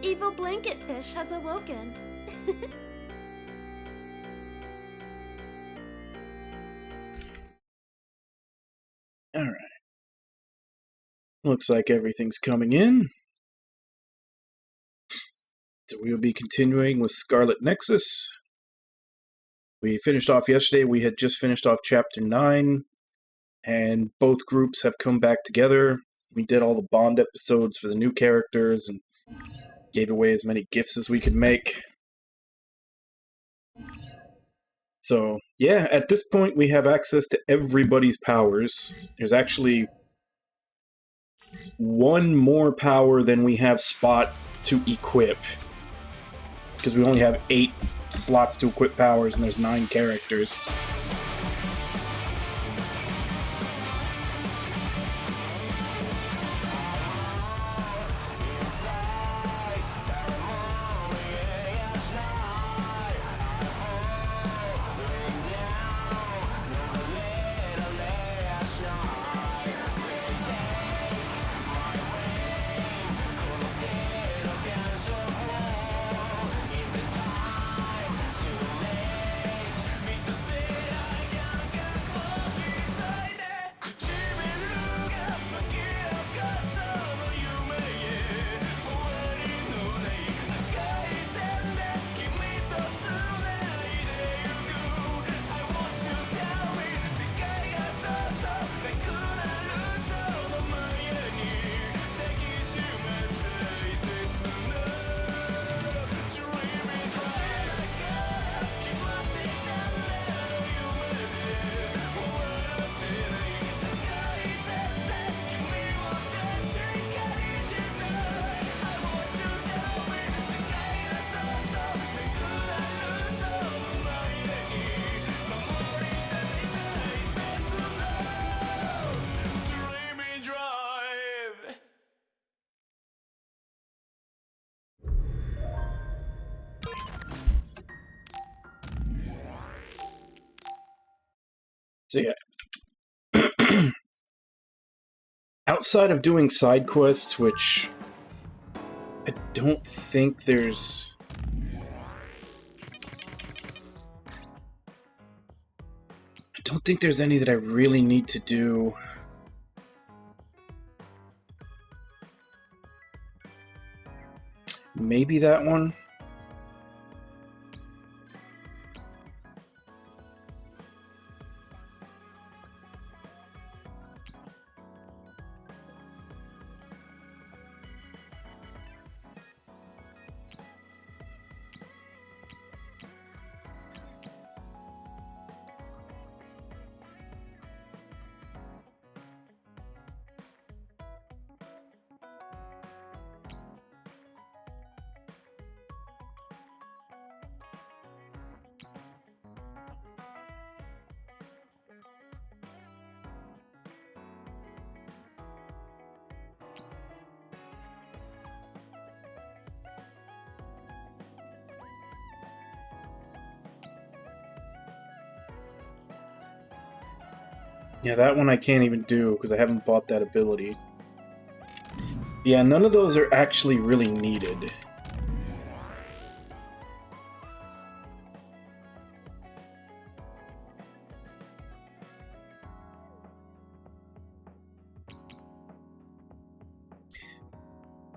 evil blanket fish has awoken. Alright. Looks like everything's coming in. So we will be continuing with Scarlet Nexus. We finished off yesterday. We had just finished off Chapter 9. And both groups have come back together. We did all the Bond episodes for the new characters and gave away as many gifts as we could make. So, yeah, at this point we have access to everybody's powers. There's actually one more power than we have spot to equip. Because we only have 8 slots to equip powers and there's 9 characters. So yeah, outside of doing side quests, which I don't think there's... I don't think there's any that I really need to do. Maybe that one? Yeah, that one I can't even do because I haven't bought that ability. Yeah, none of those are actually really needed.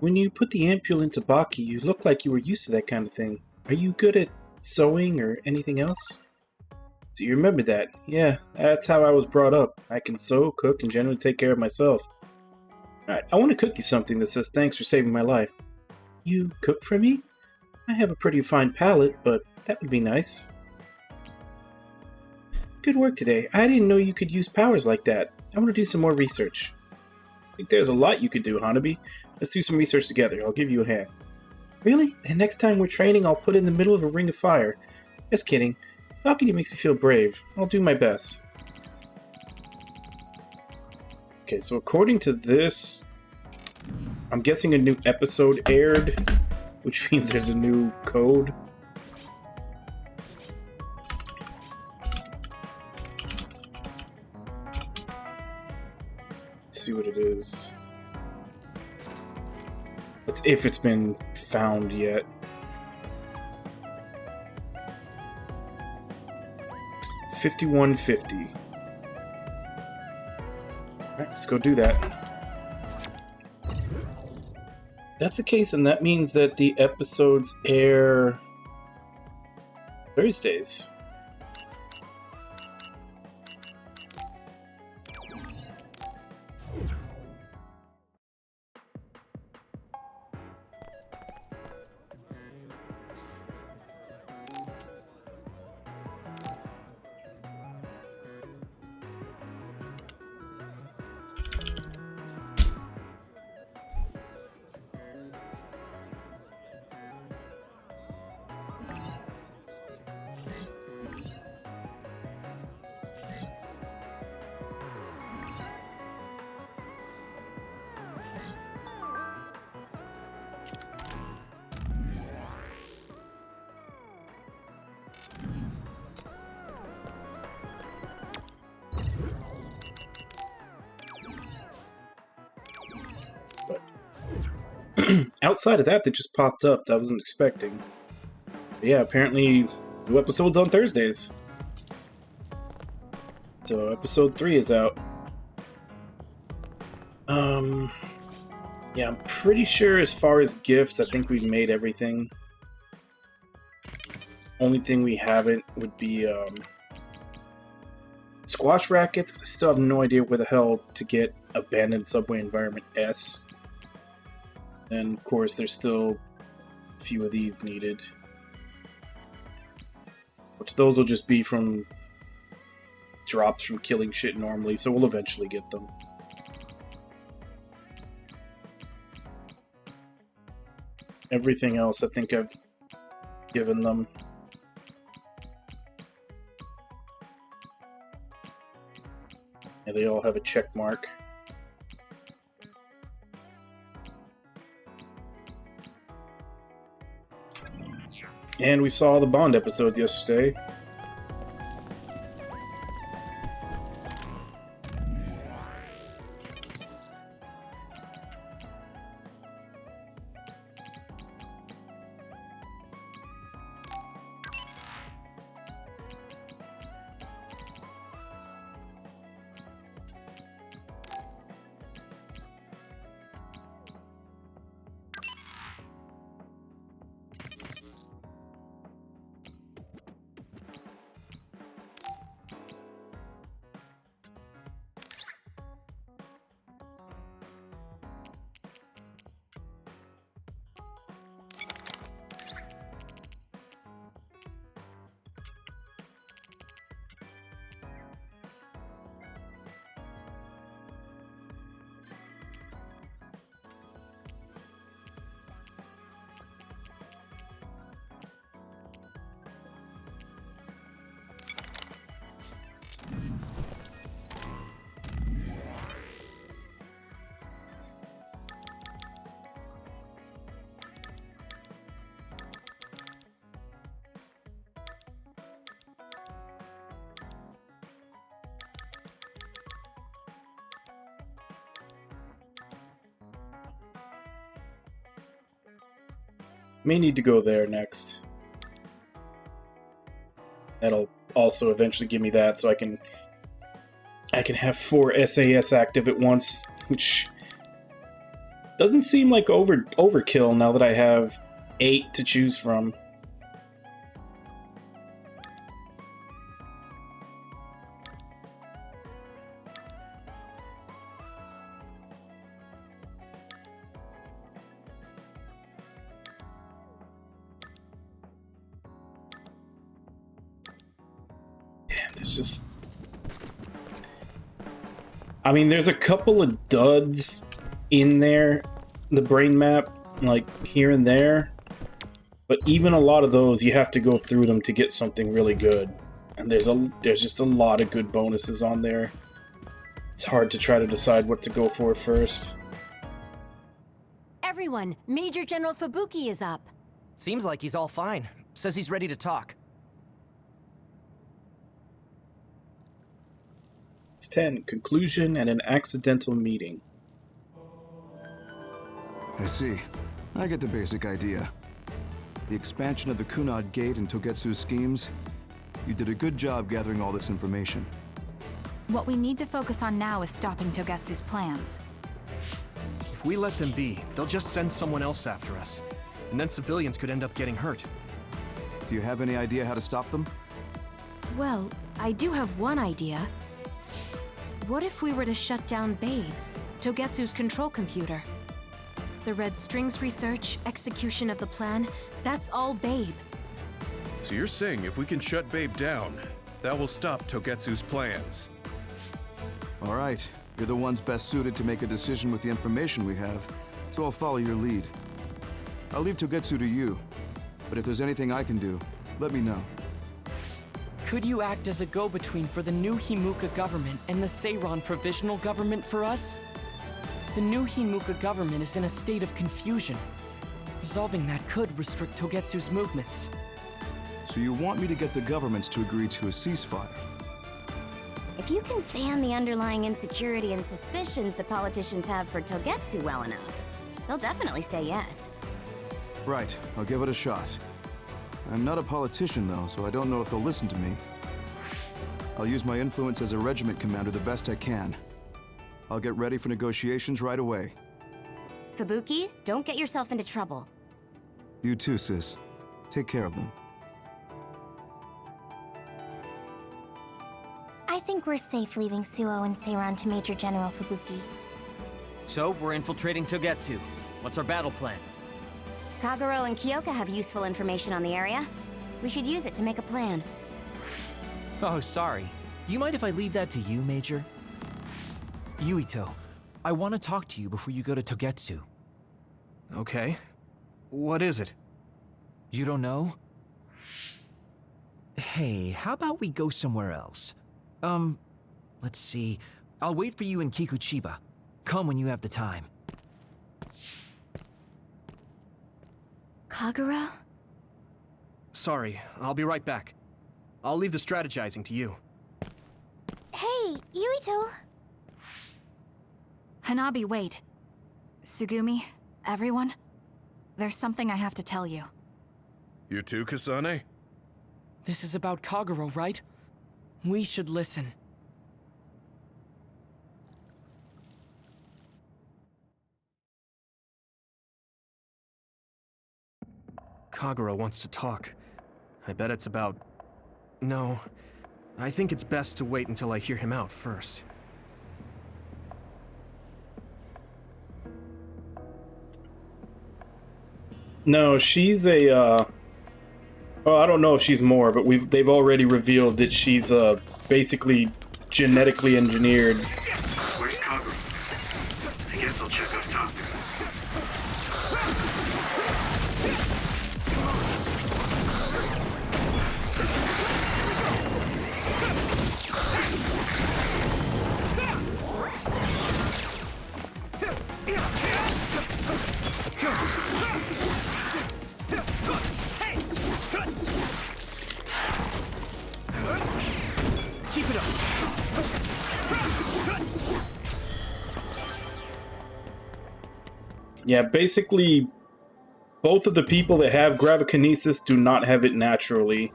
When you put the ampule into Baki, you look like you were used to that kind of thing. Are you good at sewing or anything else? So you remember that? Yeah, that's how I was brought up. I can sew, cook, and generally take care of myself. Alright, I want to cook you something that says thanks for saving my life. You cook for me? I have a pretty fine palate, but that would be nice. Good work today. I didn't know you could use powers like that. I want to do some more research. I think there's a lot you could do, Hanabi. Let's do some research together. I'll give you a hand. Really? And next time we're training, I'll put it in the middle of a ring of fire. Just kidding. Talking to you makes me feel brave. I'll do my best. Okay, so according to this, I'm guessing a new episode aired, which means there's a new code. Let's see what it is. That's if it's been found yet. $51.50. Alright, let's go do that. That's the case, and that means that the episodes air Thursdays. Outside of that just popped up that I wasn't expecting. But yeah, apparently new episodes on Thursdays. So episode 3 is out. Yeah, I'm pretty sure as far as gifts, I think we've made everything. Only thing we haven't would be squash rackets, because I still have no idea where the hell to get Abandoned Subway Environment S. And of course, there's still a few of these needed. Which those will just be from drops from killing shit normally, so we'll eventually get them. Everything else, I think I've given them. Yeah, they all have a check mark. And we saw the Bond episodes yesterday. May need to go there next. That'll also eventually give me that, so I can have 4 SAS active at once, which doesn't seem like overkill now that I have 8 to choose from. Just, I mean, there's a couple of duds in there, the brain map, like here and there, but even a lot of those, you have to go through them to get something really good. And there's just a lot of good bonuses on there. It's hard to try to decide what to go for first. Everyone, Major General Fubuki is up. Seems like he's all fine. Says he's ready to talk. 10. Conclusion and an accidental meeting. I see. I get the basic idea. The expansion of the Kunad Gate and Togetsu's schemes. You did a good job gathering all this information. What we need to focus on now is stopping Togetsu's plans. If we let them be, they'll just send someone else after us. And then civilians could end up getting hurt. Do you have any idea how to stop them? Well, I do have one idea. What if we were to shut down Babe, Togetsu's control computer? The Red Strings research, execution of the plan, that's all Babe. So you're saying if we can shut Babe down, that will stop Togetsu's plans? All right. You're the ones best suited to make a decision with the information we have, so I'll follow your lead. I'll leave Togetsu to you, but if there's anything I can do, let me know. Could you act as a go-between for the new Himuka government and the Seiran provisional government for us? The new Himuka government is in a state of confusion. Resolving that could restrict Togetsu's movements. So you want me to get the governments to agree to a ceasefire? If you can fan the underlying insecurity and suspicions the politicians have for Togetsu well enough, they'll definitely say yes. Right, I'll give it a shot. I'm not a politician though, so I don't know if they'll listen to me. I'll use my influence as a regiment commander the best I can. I'll get ready for negotiations right away. Fubuki, don't get yourself into trouble. You too, sis. Take care of them. I think we're safe leaving Suo and Seiran to Major General Fubuki. So, we're infiltrating Togetsu. What's our battle plan? Kagero and Kyoka have useful information on the area. We should use it to make a plan. Oh, sorry. Do you mind if I leave that to you, Major? Yuito, I want to talk to you before you go to Togetsu. Okay. What is it? You don't know? Hey, how about we go somewhere else? Let's see. I'll wait for you in Kikuchiba. Come when you have the time. Kagero? Sorry, I'll be right back. I'll leave the strategizing to you. Hey, Yuito! Hanabi, wait. Sugumi, everyone, there's something I have to tell you. You too, Kasane? This is about Kagero, right? We should listen. Kagero wants to talk. I bet it's about... No. I think it's best to wait until I hear him out first. No, she's a, oh, I don't know if she's more, but they've already revealed that she's, basically genetically engineered. Where's Kagero? I guess I'll check up top. Keep it up! Yeah, basically, both of the people that have gravikinesis do not have it naturally.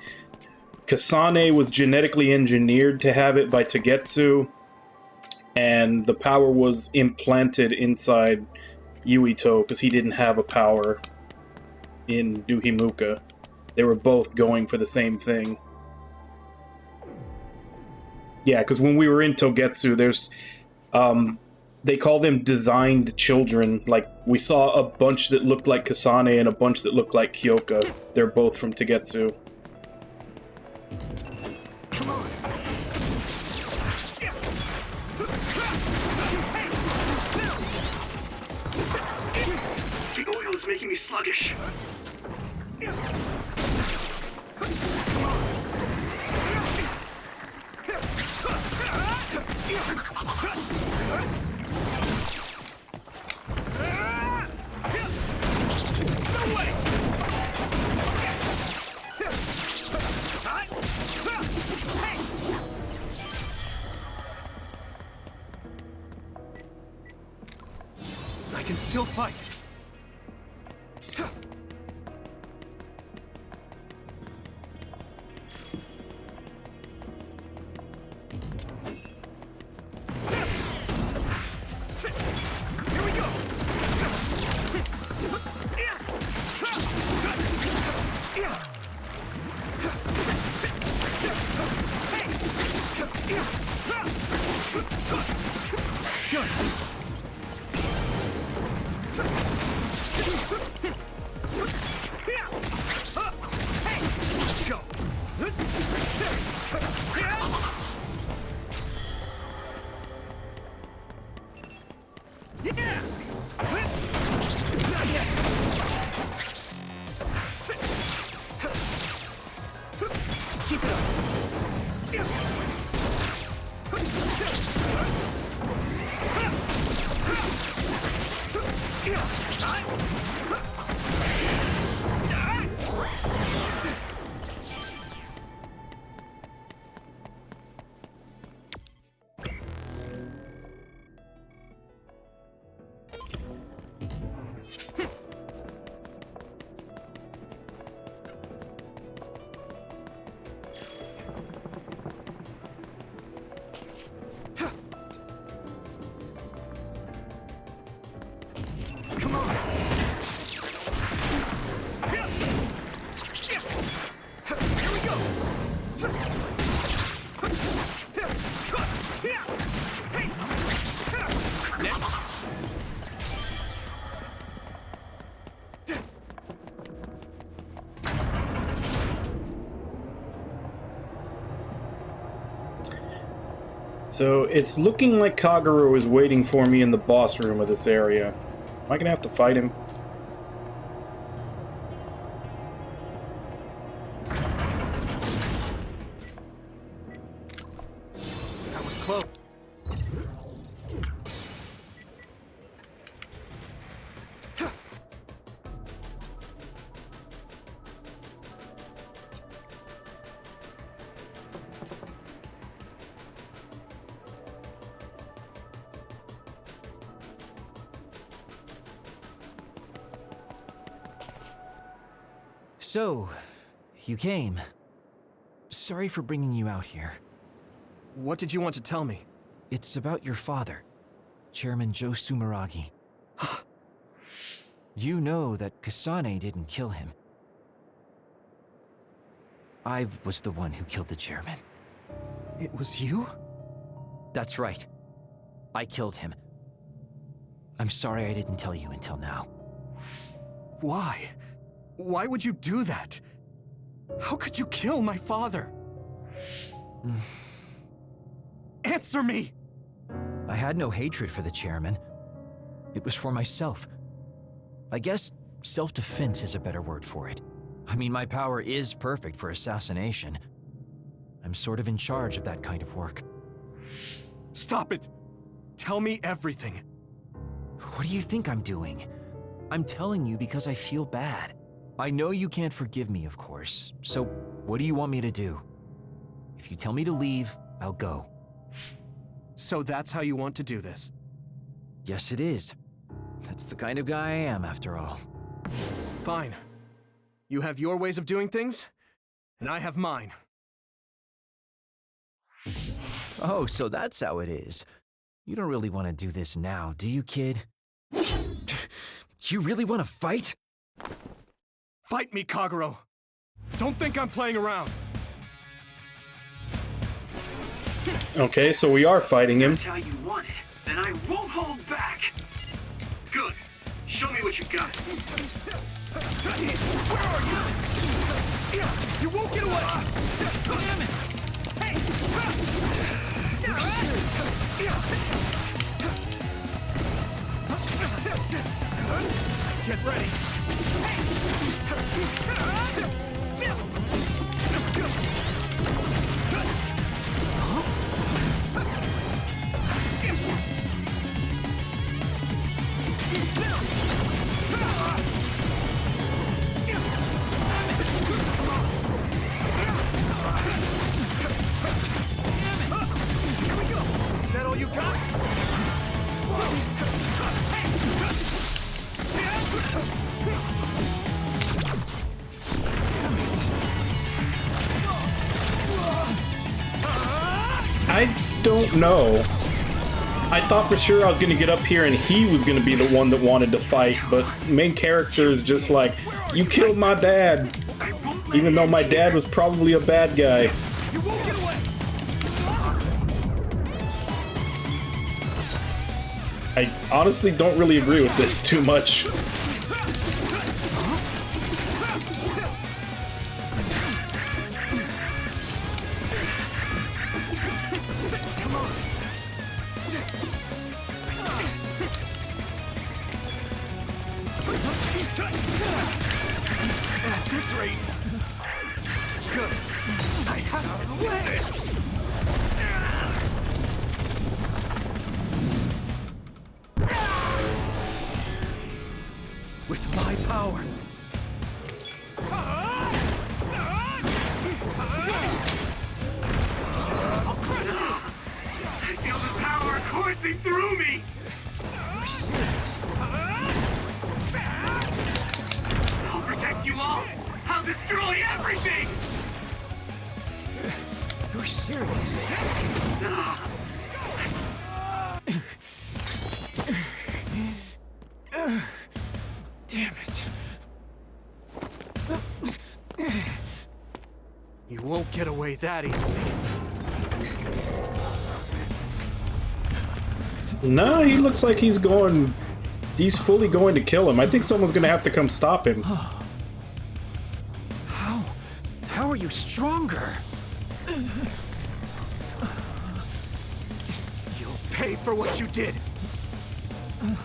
Kasane was genetically engineered to have it by Togetsu, and the power was implanted inside Yuito because he didn't have a power in Duhimuka. They were both going for the same thing. Yeah, because when we were in Togetsu, there's, they call them designed children. Like, we saw a bunch that looked like Kasane and a bunch that looked like Kyoka. They're both from Togetsu. Come on. The oil is making me sluggish. I can still fight. So it's looking like Kagero is waiting for me in the boss room of this area. Am I gonna have to fight him? That was close. So, you came. Sorry for bringing you out here. What did you want to tell me? It's about your father, Chairman Joe Sumeragi. You know that Kasane didn't kill him. I was the one who killed the chairman. It was you? That's right. I killed him. I'm sorry I didn't tell you until now. Why? Why would you do that? How could you kill my father? Answer me! I had no hatred for the chairman. It was for myself. I guess self-defense is a better word for it. I mean, my power is perfect for assassination. I'm sort of in charge of that kind of work. Stop it! Tell me everything. What do you think I'm doing? I'm telling you because I feel bad. I know you can't forgive me, of course, so what do you want me to do? If you tell me to leave, I'll go. So that's how you want to do this? Yes, it is. That's the kind of guy I am, after all. Fine. You have your ways of doing things, and I have mine. Oh, so that's how it is. You don't really want to do this now, do you, kid? You really want to fight? Fight me, Kagero! Don't think I'm playing around! Okay, so we are fighting him. That's how you want it, then I won't hold back! Good. Show me what you got. Where are you? You won't get away! Damn it! Hey! Get ready! Is that all you got? I don't know. I thought for sure I was gonna get up here and he was gonna be the one that wanted to fight, but main character is just like, you killed my dad. Even though my dad was probably a bad guy. You won't get away! I honestly don't really agree with this too much. At this rate... Good. I have to do this! With my power... I'll crush you! I feel the power coursing through me! You're serious? I'll protect you all! I'll destroy everything! You're serious? Damn it. You won't get away that easily. No, he looks like he's fully going to kill him. I think someone's gonna have to come stop him. How are you stronger? You'll pay for what you did. You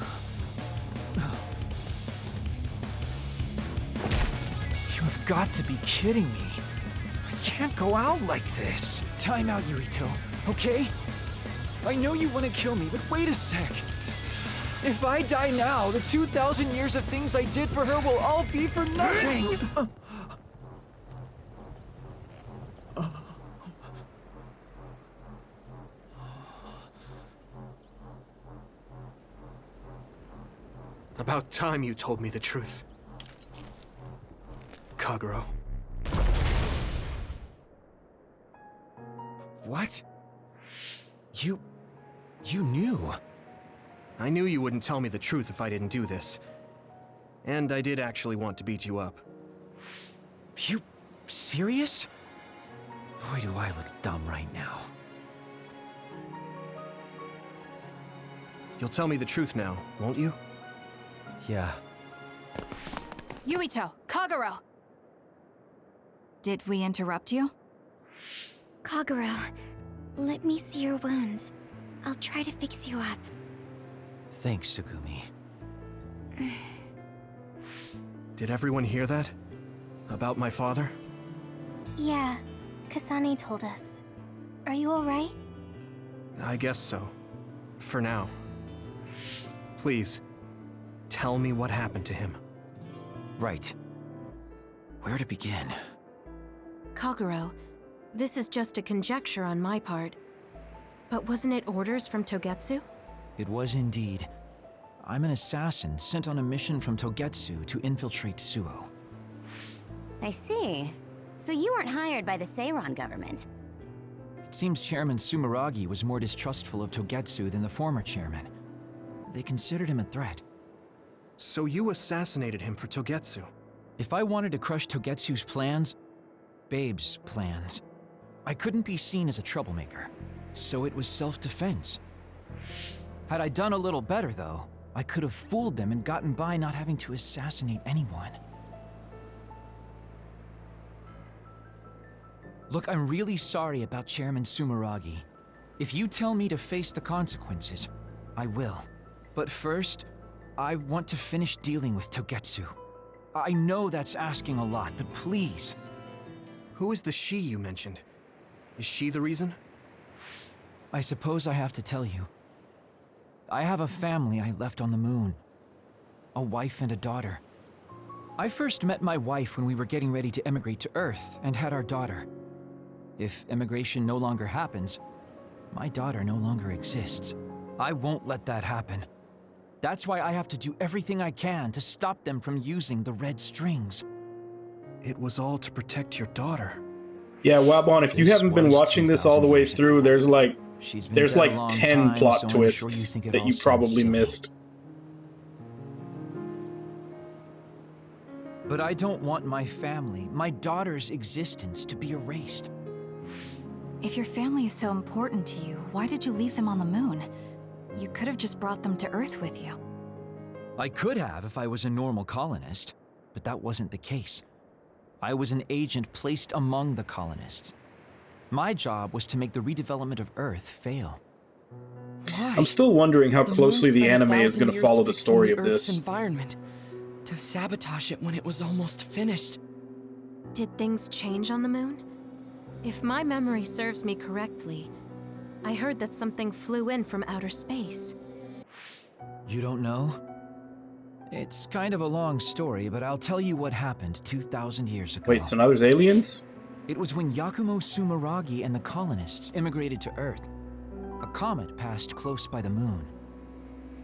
have got to be kidding me. I can't go out like this. Time out, Yuito, okay? I know you want to kill me, but wait a sec. If I die now, the 2,000 years of things I did for her will all be for nothing. About time you told me the truth, Kagero. What? You knew? I knew you wouldn't tell me the truth if I didn't do this. And I did actually want to beat you up. You serious? Boy, do I look dumb right now. You'll tell me the truth now, won't you? Yeah. Yuito, Kagero! Did we interrupt you? Kagero, let me see your wounds. I'll try to fix you up. Thanks, Tsugumi. Did everyone hear that? About my father? Yeah, Kasane told us. Are you alright? I guess so. For now. Please, tell me what happened to him. Right. Where to begin? Kagero, this is just a conjecture on my part. But wasn't it orders from Togetsu? It was indeed. I'm an assassin sent on a mission from Togetsu to infiltrate Suo. I see. So you weren't hired by the Seiran government. It seems Chairman Sumeragi was more distrustful of Togetsu than the former chairman. They considered him a threat. So you assassinated him for Togetsu? If I wanted to crush Togetsu's plans, Babe's plans, I couldn't be seen as a troublemaker. So it was self-defense. Had I done a little better, though, I could have fooled them and gotten by not having to assassinate anyone. Look, I'm really sorry about Chairman Sumeragi. If you tell me to face the consequences, I will. But first, I want to finish dealing with Togetsu. I know that's asking a lot, but please. Who is the she you mentioned? Is she the reason? I suppose I have to tell you. I have a family I left on the moon. A wife and a daughter. I first met my wife when we were getting ready to emigrate to Earth and had our daughter. If immigration no longer happens, my daughter no longer exists. I won't let that happen. That's why I have to do everything I can to stop them from using the red strings. It was all to protect your daughter. Yeah, Wabon, if you haven't been watching this all the way through, there's like 10 plot twists that you probably missed. But I don't want my family, my daughter's existence to be erased. If your family is so important to you, why did you leave them on the moon? You could have just brought them to Earth with you. I could have if I was a normal colonist, but that wasn't the case. I was an agent placed among the colonists. My job was to make the redevelopment of Earth fail. Why? I'm still wondering how The closely moon the spent anime is 1,000 going to years follow the fixing story the of Earth's this. environment to sabotage it when it was almost finished. Did things change on the moon? If my memory serves me correctly, I heard that something flew in from outer space. You don't know? It's kind of a long story, but I'll tell you what happened 2,000 years ago. Wait, so now there's aliens? It was when Yakumo Sumeragi and the colonists immigrated to Earth. A comet passed close by the moon.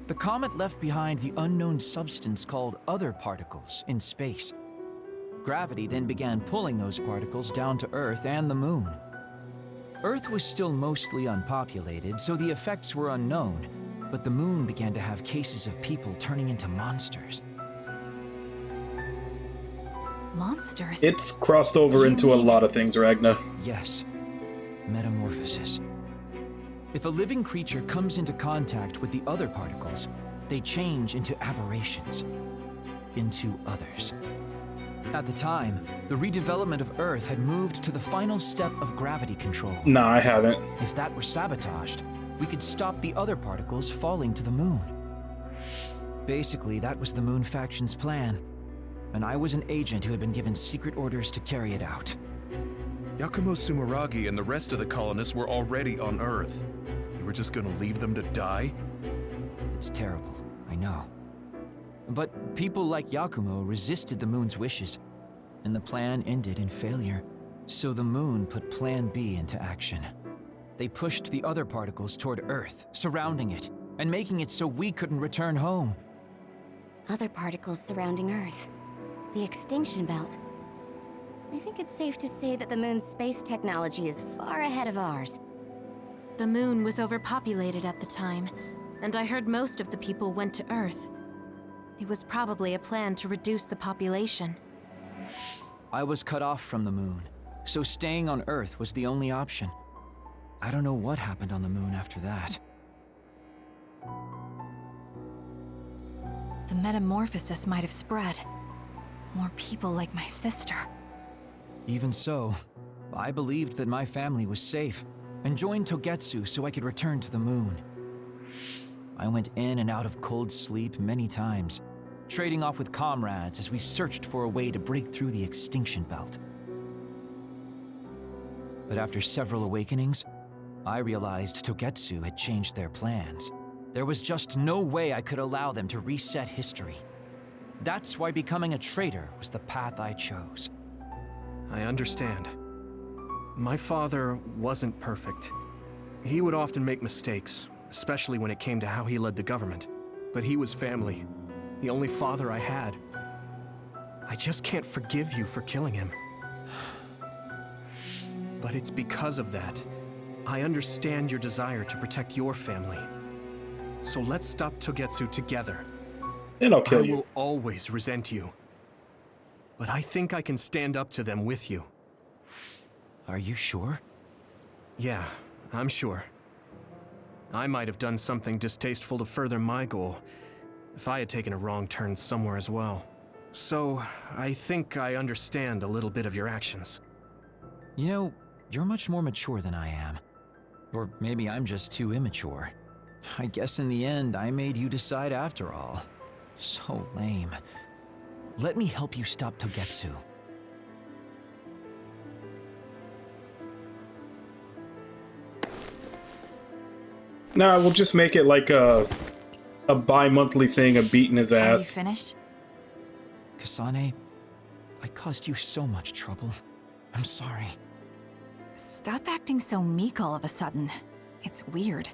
The comet left behind the unknown substance called other particles in space. Gravity then began pulling those particles down to Earth and the moon. Earth was still mostly unpopulated, so the effects were unknown, but the moon began to have cases of people turning into monsters. Monsters? It's crossed over into a lot of things, Ragna. Yes. Metamorphosis. If a living creature comes into contact with the other particles, they change into aberrations. Into others. At the time, the redevelopment of Earth had moved to the final step of gravity control. Nah, I haven't. If that were sabotaged, we could stop the other particles falling to the moon. Basically, that was the Moon Faction's plan. And I was an agent who had been given secret orders to carry it out. Yakumo Sumeragi and the rest of the colonists were already on Earth. You were just gonna leave them to die? It's terrible, I know. But people like Yakumo resisted the moon's wishes, and the plan ended in failure. So the moon put Plan B into action. They pushed the other particles toward Earth, surrounding it, and making it so we couldn't return home. Other particles surrounding Earth. The extinction belt. I think it's safe to say that the moon's space technology is far ahead of ours. The moon was overpopulated at the time, and I heard most of the people went to Earth. It was probably a plan to reduce the population. I was cut off from the moon, so staying on Earth was the only option. I don't know what happened on the moon after that. The metamorphosis might have spread. More people like my sister. Even so, I believed that my family was safe, and joined Togetsu so I could return to the moon. I went in and out of cold sleep many times, trading off with comrades as we searched for a way to break through the extinction belt. But after several awakenings, I realized Togetsu had changed their plans. There was just no way I could allow them to reset history. That's why becoming a traitor was the path I chose. I understand. My father wasn't perfect. He would often make mistakes, especially when it came to how he led the government. But he was family, the only father I had. I just can't forgive you for killing him. But it's because of that. I understand your desire to protect your family. So let's stop Togetsu together. And I'll kill you. I will always resent you. But I think I can stand up to them with you. Are you sure? Yeah, I'm sure. I might have done something distasteful to further my goal, if I had taken a wrong turn somewhere as well. So, I think I understand a little bit of your actions. You know, you're much more mature than I am. Or maybe I'm just too immature. I guess in the end, I made you decide after all. So lame. Let me help you stop Togetsu. Nah, we'll just make it like a bi-monthly thing of beating his Are you ass. finished? Kasane, I caused you so much trouble. I'm sorry. Stop acting so meek all of a sudden. It's weird.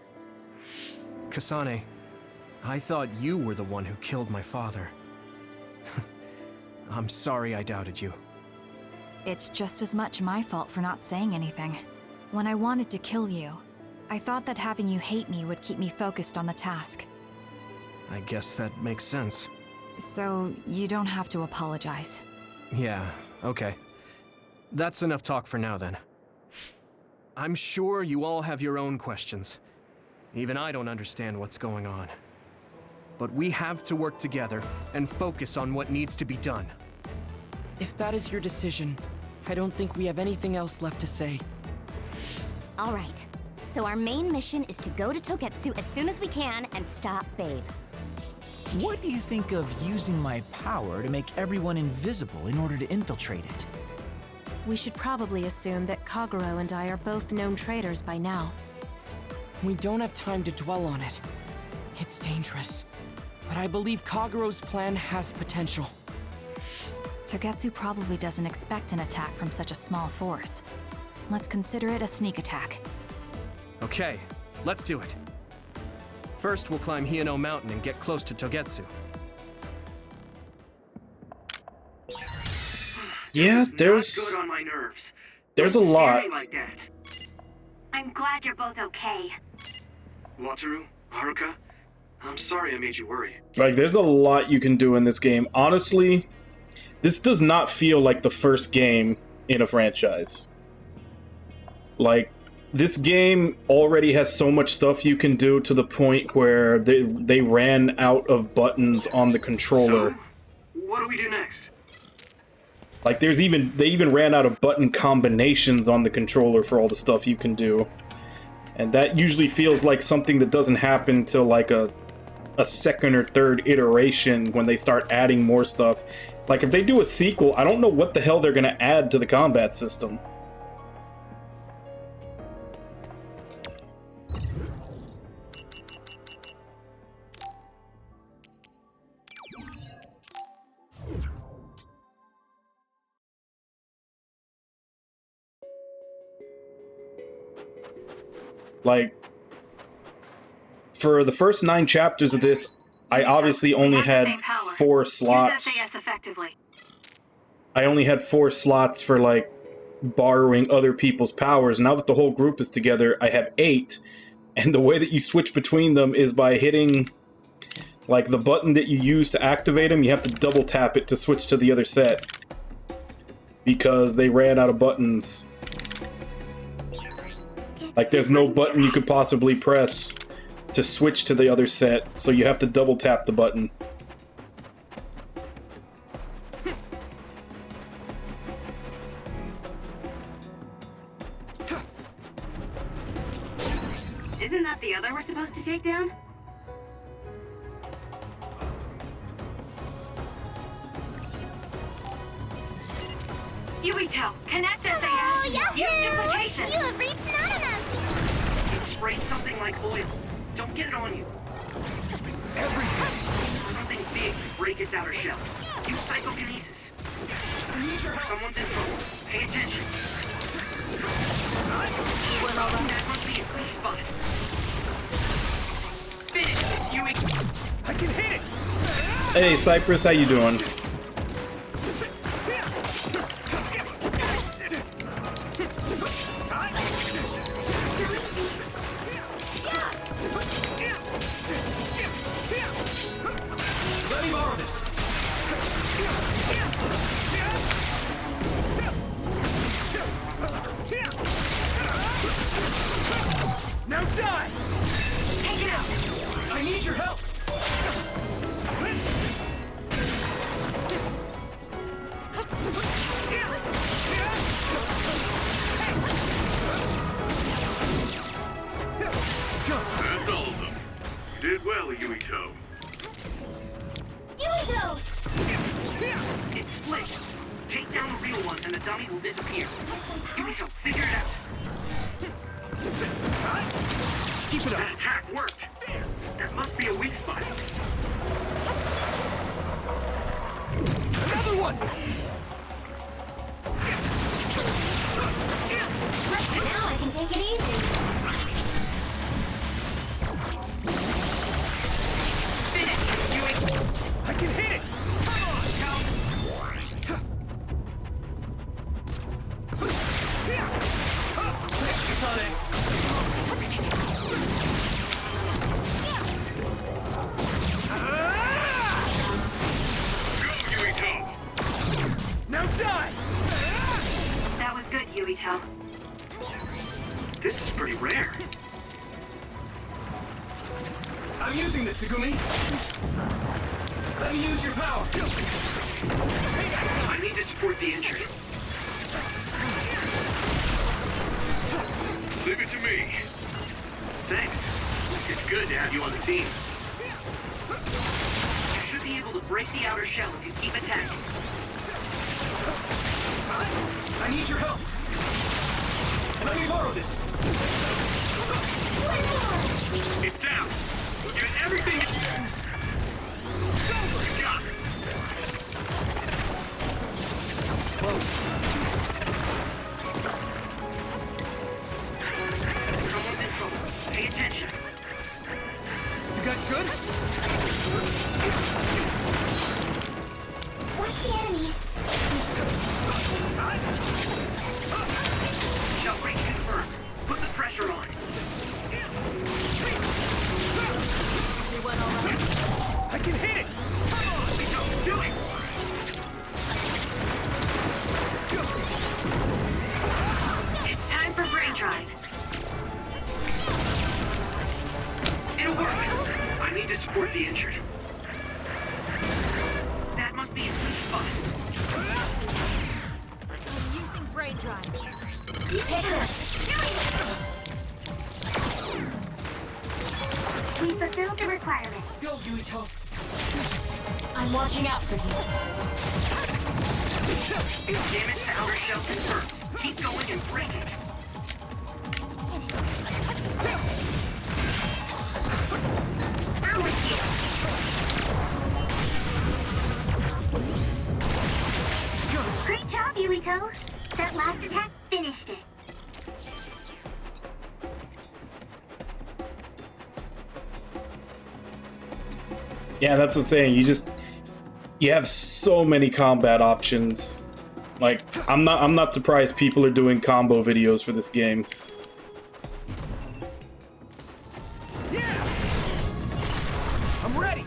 Kasane, I thought you were the one who killed my father. I'm sorry I doubted you. It's just as much my fault for not saying anything. When I wanted to kill you, I thought that having you hate me would keep me focused on the task. I guess that makes sense. So, you don't have to apologize. Yeah, okay. That's enough talk for now then. I'm sure you all have your own questions. Even I don't understand what's going on. But we have to work together and focus on what needs to be done. If that is your decision, I don't think we have anything else left to say. All right. So our main mission is to go to Togetsu as soon as we can and stop Babe. What do you think of using my power to make everyone invisible in order to infiltrate it? We should probably assume that Kagero and I are both known traitors by now. We don't have time to dwell on it. It's dangerous. But I believe Kagero's plan has potential. Togetsu probably doesn't expect an attack from such a small force. Let's consider it a sneak attack. Okay, let's do it. First, we'll climb Hiyano Mountain and get close to Togetsu. Yeah, Not good on my nerves. there's a Don't scare lot. me like that. I'm glad you're both okay. Wataru, Haruka, I'm sorry I made you worry. Like, there's a lot you can do in this game. Honestly, this does not feel like the first game in a franchise. Like, this game already has so much stuff you can do to the point where they ran out of buttons on the controller. So, what do we do next? Like, they even ran out of button combinations on the controller for all the stuff you can do. And that usually feels like something that doesn't happen till like a second or third iteration when they start adding more stuff. Like, if they do a sequel, I don't know what the hell they're gonna add to the combat system. Like, for the first 9 chapters of this, I obviously only had 4 slots. I only had 4 slots for, like, borrowing other people's powers. Now that the whole group is together, I have 8. And the way that you switch between them is by hitting, like, the button that you use to activate them. You have to double tap it to switch to the other set. Because they ran out of buttons. Like, there's no button you could possibly press to switch to the other set, so you have to double tap the button. Isn't that the other we're supposed to take down? Yuito, connect SAS! Oh, Use duplication! You have reached Nanana! It sprayed something like oil. Don't get it on you. Something big to break its outer shell. Use psychokinesis. Someone's in trouble. Pay attention. That must be its weak spot. Finish this, Yui. I can hit it! Hey, Cypress, how you doing? Let me borrow this! Now die! Take it out! I need your help! That's all of them. You did well, Yuito. Yuito! It's split. Take down the real one and the dummy will disappear. Yuito, figure it out. Keep it up! That attack worked. That must be a weak spot. Another one! Now I can take it easy. Finish, Yui. I can hit it! Come on, Now die! That was good, Yuito. This is pretty rare. I'm using this, Segumi. Let me use your power. I need to support the injured. Leave it to me. Thanks. It's good to have you on the team. You should be able to break the outer shell if you keep attacking. I need your help. Let me borrow this. It's down. Get everything. Good job. It's close. Someone's in trouble. Pay attention. You guys good? Watch the enemy. Shell break confirmed. Put the pressure on. I can hit it! Come on, Vito, do it! It's time for brain drive. It'll work. I need to support the injured. That must be his weak spot. I'm using brain drive. Take this. We fulfilled the requirement. Go, Yuito. I'm watching out for you. It's damage to outer shell confirmed. Keep going and break it. I'm with you. Great job, Yuito. That last attack finished it. Yeah, that's what I'm saying. You have so many combat options. Like, I'm not surprised people are doing combo videos for this game. Yeah! I'm ready!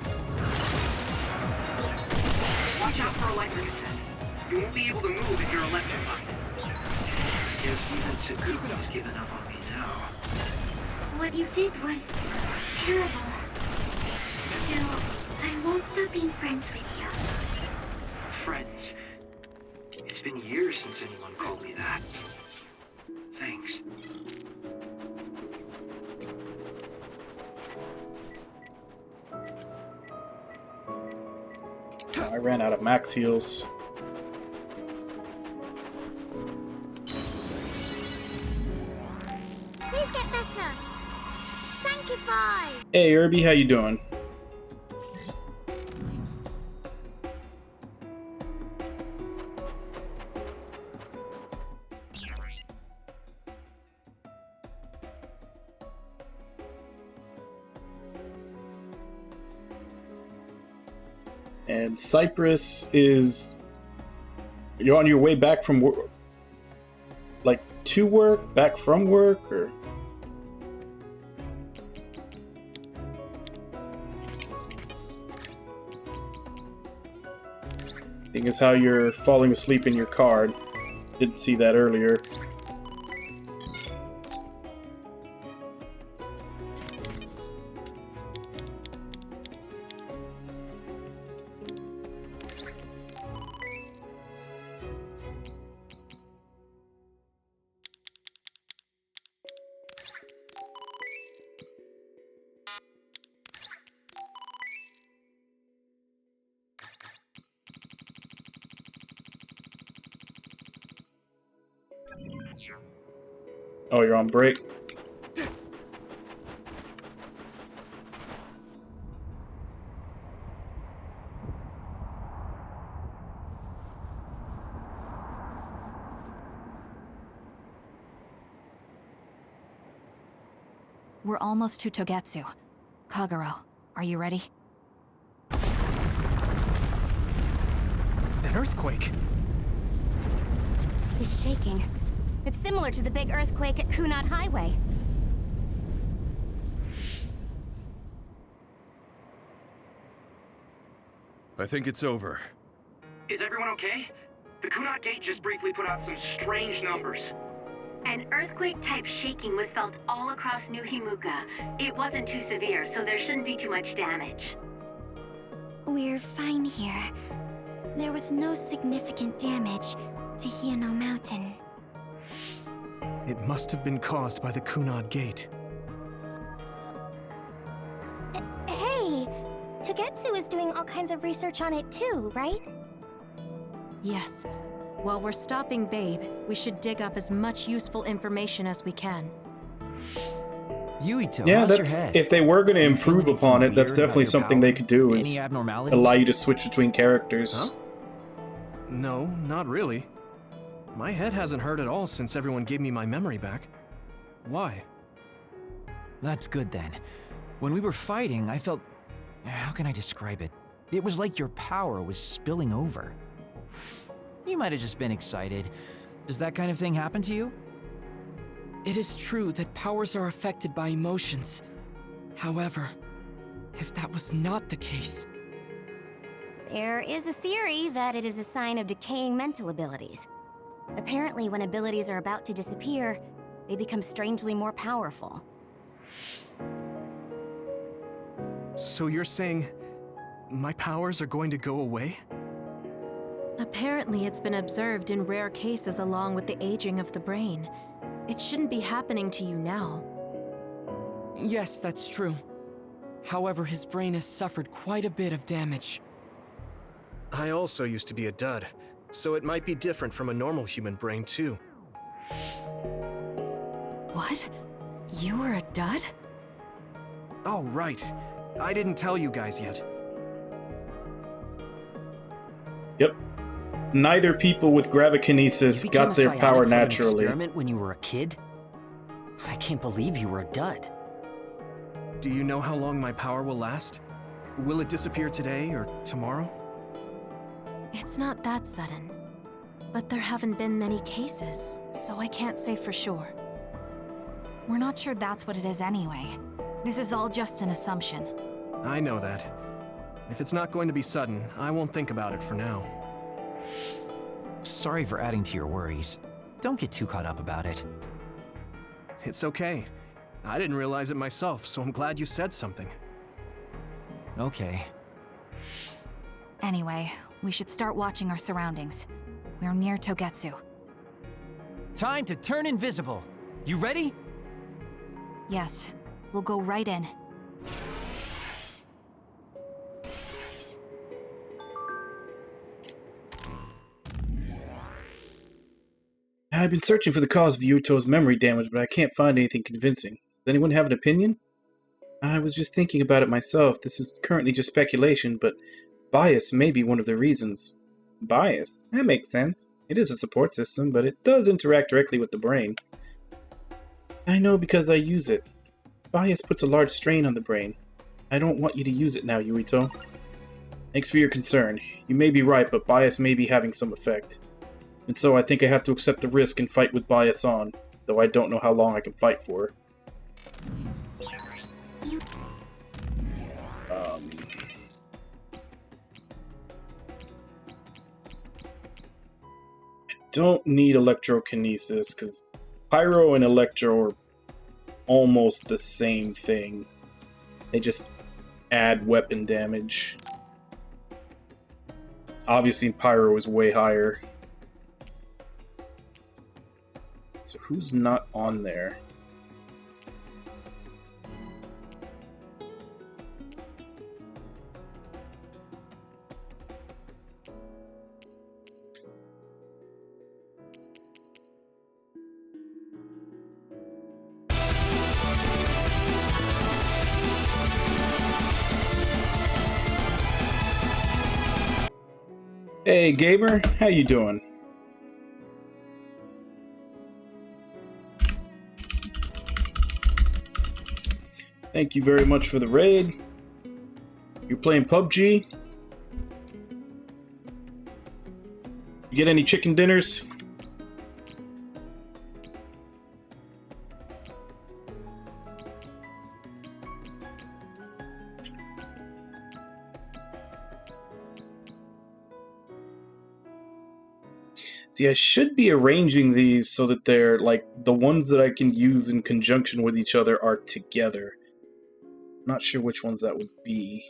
Watch out for electric effects. You won't be able to move if you're electrified. Guess even Sakuga's given up on me now. What you did was terrible. Still, I won't stop being friends with you. Friends. It's been years since anyone called me that. Thanks. I ran out of max heals. Please get better. Thank you, bye. Hey, Irby, how you doing? And Cyprus is... You're on your way back from work? Like, to work? Back from work? Or... Seeing as how you're falling asleep in your car. Didn't see that earlier. Oh, you're on break? We're almost to Togetsu. Kagero, are you ready? An earthquake? It's shaking. It's similar to the big earthquake at Kunad Highway. I think it's over. Is everyone okay? The Kunat Gate just briefly put out some strange numbers. An earthquake-type shaking was felt all across New Himuka. It wasn't too severe, so there shouldn't be too much damage. We're fine here. There was no significant damage to Hiano Mountain. It must have been caused by the Kunad Gate. Hey! Togetsu is doing all kinds of research on it too, right? Yes. While we're stopping Babe, we should dig up as much useful information as we can. Yuito, Yeah, how's your that's head? if they were going to Do you feel improve anything upon it, that's weird about definitely your something power? they could do Any is abnormalities? allow you to switch between characters. Huh? No, not really. My head hasn't hurt at all since everyone gave me my memory back. Why? That's good then. When we were fighting, I felt... How can I describe it? It was like your power was spilling over. You might have just been excited. Does that kind of thing happen to you? It is true that powers are affected by emotions. However, if that was not the case... There is a theory that it is a sign of decaying mental abilities. Apparently, when abilities are about to disappear, they become strangely more powerful. So you're saying my powers are going to go away? Apparently, it's been observed in rare cases along with the aging of the brain. It shouldn't be happening to you now. Yes, that's true. However, his brain has suffered quite a bit of damage. I also used to be a dud, so it might be different from a normal human brain too. What? You were a dud? Oh, right. I didn't tell you guys yet. Yep. Neither people with gravikinesis got their power naturally. Experiment when you were a kid? I can't believe you were a dud. Do you know how long my power will last? Will it disappear today or tomorrow? It's not that sudden. But there haven't been many cases, so I can't say for sure. We're not sure that's what it is anyway. This is all just an assumption. I know that. If it's not going to be sudden, I won't think about it for now. Sorry for adding to your worries. Don't get too caught up about it. It's okay. I didn't realize it myself, so I'm glad you said something. Okay. Anyway, we should start watching our surroundings. We're near Togetsu. Time to turn invisible. You ready? Yes, we'll go right in. I've been searching for the cause of Yuto's memory damage, but I can't find anything convincing. Does anyone have an opinion? I was just thinking about it myself. This is currently just speculation, but bias may be one of the reasons. Bias? That makes sense. It is a support system, but it does interact directly with the brain. I know because I use it. Bias puts a large strain on the brain. I don't want you to use it now, Yuito. Thanks for your concern. You may be right, but bias may be having some effect. And so I think I have to accept the risk and fight with bias on, though I don't know how long I can fight for. I don't need electrokinesis, because pyro and electro are almost the same thing. They just add weapon damage. Obviously, pyro is way higher. So who's not on there? Hey, gamer, how you doing? Thank you very much for the raid. You playing PUBG? You get any chicken dinners? See, I should be arranging these so that they're, like, the ones that I can use in conjunction with each other are together. I'm not sure which ones that would be.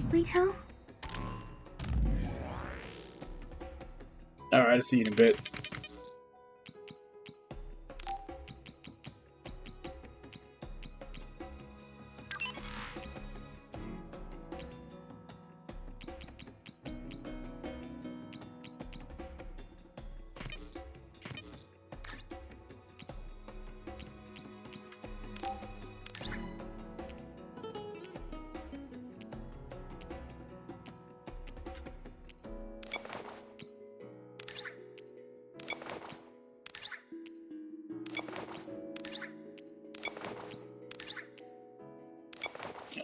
Leto? Alright, I'll see you in a bit.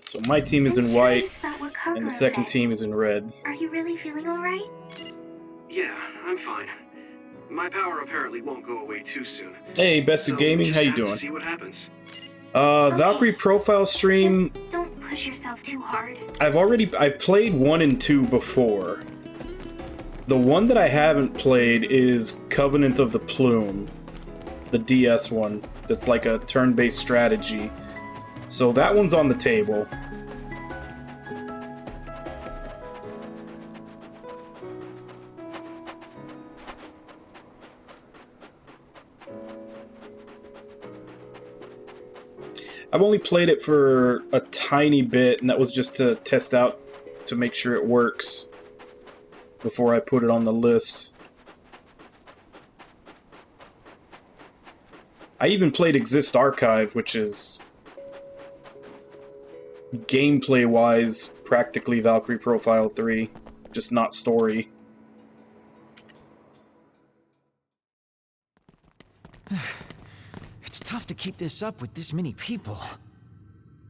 So my team is in white, and the second team is in red. Are you really feeling alright? Yeah, I'm fine. My power apparently won't go away too soon. Hey, Best of Gaming, how you doing? See what happens. Valkyrie profile stream. Just don't push yourself too hard. I've played 1 and 2 before. The one that I haven't played is Covenant of the Plume, the DS one. That's like a turn-based strategy. So that one's on the table. I've only played it for a tiny bit, and that was just to test out to make sure it works before I put it on the list. I even played Exist Archive, which is gameplay-wise practically Valkyrie Profile 3, just not story. It's tough to keep this up with this many people.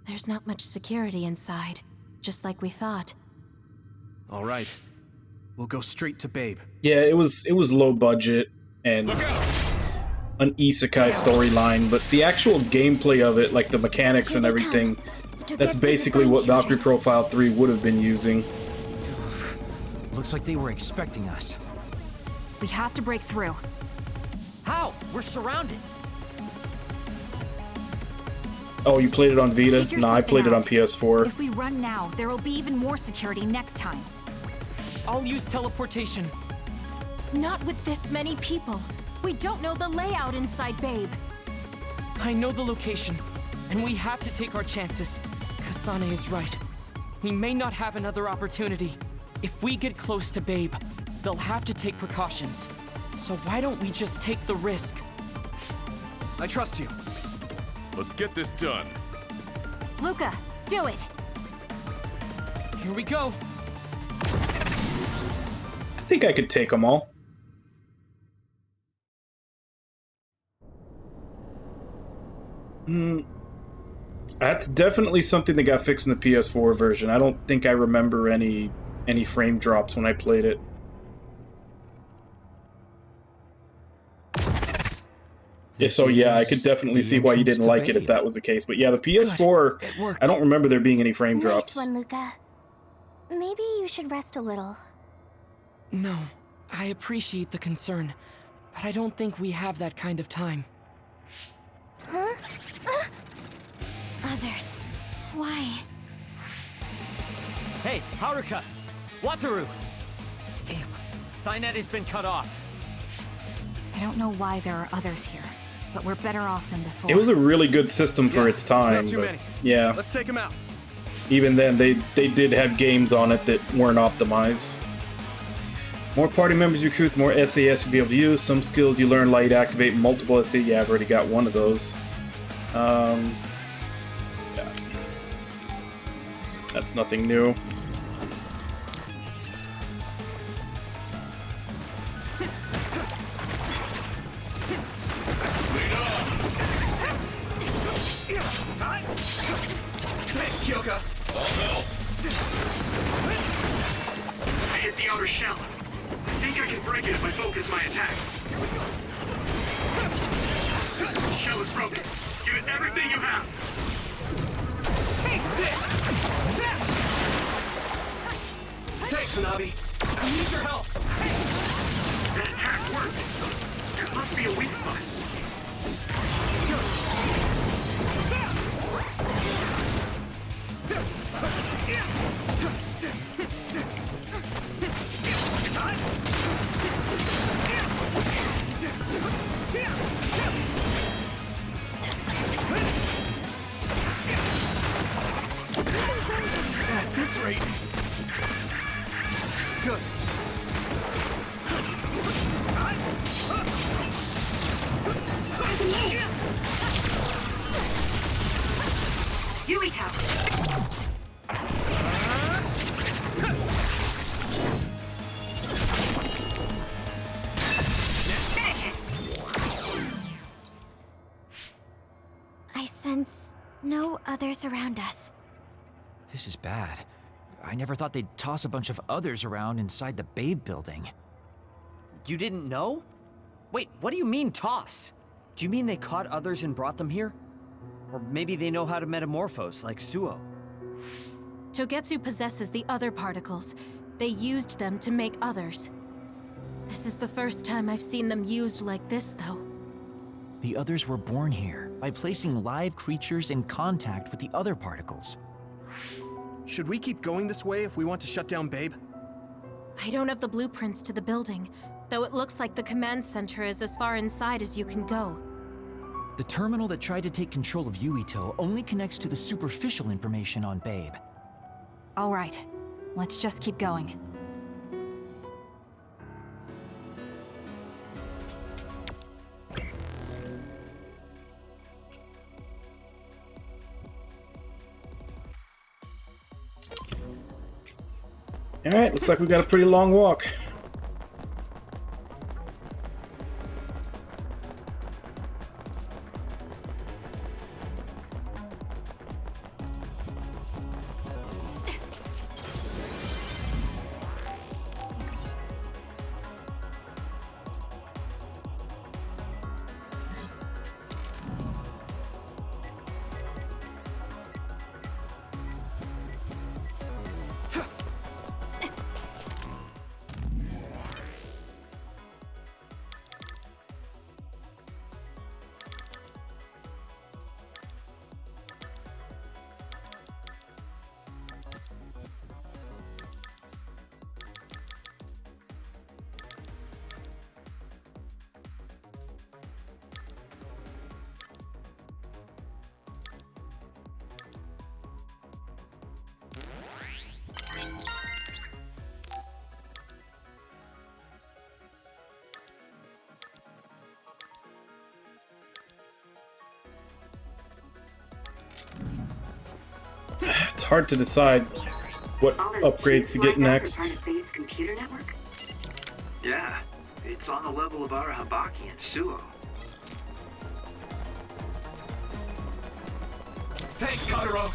There's not much security inside, just like we thought. All right. We'll go straight to Babe. Yeah, it was low budget and an isekai storyline, but the actual gameplay of it, like the mechanics and everything, that's basically what Valkyrie Profile 3 would have been using. Looks like they were expecting us. We have to break through. How? We're surrounded. Oh, you played it on Vita? Figure No, I played it on something out. PS4. If we run now, there will be even more security next time. I'll use teleportation. Not with this many people. We don't know the layout inside Babe. I know the location, and we have to take our chances. Kasane is right. We may not have another opportunity. If we get close to Babe, they'll have to take precautions. So why don't we just take the risk? I trust you. Let's get this done. Luca, do it! Here we go. I think I could take them all. That's definitely something that got fixed in the PS4 version. I don't think I remember any frame drops when I played it. Yeah, so yeah, I could definitely see why you didn't like it if that was the case. But yeah, the PS4, I don't remember there being any frame drops. Nice one, Luca. Maybe you should rest a little. No, I appreciate the concern, but I don't think we have that kind of time. Huh? Others. Why? Hey, Haruka! Wataru! Damn, Signet has been cut off. I don't know why there are others here, but we're better off than before. It was a really good system for its time. Not too but many. yeah. Let's take him out. Even then, they did have games on it that weren't optimized. More party members you recruit, the more SAS you'll be able to use. Some skills you learn allow you to activate multiple SAS. Yeah, I've already got one of those. Yeah. That's nothing new. Thanks, Kyoka. I hit the outer shell. I think I can break it if I focus my attacks. The shell is broken. Give it everything you have. Take this! Thanks, Hanabi. I need your help. That attack worked. There must be a weak spot. At this rate. Good. Yuito! I sense no others around us. This is bad. I never thought they'd toss a bunch of others around inside the Babe building. You didn't know? Wait, what do you mean, toss? Do you mean they caught others and brought them here? Or maybe they know how to metamorphose, like Suo. Togetsu possesses the other particles. They used them to make others. This is the first time I've seen them used like this, though. The others were born here by placing live creatures in contact with the other particles. Should we keep going this way if we want to shut down Babe? I don't have the blueprints to the building, though it looks like the command center is as far inside as you can go. The terminal that tried to take control of Yuito only connects to the superficial information on Babe. All right, let's just keep going. Alright, looks like we got a pretty long walk. It's hard to decide what upgrades to get next. Babe's computer network? Yeah, it's on the level of Arahabaki and Suo. Thanks, Kotaro.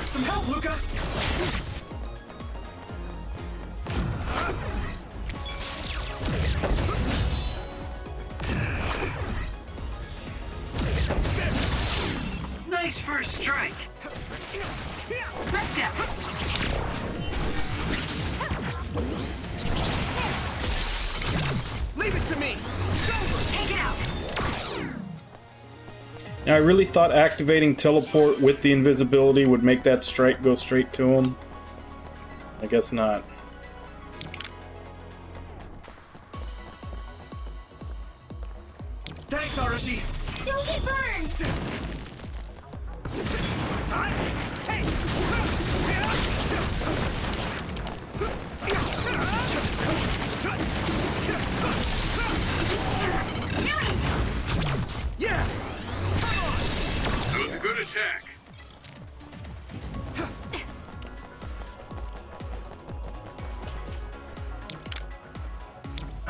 Some help, Luca. Nice first strike. Let's go. Leave it to me. Take it out. Now, I really thought activating teleport with the invisibility would make that strike go straight to him. I guess not. Thanks, Arashi. Don't get burned! Hey!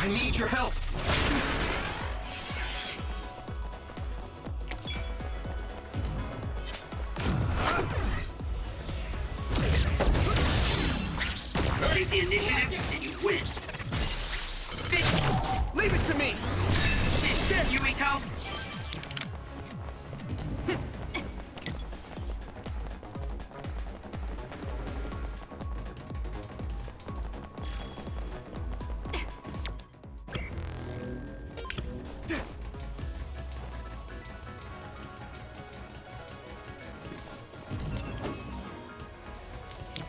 I need your help! Take the initiative, and you win. Leave it to me! Instead, you Ito!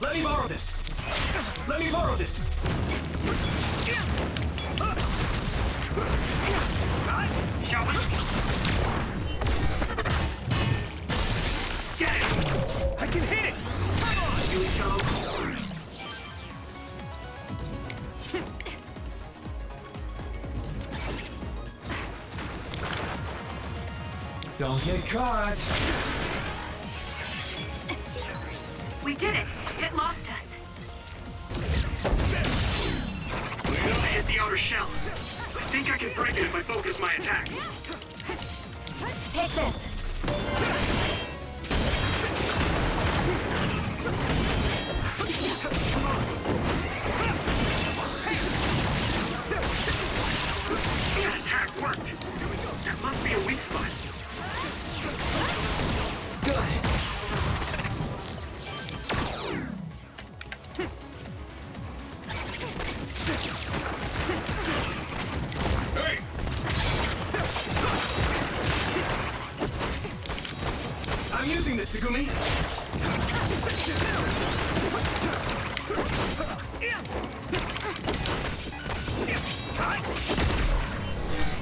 Let me borrow this! Let me borrow this! Shall we? Get it! I can hit it! Come on, you Ito! Don't get caught. We did it! It lost us. I hit the outer shell. I think I can break it if I focus my attacks. Take this. That attack worked. There must be a weak spot. Hey! I'm using this, Segumi!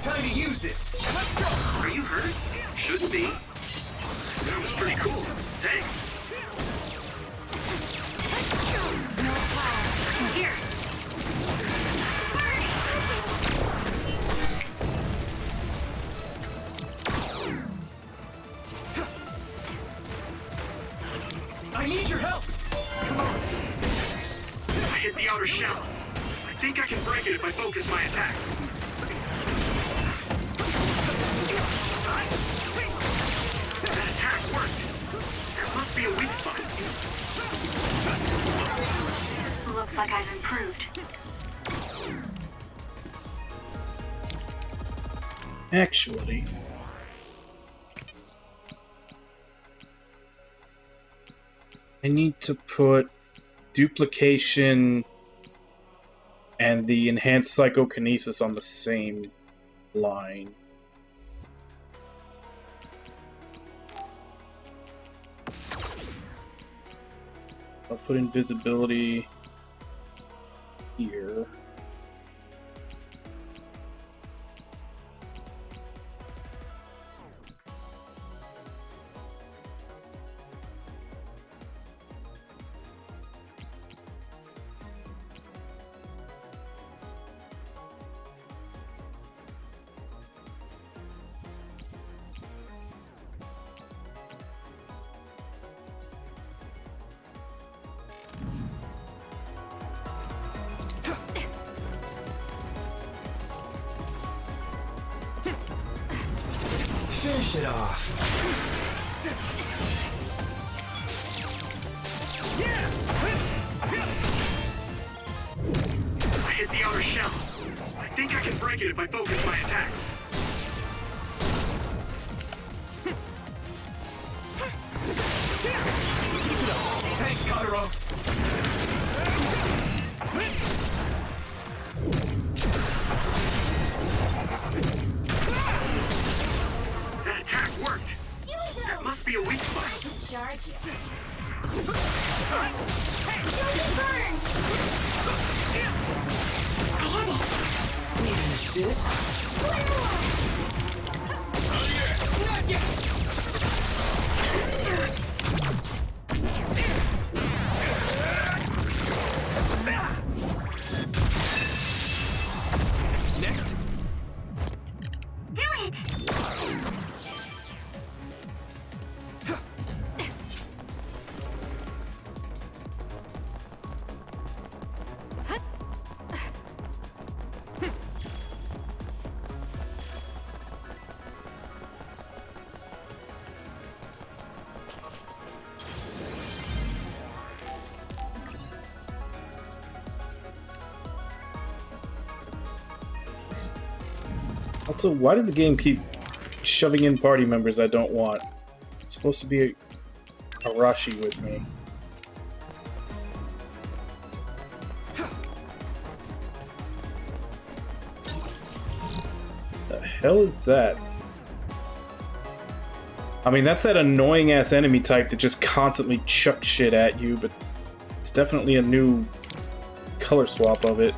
Time to use this! Are you hurt? Shouldn't be. That was pretty cool. Thanks. Here. I need your help! Come on! I hit the outer shell. I think I can break it if I focus my attacks. That attack worked. There must be a weak spot. Looks like I've improved. Actually, I need to put duplication and the enhanced psychokinesis on the same line. I'll put invisibility here. Finish it off. I hit the outer shell. I think I can break it if I focus my attacks. Thanks, Kotaro! That attack worked. There must be a weak spot. I should charge you. I have it. Need an assist? Not yet! Next! Do it! Also, why does the game keep shoving in party members I don't want? It's supposed to be Arashi with me. The hell is that? I mean, that's that annoying ass enemy type that just constantly chucks shit at you, but it's definitely a new color swap of it.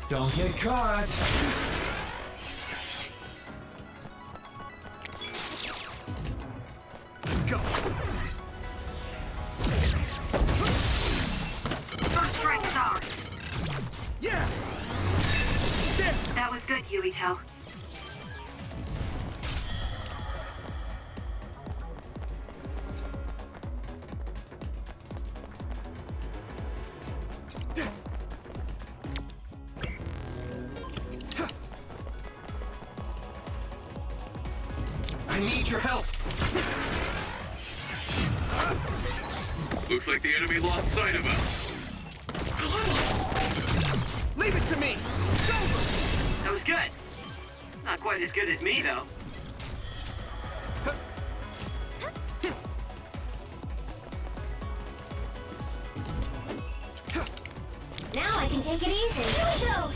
Don't get caught! Let's go. First strike is ours. Yeah. That was good, Yuito. I need your help. Looks like the enemy lost sight of us. Leave it to me! It's over! That was good. Not quite as good as me, though. Now I can take it easy. Yuito!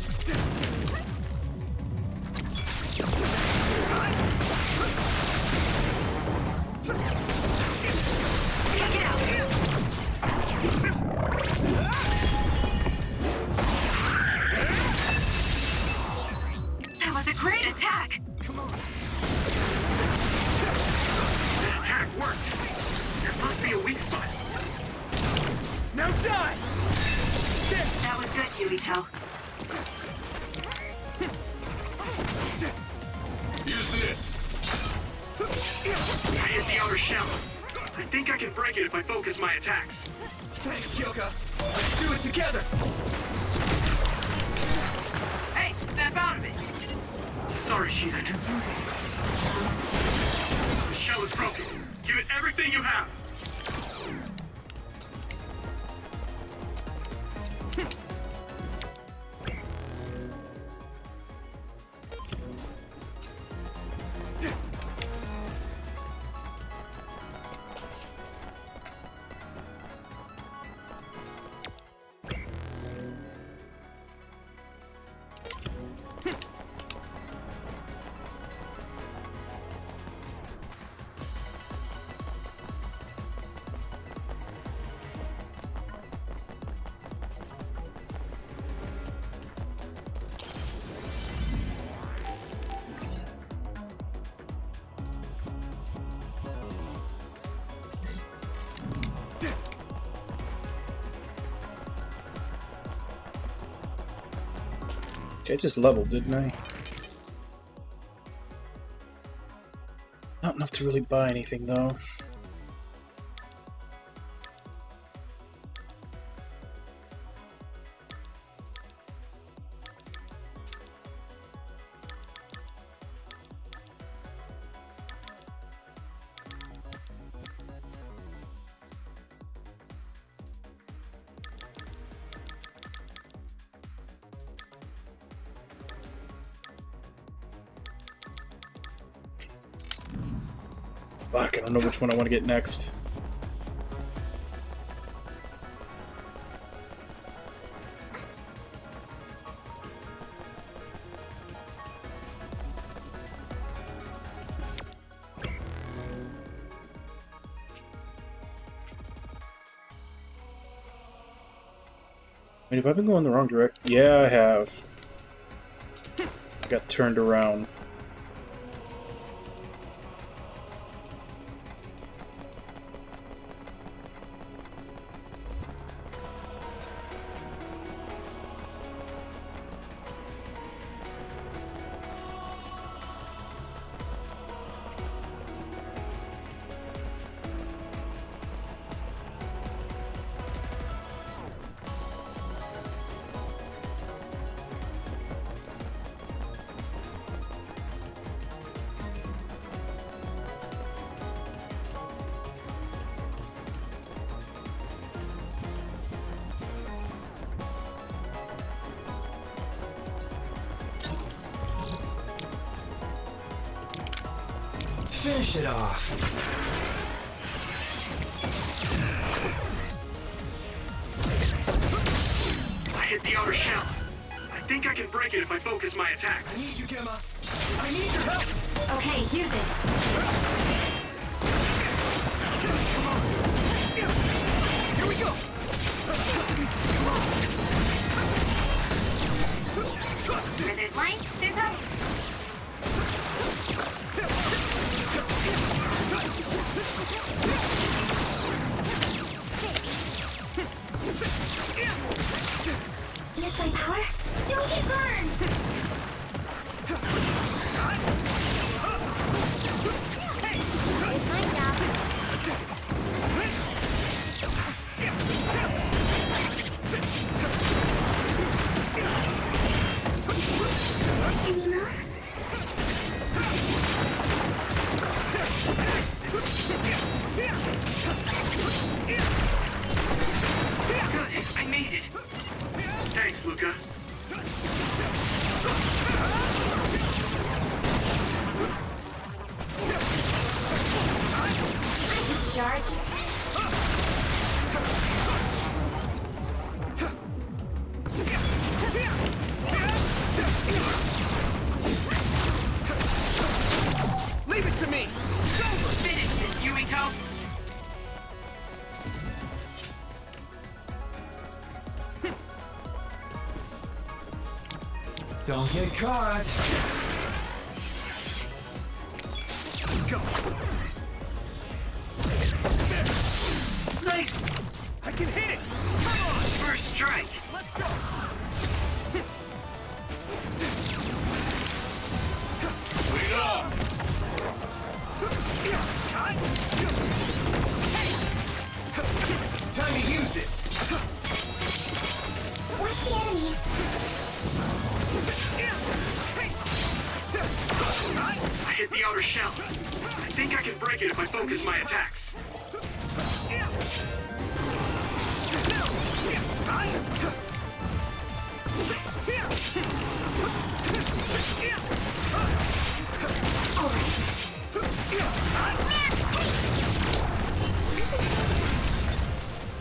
That was a great attack! Come on. That attack worked. There must be a weak spot. Now die! That was good, Yuito. Use this. I hit the outer shell. I think I can break it if I focus my attacks. Thanks, Kyoka. Let's do it together! Hey, snap out of it! Sorry, Sheila. I can do this. The shell is broken. Give it everything you have. I just leveled, didn't I? Not enough to really buy anything, though. Fuck, I don't know which one I want to get next. Wait, have I been going the wrong direction? Yeah, I have. I got turned around. Finish it off. I hit the outer shell. I think I can break it if I focus my attacks. I need you, Gemma. I need your help. Okay, use it. Here we go. Where there's light, there's hope. Use my power? Don't get burned! Did my job. Can you move? Good, I made it. Thanks, Luca. I should charge. Leave it to me. Finish this, Yumiko. Don't get caught. Let's go. Nice. I can hit it. Come on. First strike. Let's go. Lead up. Time to use this. Watch the enemy. I hit the outer shell. I think I can break it if I focus my attacks.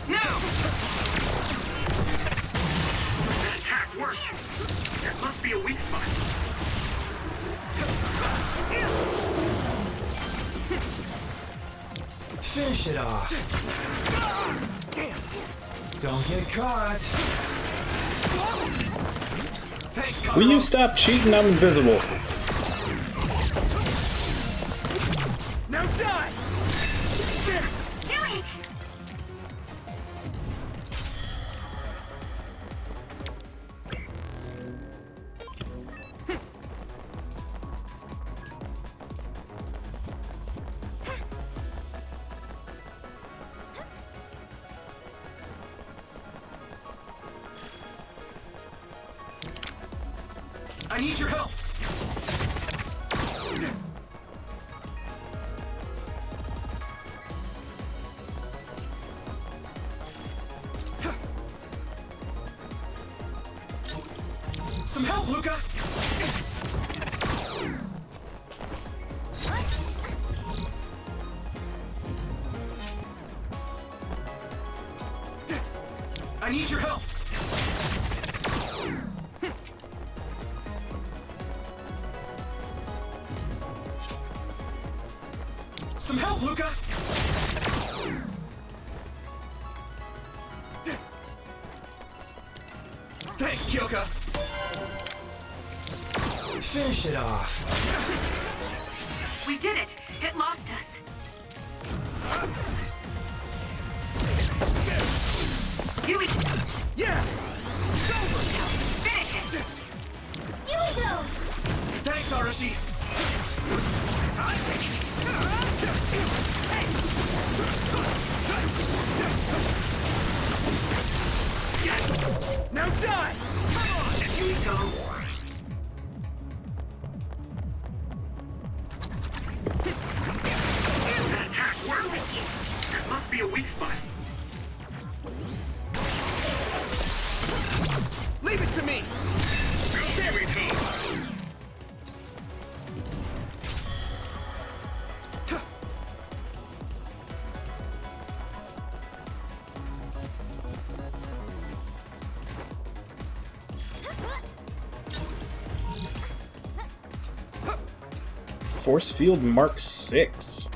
No! That attack worked. There must be a weak spot. Finish it off. Damn. Don't get caught. Thanks, Will you Carlo. stop cheating? I'm invisible. Now die. Do it! I need your help. Some help, Luca. I need your help. Some help, Luca. Thanks, Kyoka. Finish it off. We did it! It lost us! Yeah! Finish it! Yuito! Thanks, Arashi. Now die! Come on, Yuito! That attack worked. There must be a weak spot. Leave it to me! There we go. Force Field Mark 6.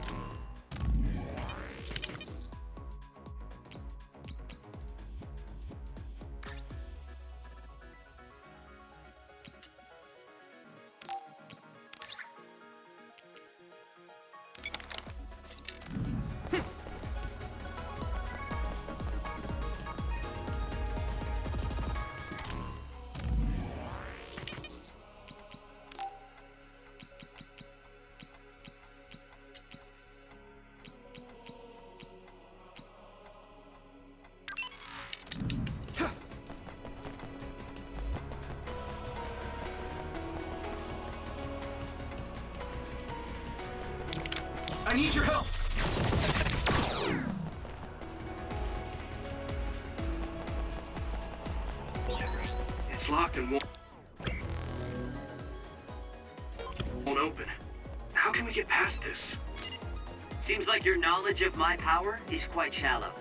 I need your help! It's locked and won't open. How can we get past this? Seems like your knowledge of my power is quite shallow.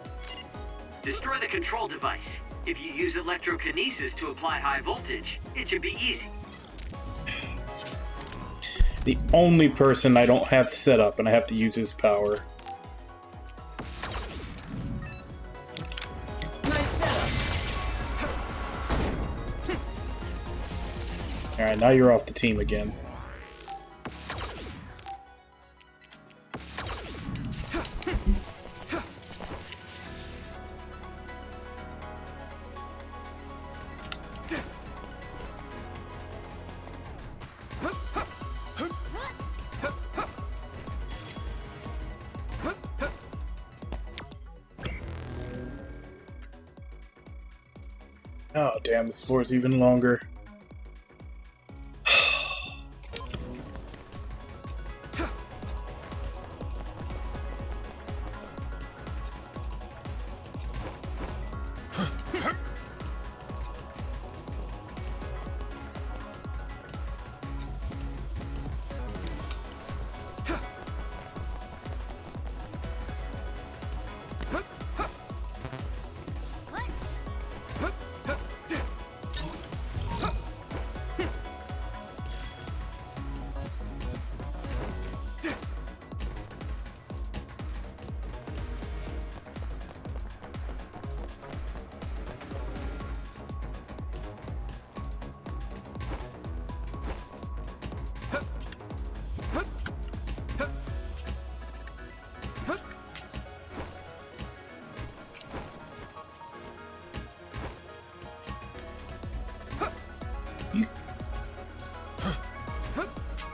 Destroy the control device. If you use electrokinesis to apply high voltage, it should be easy. The only person I don't have set up, and I have to use his power. Nice setup. Alright, now you're off the team again. Oh, damn, this floor is even longer.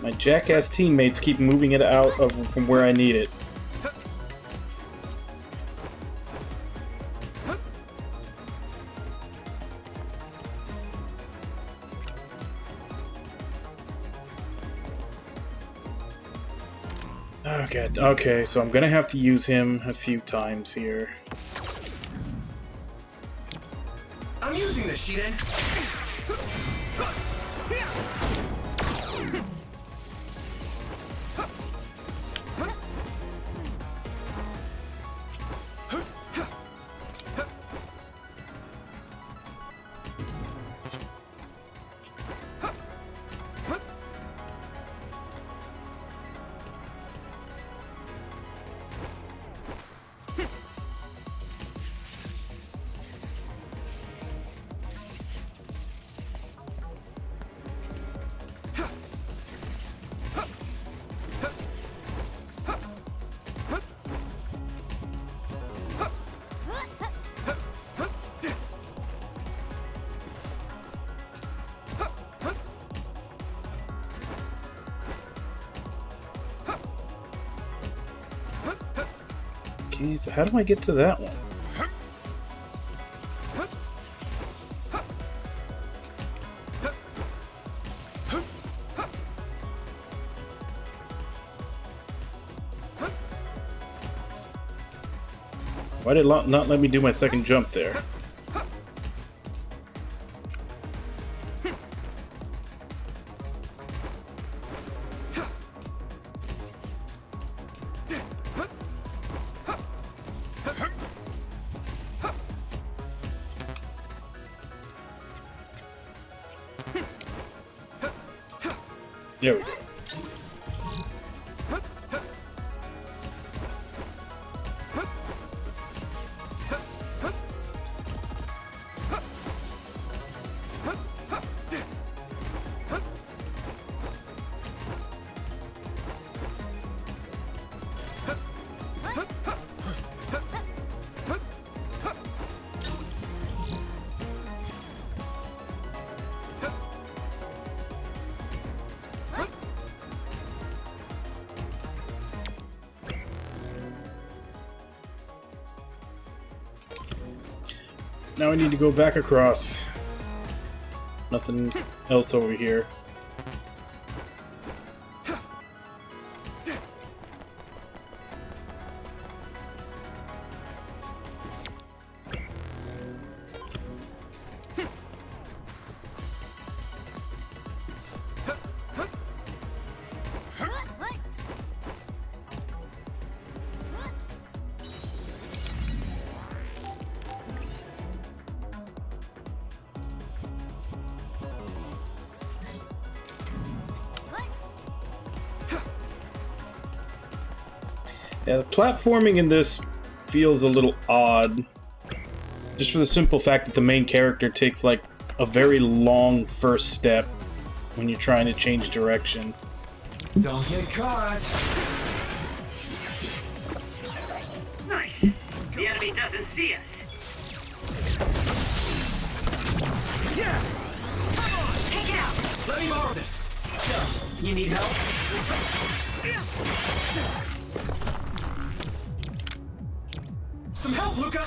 My jackass teammates keep moving it out of from where I need it. Oh god, okay, so I'm gonna have to use him a few times here. I'm using this, Shiden! Okay, so how do I get to that one? Why did it not let me do my second jump there? There we go. Now I need to go back across. Nothing else over here. Yeah, the platforming in this feels a little odd. Just for the simple fact that the main character takes like a very long first step when you're trying to change direction. Don't get caught. Nice. The enemy doesn't see us. Yeah! Come on, take it out. Let me borrow this. So, you need help? Some help, Luca!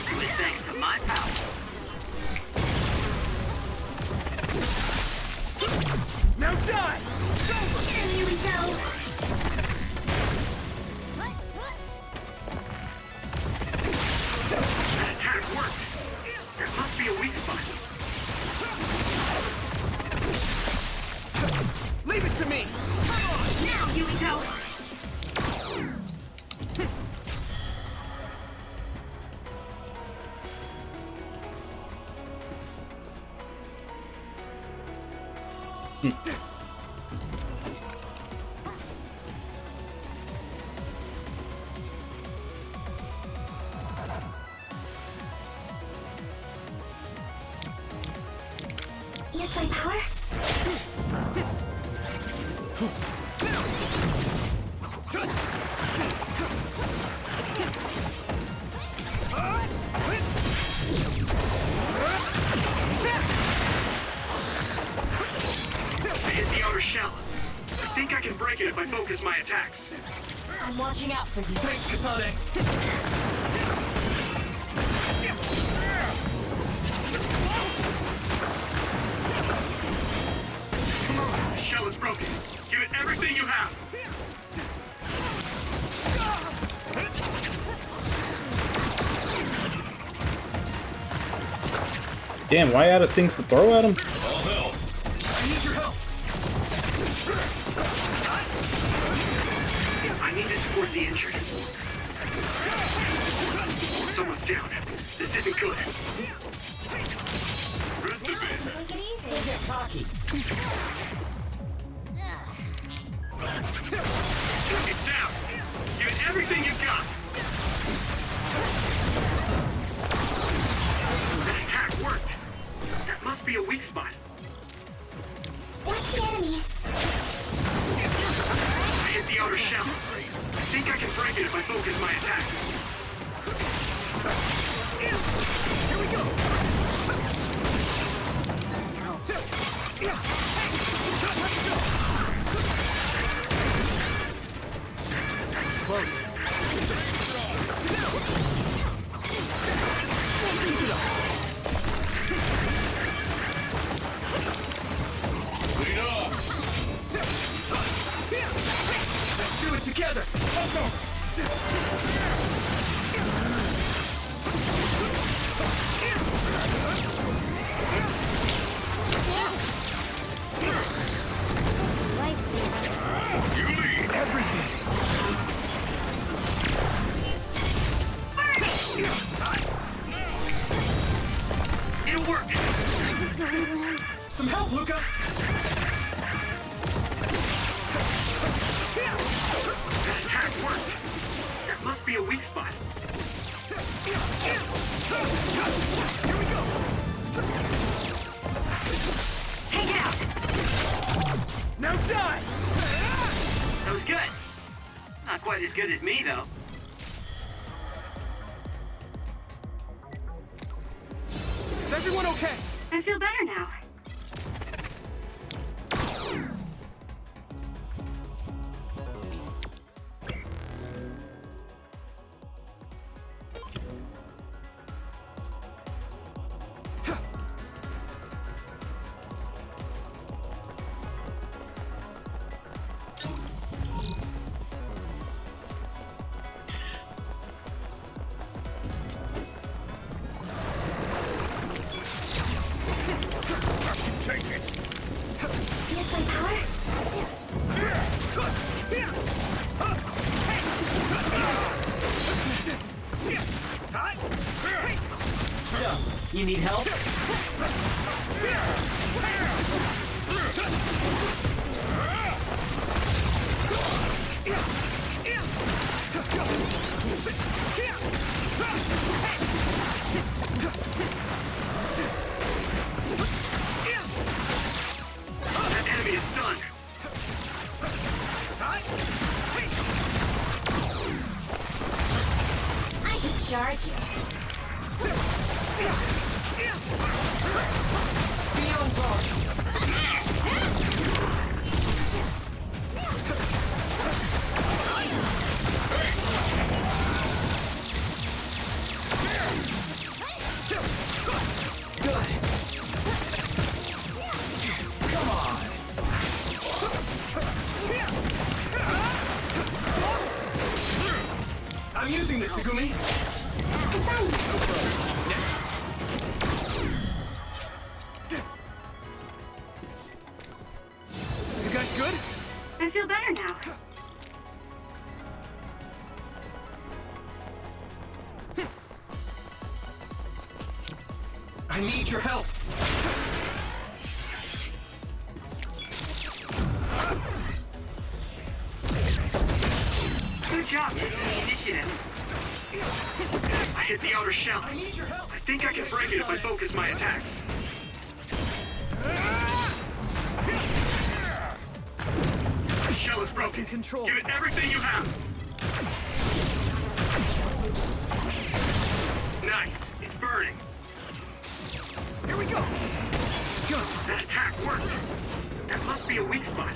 It was thanks to my power. Now die! Here we go. That attack worked. There must be a weak spot. Leave it to me! Now, here we go. Use my power? I hit the outer shell. I think I can break it if I focus my attacks. I'm watching out for you. Thanks, Kasane! The shell is broken. Give it everything you have. Damn, why out of things to throw at him? All help! I need your help! I need to support the injured. Someone's down. This isn't good. Rest a bit. Take it easy. Don't get cocky. It's down. Give it everything you've got. That attack worked. That must be a weak spot. Watch the enemy. I hit the outer shell. I think I can break it if I focus my attacks. Here we go! That was close. Let's do it together! Take this. Lifesaver. You lead. Everything! It'll work. Some help, Luca! That attack worked. There must be a weak spot. Here we go! Take it out. Now die! That was good. Not quite as good as me, though. Is everyone okay? I feel better now. Take it! Use my power? So, you need help? That enemy is stunned. I should charge you. Be on guard. Good. Come on. I'm using this, Segumi. You guys good? I feel better now. I need your help. Good job taking the initiative. I hit the outer shell. I need your help. I think I can break it if I focus my attacks. The shell is broken. Control. Give it everything you have. Nice. It's burning. Here we go. Good. That attack worked. That must be a weak spot.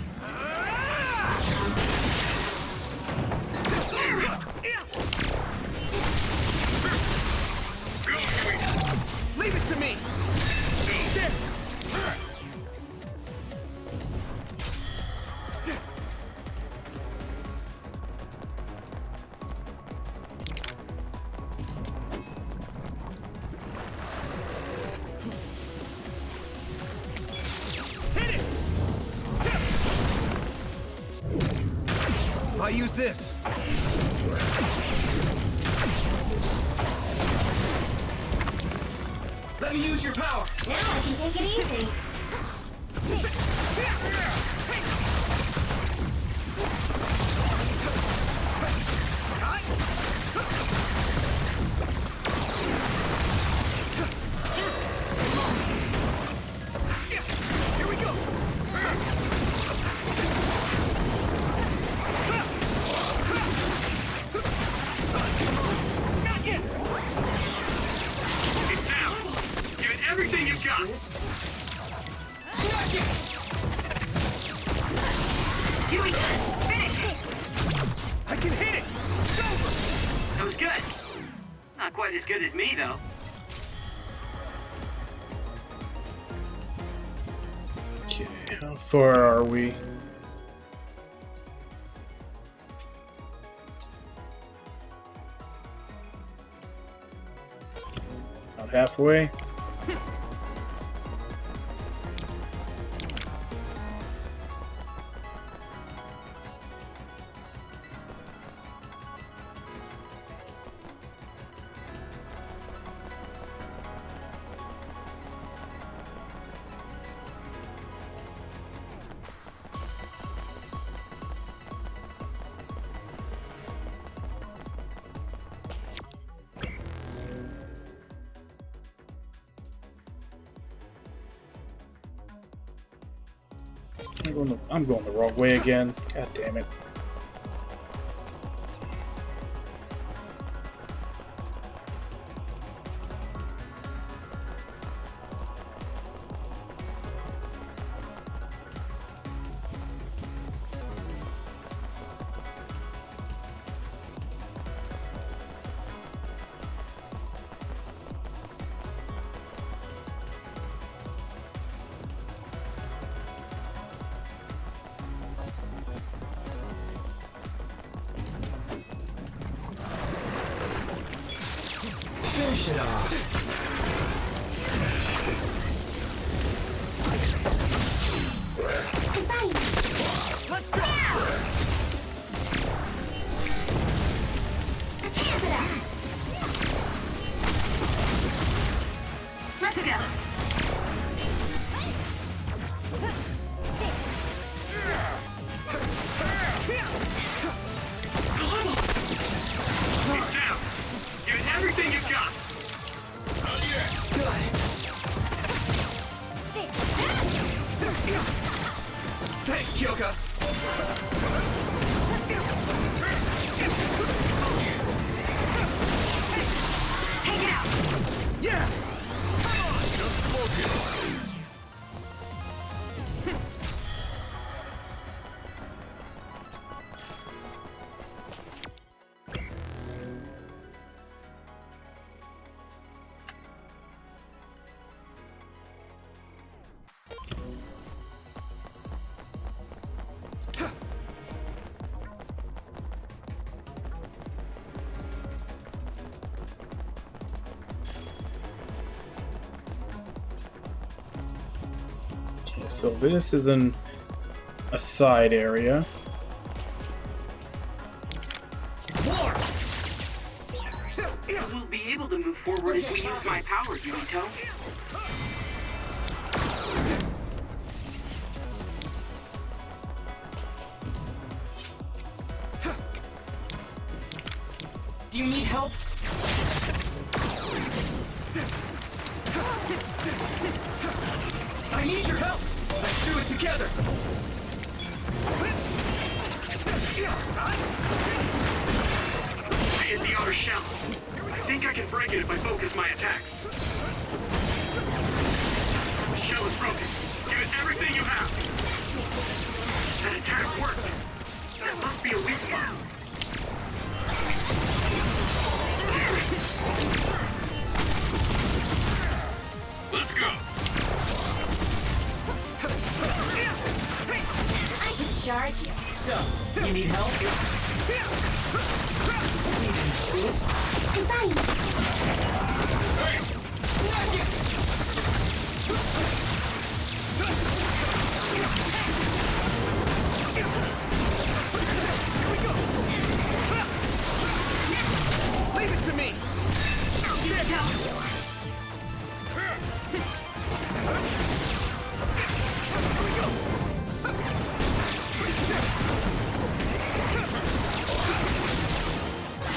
Leave it to me. There. Hit it. I use this. Let me use your power. Now I can take it easy. Here we go. Not yet. It's down. Give it everything you've got. Not yet. Doing good. Finish it. I can hit it. It's over. That was good. Not quite as good as me, though. Okay, how far are we? About halfway. I'm going the wrong way again. God damn it. Finish it off. Goodbye. Let's go! Keep it up. Let's go. He's down. Give it everything you've got. Thanks, Kyoka. Take it out. Yeah! Come on, just focus. So this is a side area. We'll be able to move forward if we use my power, Yumito. Do you need help? I need your help. Let's do it together. I hit the outer shell. I think I can break it if I focus my attacks. The shell is broken. Give it everything you have. That attack worked. That must be a weak spot. Let's go. I should charge you. So, you need help? Sis? Goodbye. Leave it to me.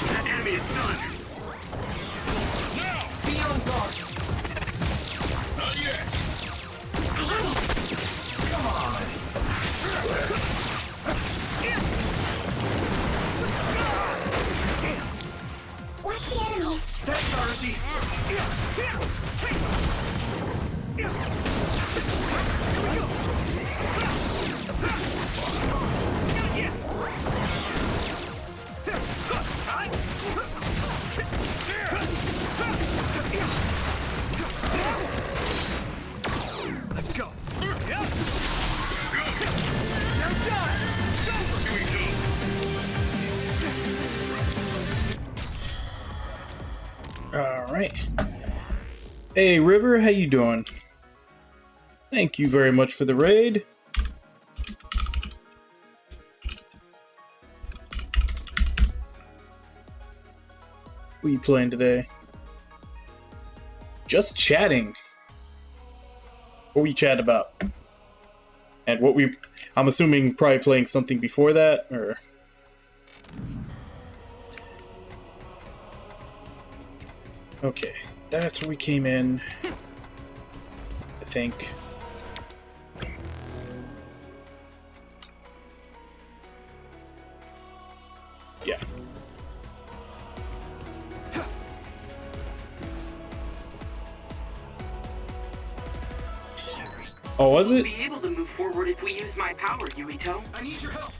That enemy is stunned. Be on guard. Not yet. Come on. Watch the enemy. Thanks, Arashi. Let's go. Alright. Hey, River, how you doing? Thank you very much for the raid. What are you playing today? Just chatting. What were you chatting about? And what we... I'm assuming probably playing something before that, or... Okay, that's where we came in, I think. Yeah. Oh, was We'll it? be able to move forward if we use my power, Yumito. I need your help.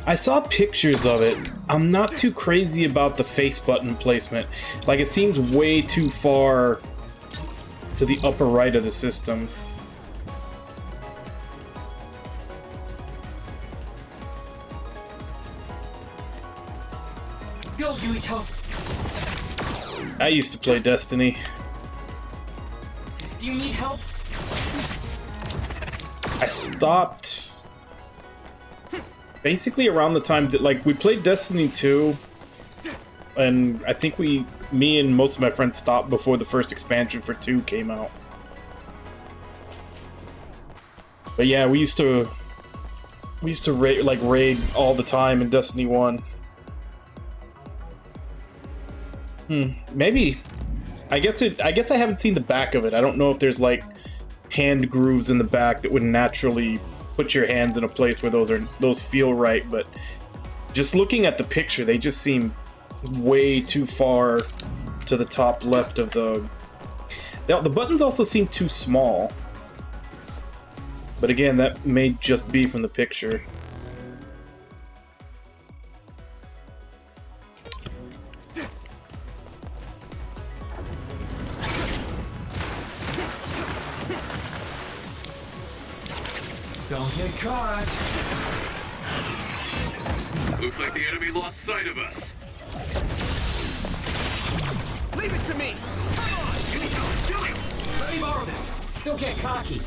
I saw pictures of it. I'm not too crazy about the face button placement. Like, it seems way too far to the upper right of the system. Go, Yuito. I used to play Destiny. Do you need help? I stopped basically around the time that, like, we played Destiny 2, and I think me and most of my friends stopped before the first expansion for 2 came out. But yeah, we used to raid all the time in Destiny 1. Maybe. I guess I haven't seen the back of it. I don't know if there's like hand grooves in the back that would naturally put your hands in a place where those feel right, but just looking at the picture, they just seem way too far to the top left of the buttons also seem too small. But again, that may just be from the picture. Don't get caught. Looks like the enemy lost sight of us. Leave it to me. Come on. Do it. Let me borrow this. Don't get cocky.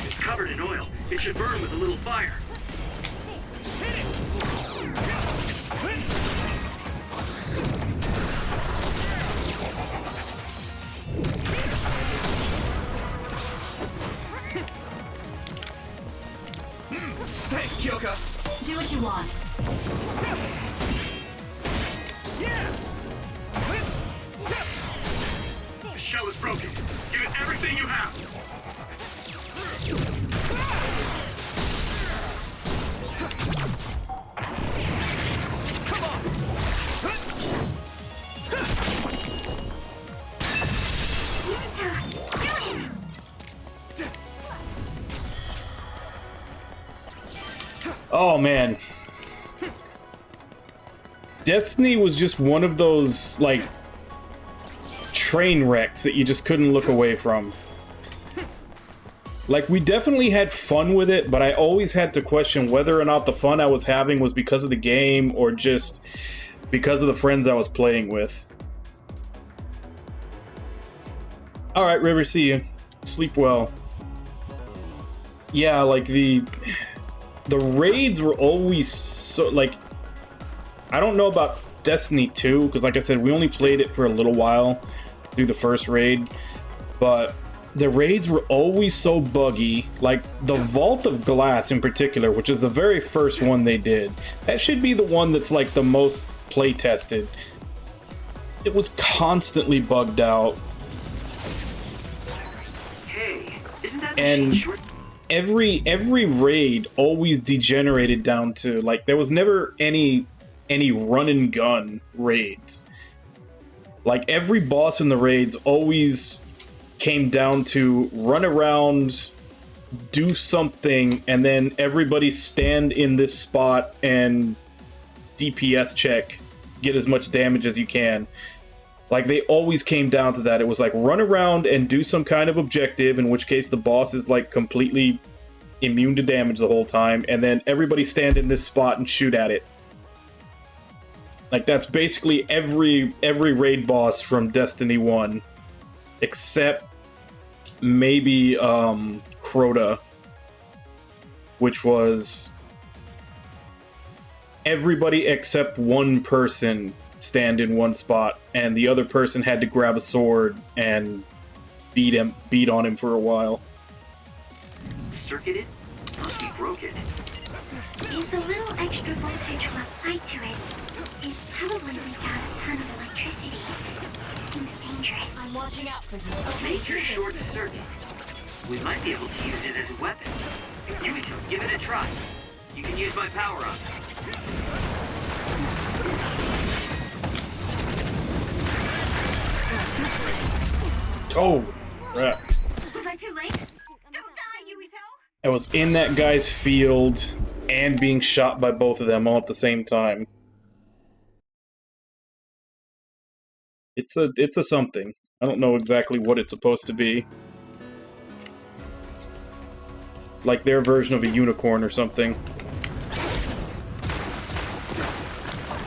It's covered in oil. It should burn with a little fire. Thanks, Kyoka. Do what you want. The shell is broken. Give it everything you have. Come on. Oh man. Destiny was just one of those, like, train wrecks that you just couldn't look away from. Like, we definitely had fun with it, but I always had to question whether or not the fun I was having was because of the game or just because of the friends I was playing with. Alright, River, see you. Sleep well. Yeah, like, the raids were always so, like, I don't know about Destiny 2, because like I said, we only played it for a little while through the first raid, but the raids were always so buggy. Like, the Vault of Glass in particular, which is the very first one they did, that should be the one that's like the most play-tested. It was constantly bugged out. Hey, isn't that the And short? every raid always degenerated down to, like, there was never any run and gun raids. Like, every boss in the raids always came down to run around, do something, and then everybody stand in this spot and DPS check, get as much damage as you can. Like, they always came down to that. It was like, run around and do some kind of objective, in which case the boss is like completely immune to damage the whole time, and then everybody stand in this spot and shoot at it. Like, that's basically every raid boss from Destiny 1, except maybe Crota, which was everybody except one person stand in one spot, and the other person had to grab a sword and beat on him for a while. Circuited? Must be broken. If a little extra voltage were applied to it, it'd probably leak out a ton of electricity. Seems dangerous. I'm watching out for you. Major short circuit. We might be able to use it as a weapon. Yumito, give it a try. You can use my power-up. Oh, crap. Was I too late? Don't die, Yumito! I was in that guy's field and being shot by both of them all at the same time. It's a something. I don't know exactly what it's supposed to be. It's like their version of a unicorn or something.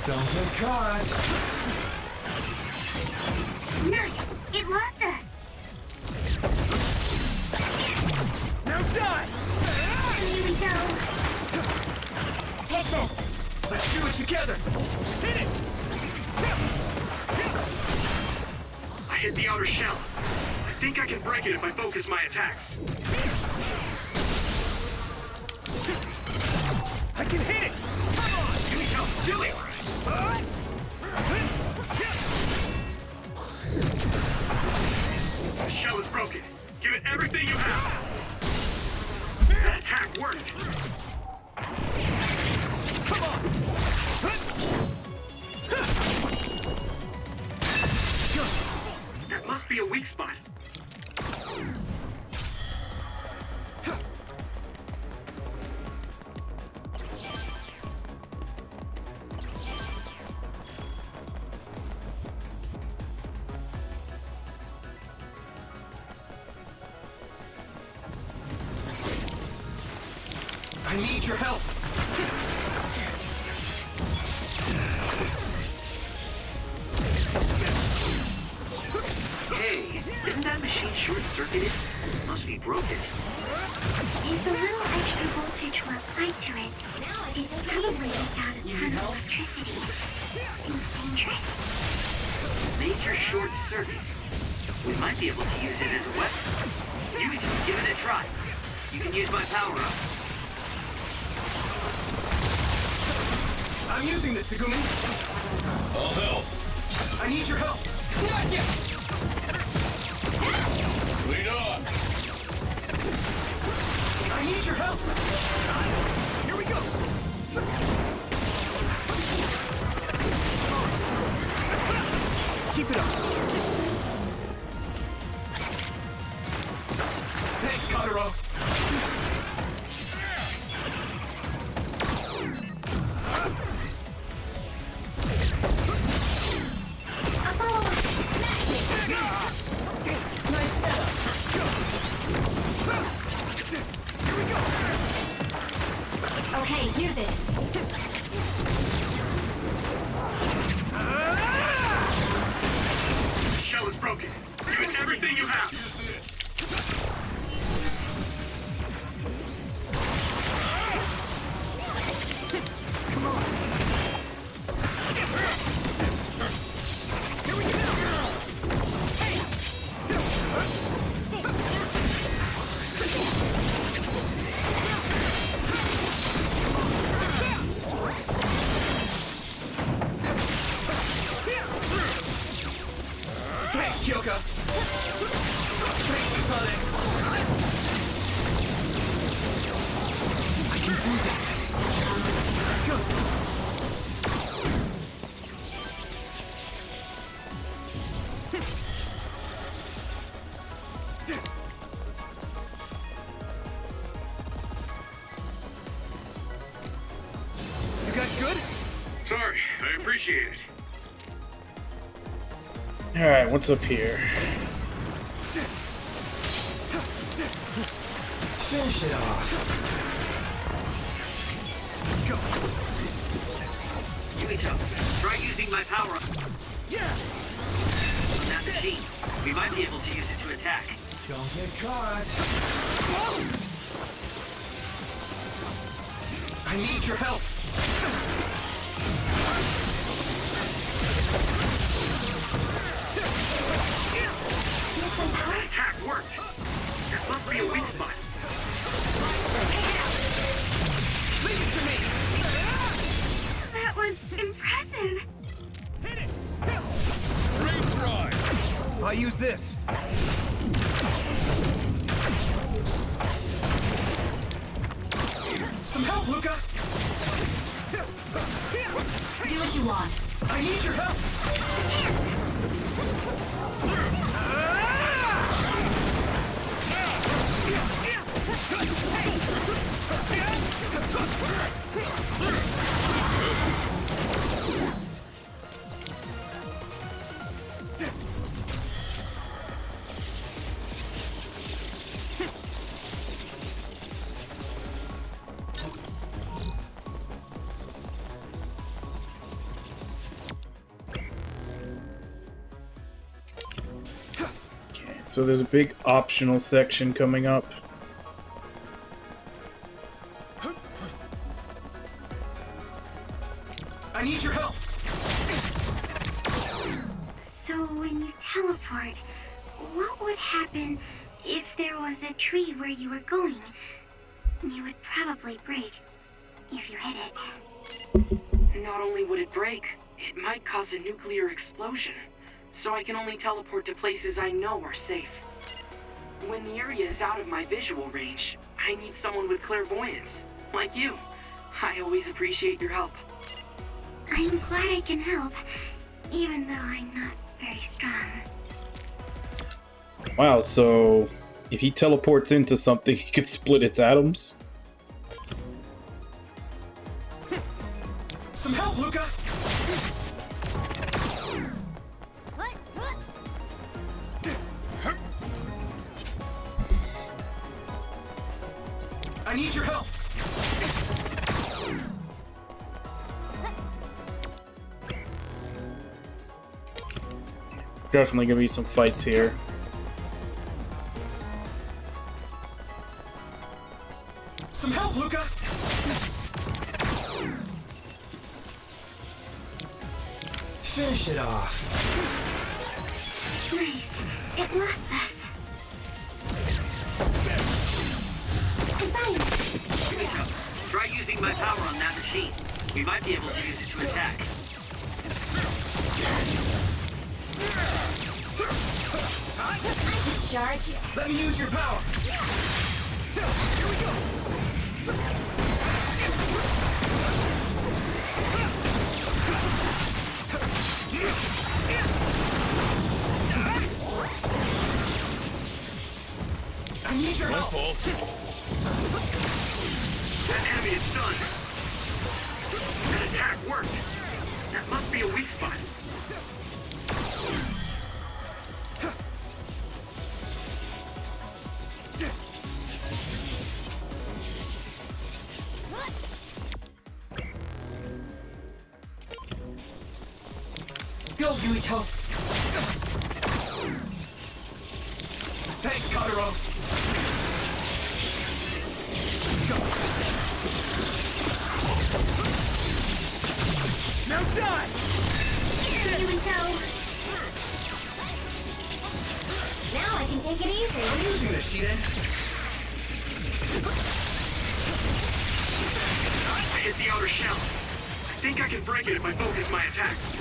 Don't get caught. Nice! It lost us! Now die! Here we go! Take this! Let's do it together! Hit it! I hit the outer shell. I think I can break it if I focus my attacks. I can hit it! Come on! Give me help. Do it! The shell is broken. Give it everything you have. That attack worked. Come on! That must be a weak spot. I need your help! Hey, isn't that machine short-circuited? Must be broken. If a little extra voltage were applied to it, it's probably make out a ton of electricity. Seems dangerous. Major short circuit. We might be able to use it as a weapon. You give it a try. You can use my power-up. I'm using this, Segumi! I'll help. I need your help! Not yet! Lead on. I need your help! Here we go! Keep it up! Thanks, Kotaro! Nice setup. Here we go! Okay, use it. The shell is broken. Give it everything you have. Use this. Come on! Here we go! Thanks, Kyoka! Thanks, Sonic! I can do this! Go! You guys good? Sorry, I appreciate it. Alright, what's up here? Finish it off. Let's go. Yumito, try using my power-up. Yeah! On that machine, we might be able to use it to attack. Don't get caught. I need your help. That attack worked. That must be a weak spot. Leave it to me. That was impressive! Hit it. Great try. I'll use this. Some help, Luca. Do what you want. I need your help. So there's a big optional section coming up. I need your help! So when you teleport, what would happen if there was a tree where you were going? You would probably break if you hit it. Not only would it break, it might cause a nuclear explosion. So I can only teleport to places I know are safe. When the area is out of my visual range, I need someone with clairvoyance, like you. I always appreciate your help. I'm glad I can help, even though I'm not very strong. Wow, so if he teleports into something, he could split its atoms? Some help, Luca! I need your help! Definitely gonna be some fights here. Some help, Luca! Finish it off. Nice. It lost us. Try using my power on that machine. We might be able to use it to attack. I should charge you. Let me use your power! Here we go! I need your help! That enemy is stunned. That attack worked. That must be a weak spot. Go, Yuito! Thanks, Kotaro! Now die! Now I can take it easy. I'm using the sheet end. I hit the outer shell. I think I can break it if I focus my attacks.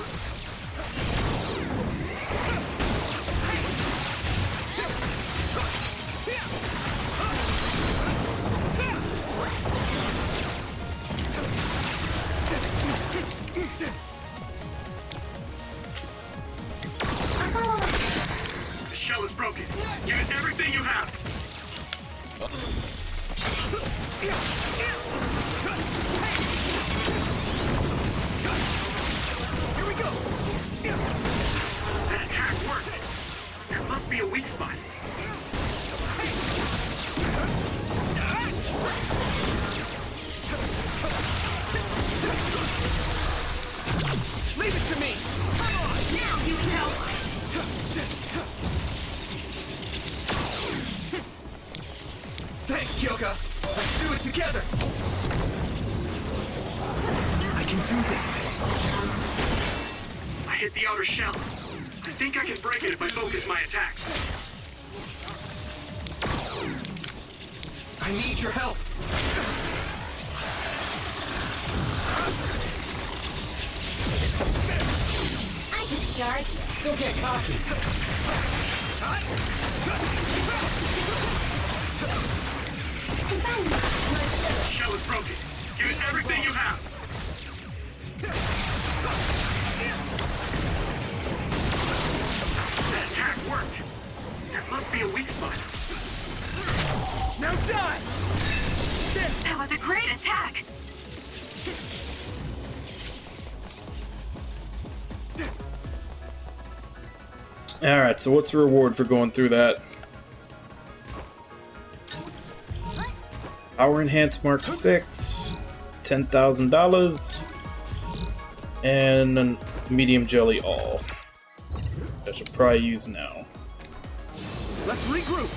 The shell is broken. Use everything you have. Here we go! That attack worked. There must be a weak spot. Leave it to me! Come on! Now you can help. Thanks, Kyoka! Let's do it together! I can do this! I hit the outer shell. I think I can break it if I focus my attacks. I need your help! I should charge you. Don't get cocky! The shell is broken. Use everything you have. That attack worked. There must be a weak spot. Now die! That was a great attack! Alright, so what's the reward for going through that? Power Enhanced Mark 6, $10,000, and a Medium Jelly All. I should probably use now. Let's regroup.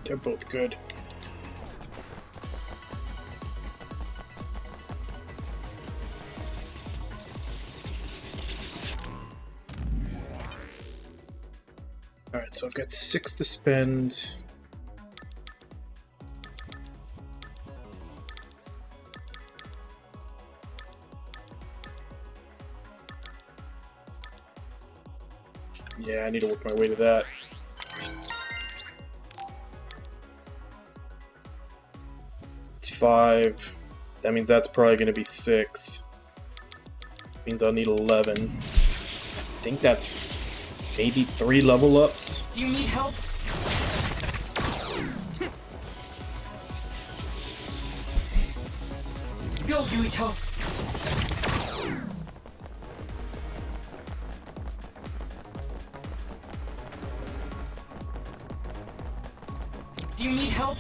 They're both good. Alright, so I've got 6 to spend. Yeah, I need to work my way to that. It's 5. That means that's probably going to be 6. Means I'll need 11. I think that's maybe 3 level ups. Do you need help? Go, Yuito! Do you need help?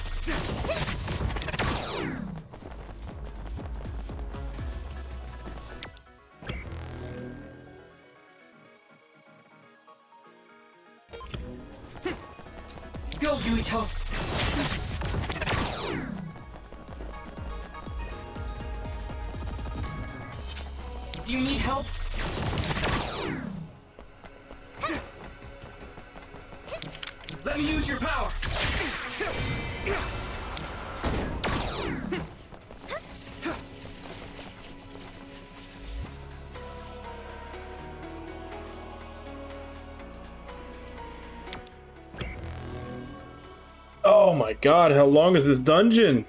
Go, Yuito! Do you need help? Let me use your power! Oh my god, how long is this dungeon?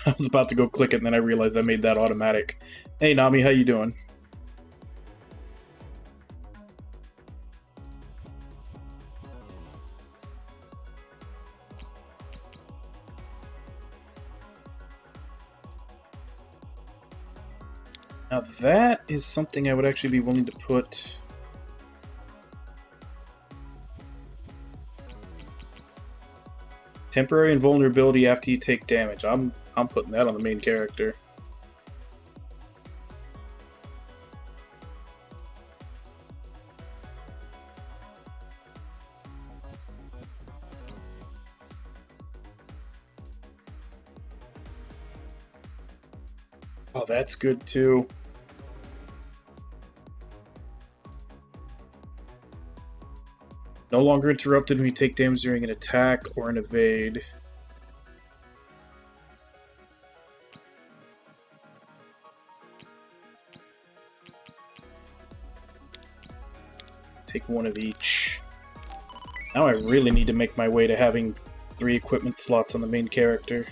I was about to go click it and then I realized I made that automatic. Hey Nami, how you doing? Now that is something I would actually be willing to put. Temporary invulnerability after you take damage. I'm putting that on the main character. Oh, that's good too. No longer interrupted when you take damage during an attack or an evade. Take one of each. Now I really need to make my way to having 3 equipment slots on the main character.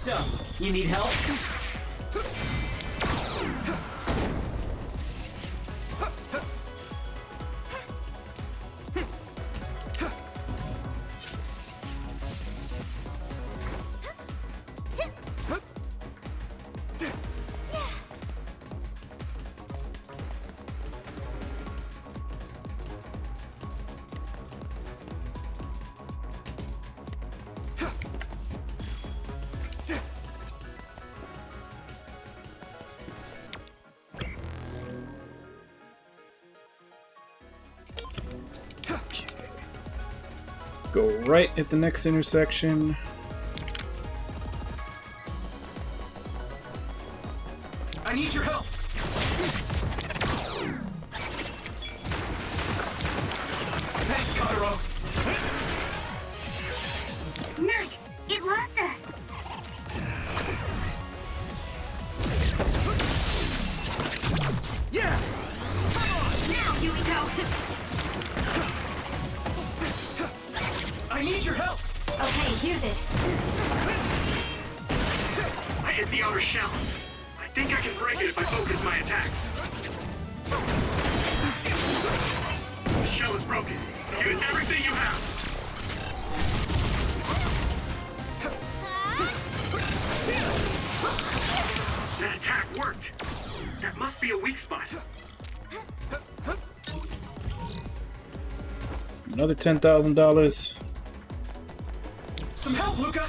So, you need help? Go right at the next intersection. I need your help! Thanks, Kotaro! Nice! It lost us! Yeah! Come on! Now, Yumiko! I need your help! Okay, use it. I hit the outer shell. I think I can break it if I focus my attacks. The shell is broken. Give it everything you have. That attack worked. That must be a weak spot. Another $10,000. Some help, Luca!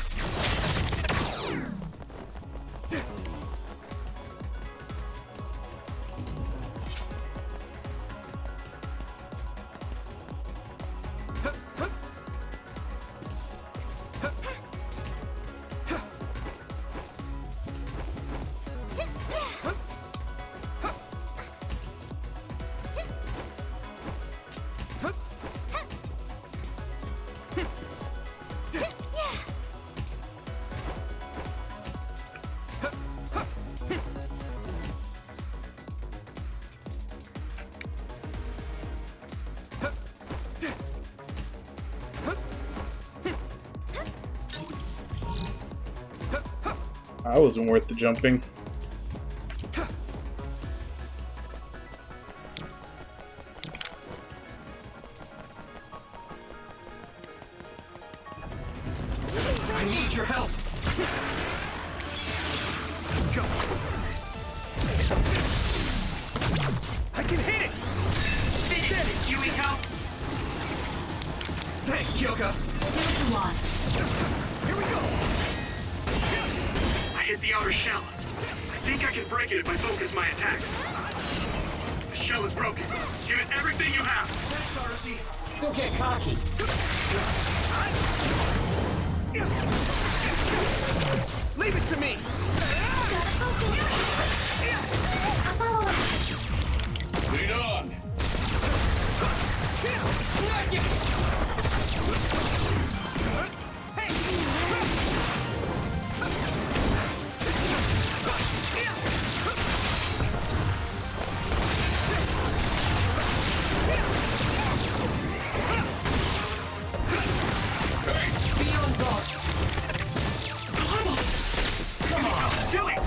That wasn't worth the jumping. I need your help! Let's go! I can hit it! Hit it, Yumiko! Thanks, Kyoka! Do what you want. Here we go! I hit the outer shell. I think I can break it if I focus my attacks. The shell is broken. Give it everything you have. Thanks, Arashi! Don't get cocky. Leave it to me! Lead on! Be on guard. Come on, do it!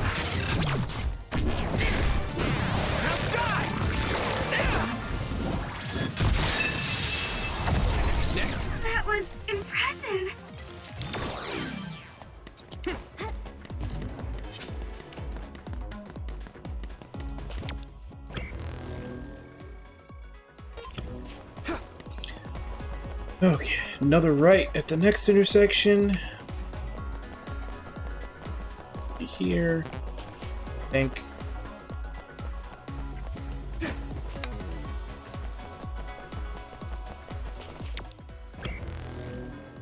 Now die! Next! That was impressive! Okay, another right at the next intersection. Here, I think.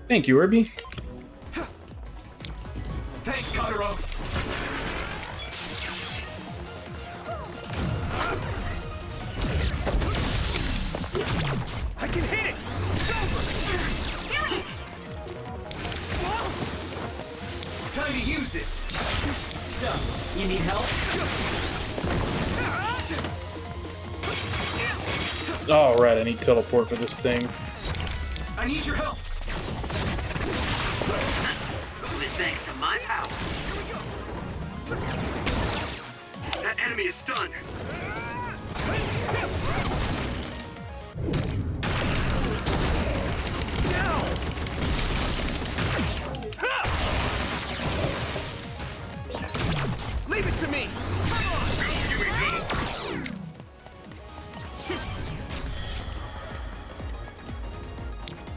Thank you, Irby. Thanks, Kotaro! I can hit it! It's over! Do it! Time to use this! So, you need help? All right, I need teleport for this thing. I need your help! This thanks to my power. That enemy is stunned. Leave it to me! Come on!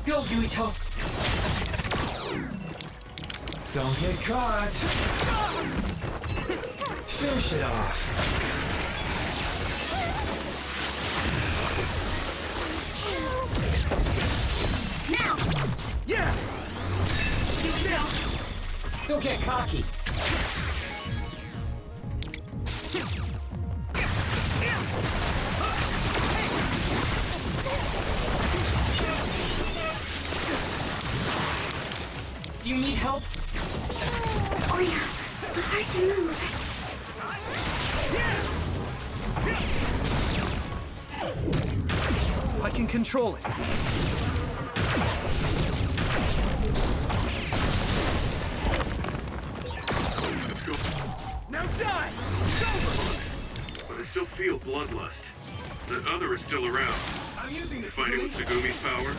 Go, Yui, go! Go, Yuito! Don't get caught! Finish it off! Now! Yeah! Don't get cocky! Do you need help? Oh yeah, but hard to move. I can control it. Let's go. Now die! It's over! But I still feel bloodlust. That other is still around. I'm using this. Fighting with Segumi's power?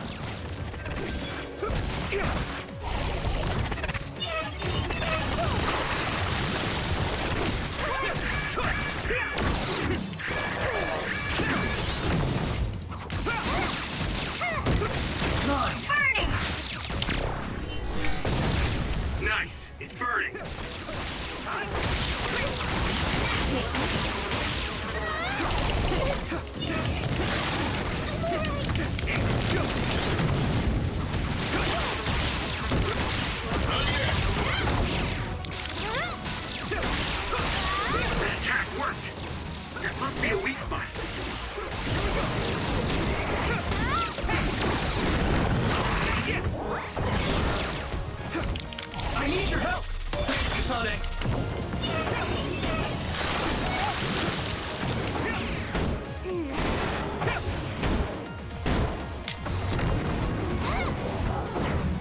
Nice! It's burning! That attack worked! That must be a weak spot. I need your help! Thanks, Sonic!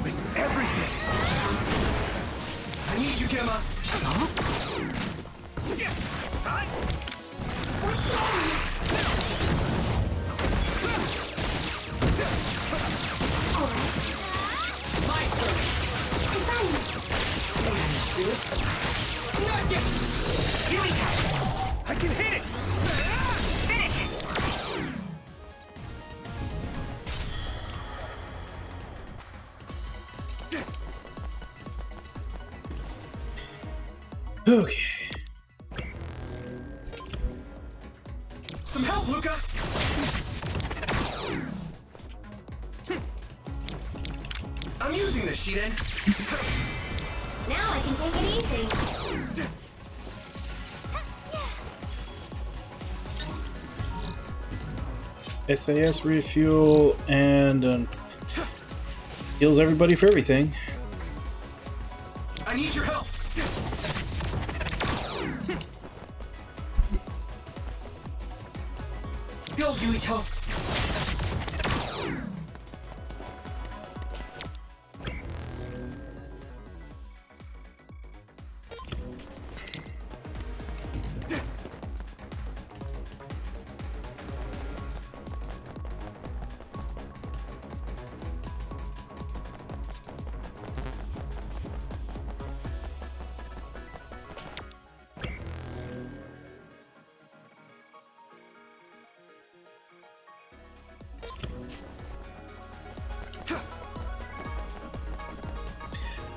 With everything! I need you, Gemma! What's wrong? My turn! Sis? Not yet! Here we go. I can hit it! Finish it. Okay. Some help, Luca! I'm using this, Shiden. Now I can take it easy. SAS refuel and heals everybody for everything. I need your help! Go, Yuito!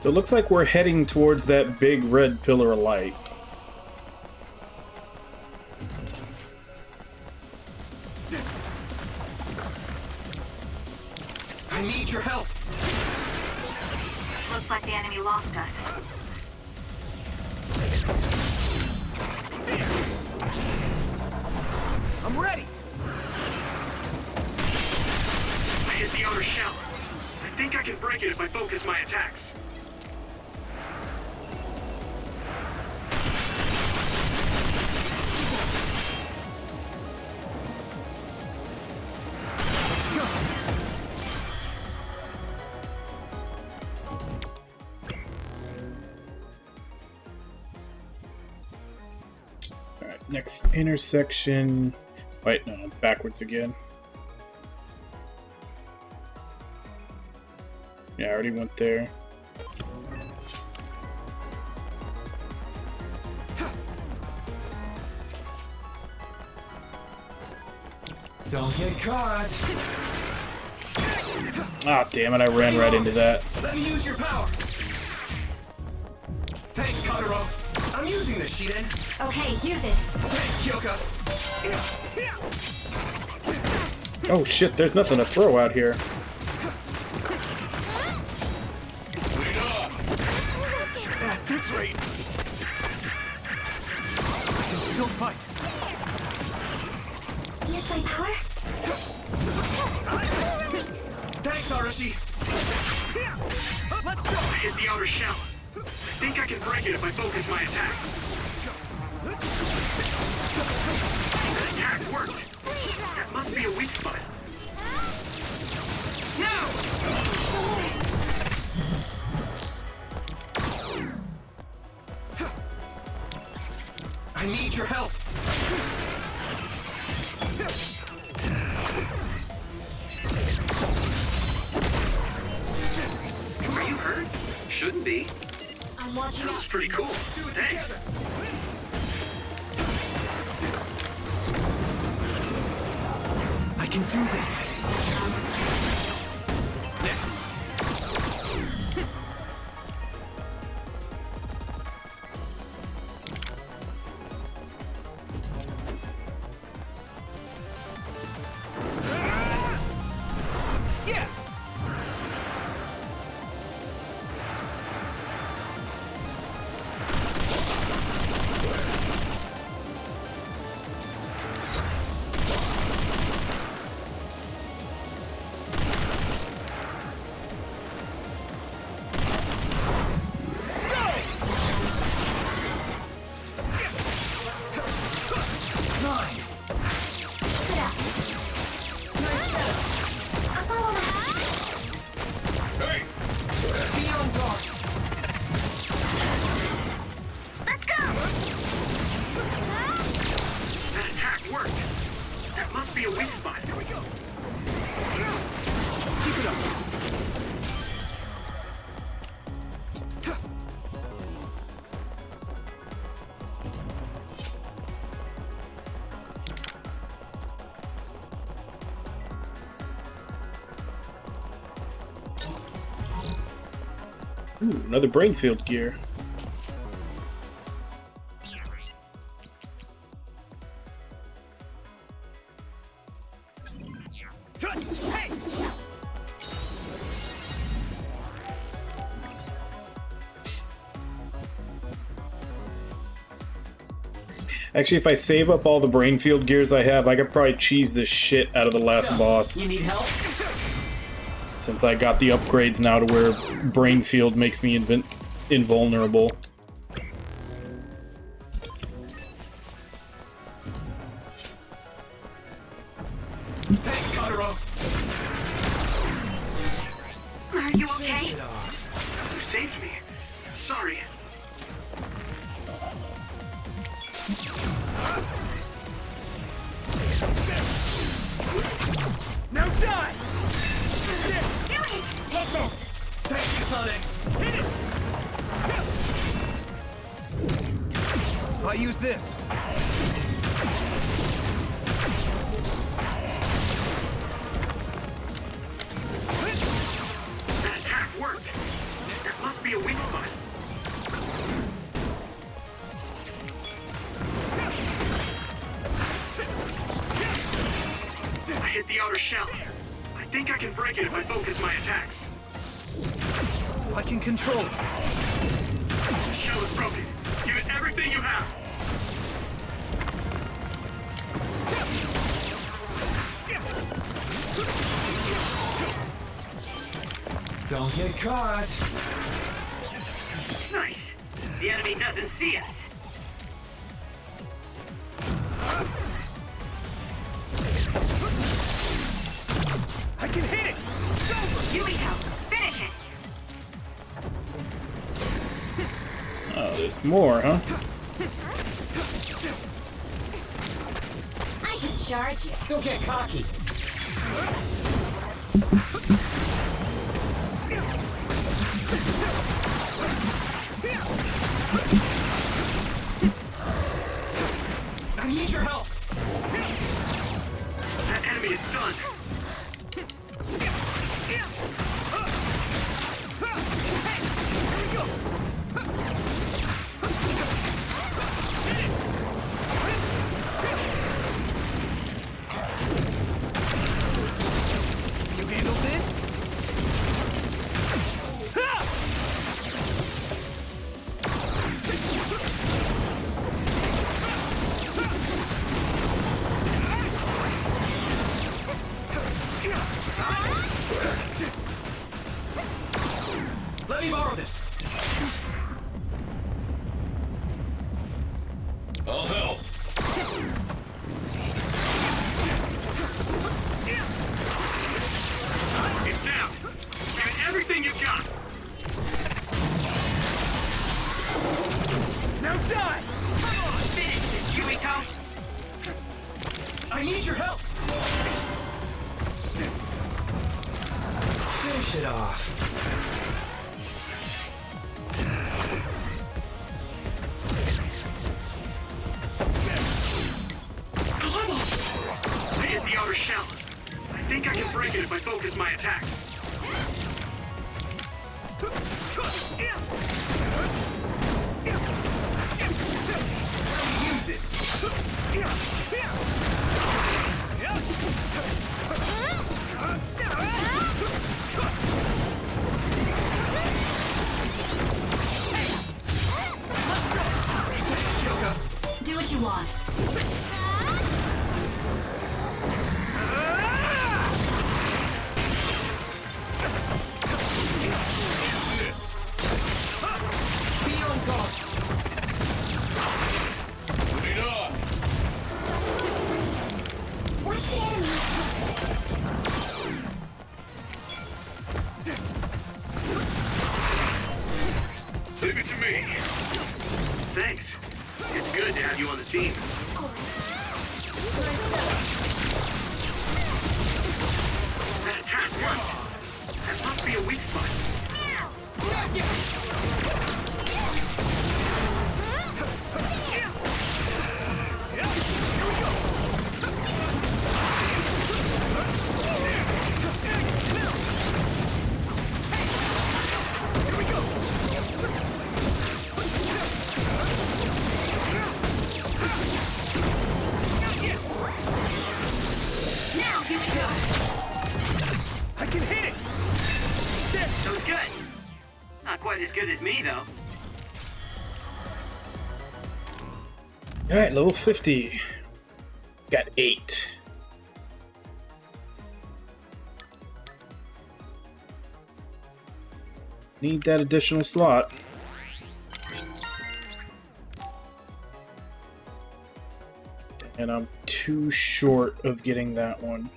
So it looks like we're heading towards that big red pillar of light. I need your help! Looks like the enemy lost us. I'm ready! I hit the outer shell. I think I can break it if I focus my attacks. Next intersection. Wait, no, backwards again. Yeah, I already went there. Don't get caught. Ah, damn it, I ran right into that. Let me use your power. Thanks, Kotaro. I'm using this, Shiden. Okay, use it. Thanks, Kyoka. Oh shit, there's nothing to throw out here. At this rate, I can still fight. Use my power? Thanks, Arashi. Let's go! I hit the outer shell. I think I can break it if I focus my attacks. That attack worked. That must be a weak spot. I need your help. Are you hurt? Shouldn't be. I'm watching That was pretty cool. Thanks. I can do this. Next. Yeah. That attack worked. That must be a weak spot. Here we go. Keep it up. Ooh, another brain field gear. Hey! Actually, if I save up all the brain field gears I have, I could probably cheese the shit out of the last boss. You need help? Since I got the upgrades now to where brain field makes me invulnerable. Thanks, Kotaro. Are you okay? You saved me. Sorry. Now die! Take this. Thanks, Kasane. Hit it! I use this. That attack worked. There must be a weak spot. I hit the outer shell. I think I can break it if I focus my attacks. I can control it. The shell is broken. Give it everything you have. Don't get caught. Nice. The enemy doesn't see us. I can hit it! Yumito, finish it. Oh, there's more, huh? charge you. Don't get cocky. I need your help. That enemy is stunned. You handle this? Let me borrow this. I'll help. It's down. Give it everything you've got. Now die! Come on, finish this, Yumiko! I need your help! Finish it off. I hit the outer shell. I think I can break it if I focus my attacks. Use this. Do what you want. This. Be on guard. Lead on. Watch the enemy. Leave it to me. Thanks. It's good to have you on the team. That attack worked. That must be a weak spot. Now you can go. I can hit it! That was good. Not quite as good as me, though. Alright, level 50. Got 8. Need that additional slot. And I'm too short of getting that one.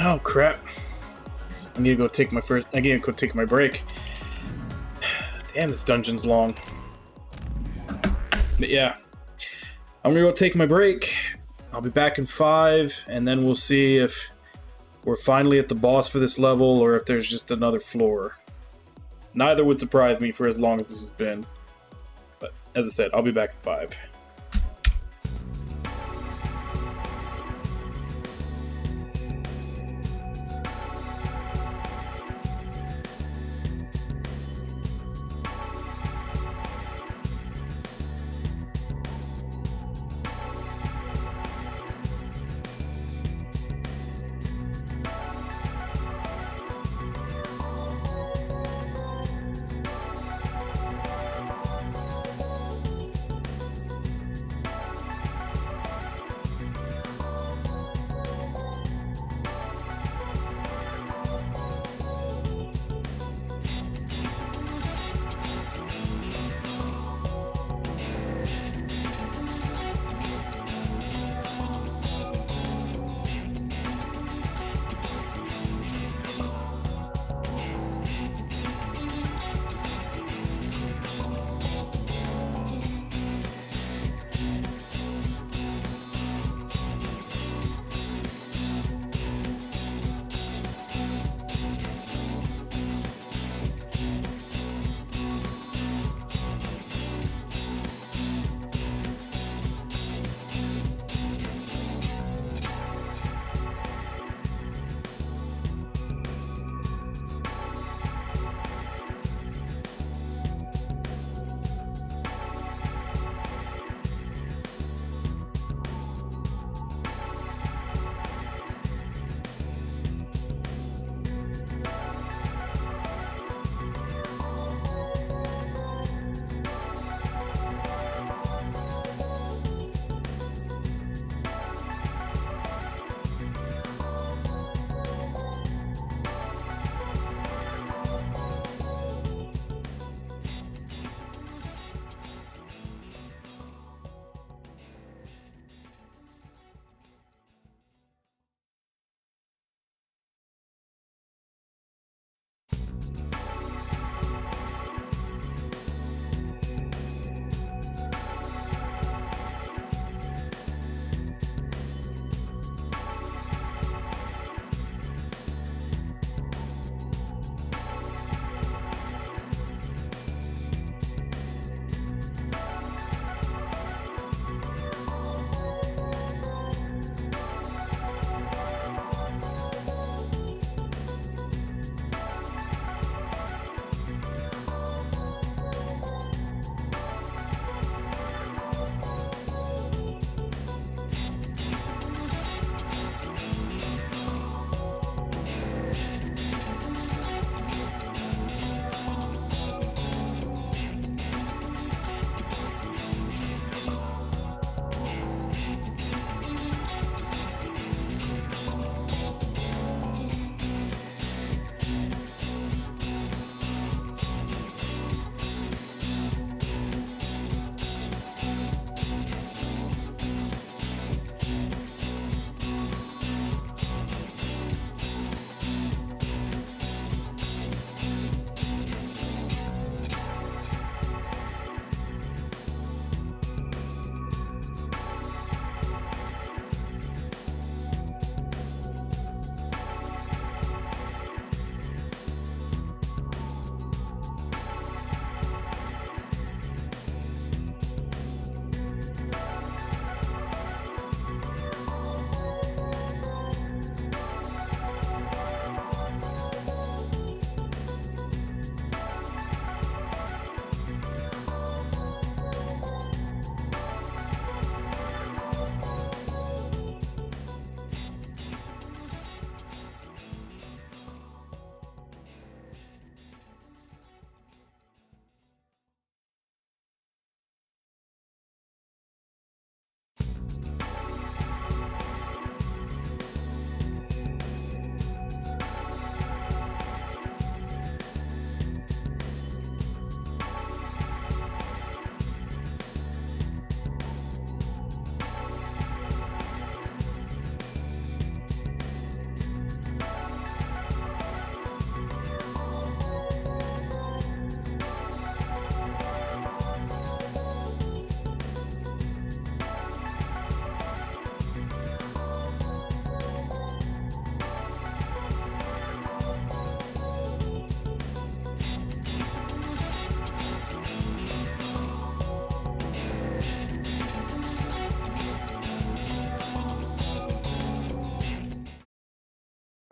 Oh crap. I need to go take my break. Damn, this dungeon's long. But yeah. I'm gonna go take my break. I'll be back in 5, and then we'll see if we're finally at the boss for this level or if there's just another floor. Neither would surprise me for as long as this has been. But as I said, I'll be back in 5.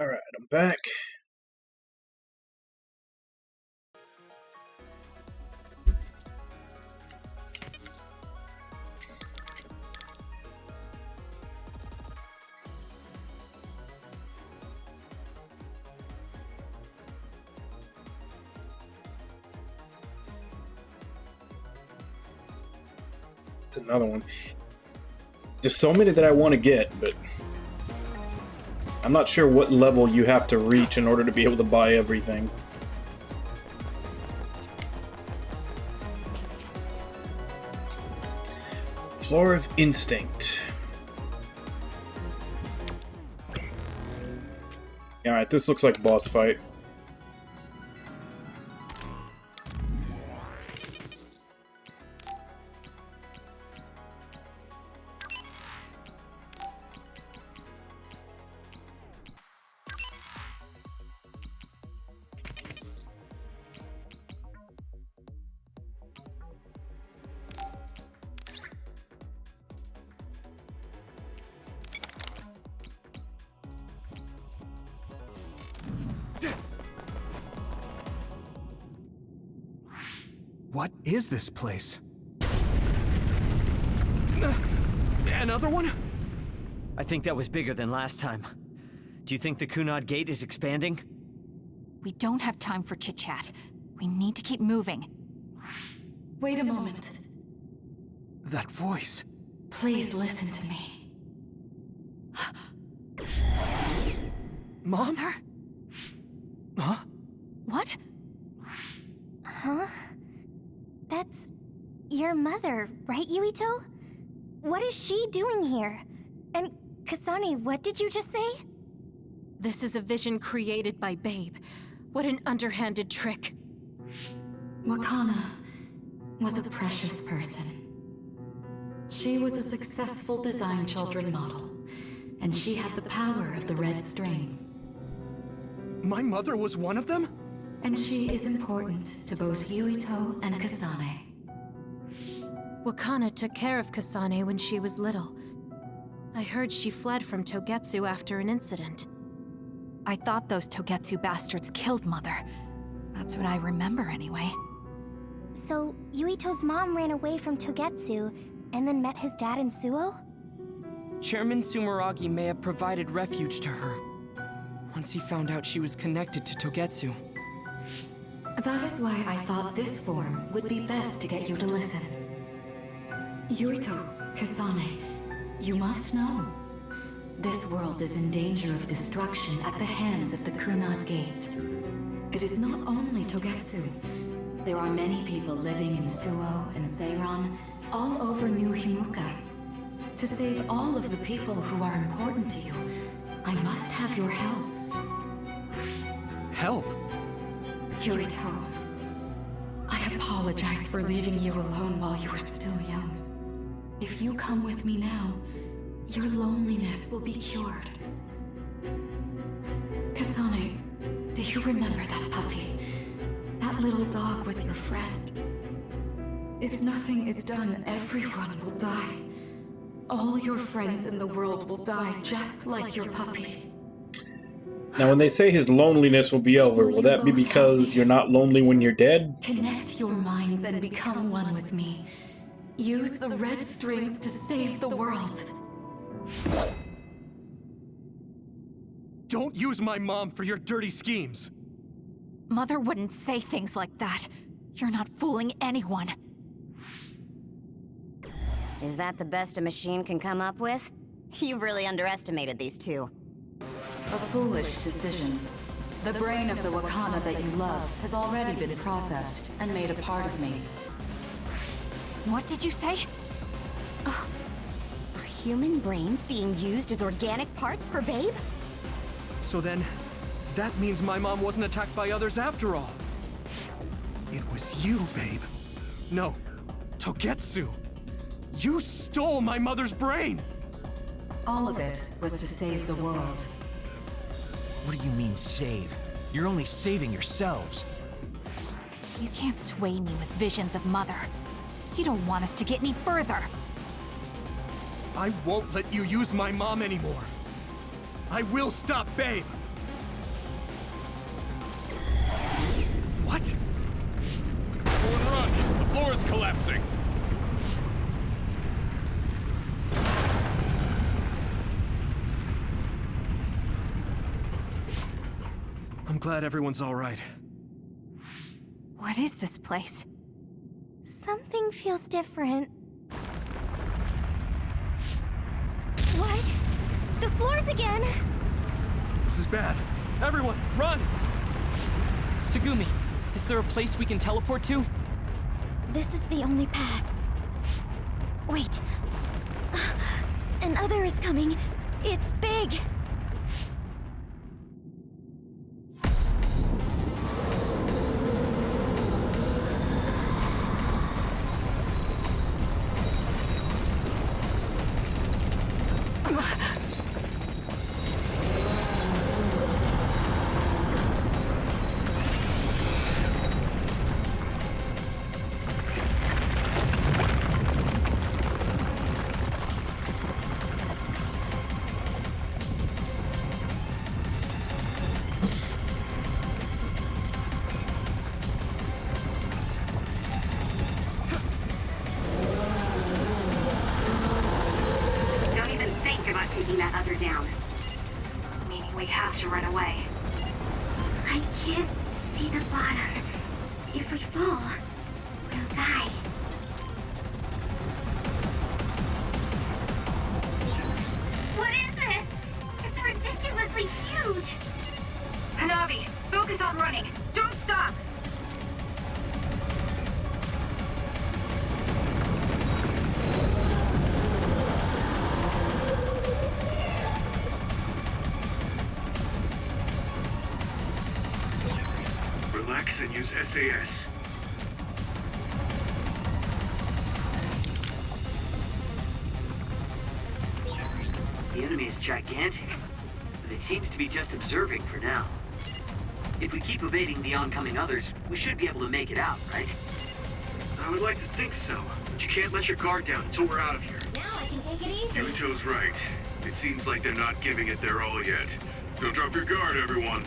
Alright, I'm back. It's another one. There's so many that I want to get, but I'm not sure what level you have to reach in order to be able to buy everything. Floor of Instinct. Alright, this looks like a boss fight. What is this place? Another one? I think that was bigger than last time. Do you think the Kunad Gate is expanding? We don't have time for chit-chat. We need to keep moving. Wait a moment. That voice. Please listen to me. Mom? Mother? Huh? What? Huh? That's your mother, right, Yuito? What is she doing here? And Kasane, what did you just say? This is a vision created by Babe. What an underhanded trick. Wakana was a precious person. She was a successful design children model, and she had the power of the red strings. My mother was one of them? And she is important to both Yuito and Kasane. Wakana took care of Kasane when she was little. I heard she fled from Togetsu after an incident. I thought those Togetsu bastards killed Mother. That's what I remember anyway. So, Yuito's mom ran away from Togetsu and then met his dad in Suo? Chairman Sumeragi may have provided refuge to her once he found out she was connected to Togetsu. That is why I thought this form would be best to get you to listen. Yuito, Kasane, you must know. This world is in danger of destruction at the hands of the Kunad Gate. It is not only Togetsu. There are many people living in Suo and Seiron, all over New Himuka. To save all of the people who are important to you, I must have your help. Help? Yuito, I apologize for leaving you alone while you were still young. If you come with me now, your loneliness will be cured. Kasane, do you remember that puppy? That little dog was your friend. If nothing is done, everyone will die. All your friends in the world will die just like your puppy. Now, when they say his loneliness will be over, will that be because you're not lonely when you're dead? Connect your minds and become one with me. Use the red strings to save the world. Don't use my mom for your dirty schemes. Mother wouldn't say things like that. You're not fooling anyone. Is that the best a machine can come up with? You've really underestimated these two. A foolish decision. The brain of the Wakanda that you love has already been processed and made a part of me. What did you say? Are human brains being used as organic parts for Babe? So then, that means my mom wasn't attacked by others after all. It was you, Babe. No, Togetsu. You stole my mother's brain! All of it was to save the world. What do you mean, save? You're only saving yourselves. You can't sway me with visions of Mother. You don't want us to get any further. I won't let you use my mom anymore. I will stop Babe. What? Everyone run! The floor is collapsing! I'm glad everyone's all right. What is this place? Something feels different. What? The floors again! This is bad. Everyone, run! Tsugumi, is there a place we can teleport to? This is the only path. Wait. Another is coming. It's big. Taking that other down. Meaning we have to run away. I can't see the bottom. If we fall, we'll die. What is this? It's ridiculously huge! Hanabi, focus on running. Don't stop! Relax and use SAS. The enemy is gigantic, but it seems to be just observing for now. If we keep evading the oncoming others, we should be able to make it out, right? I would like to think so, but you can't let your guard down until we're out of here. Now I can take it easy. Yuto's right. It seems like they're not giving it their all yet. Don't drop your guard, everyone.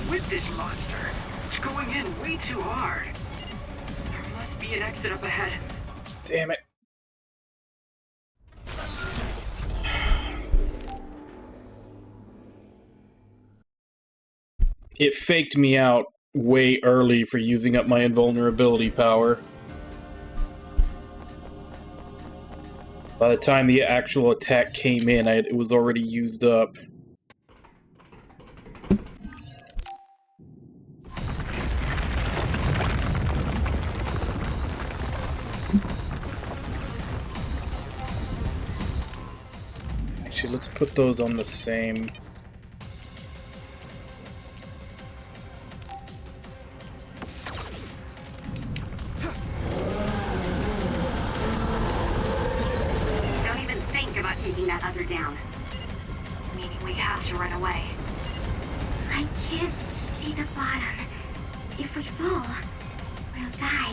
With this monster, it's going in way too hard. There must be an exit up ahead. Damn it. It faked me out way early for using up my invulnerability power. By the time the actual attack came in, it was already used up. Actually, let's put those on the same. Don't even think about taking that other down. Meaning We have to run away. I can't see the bottom. If we fall, we'll die.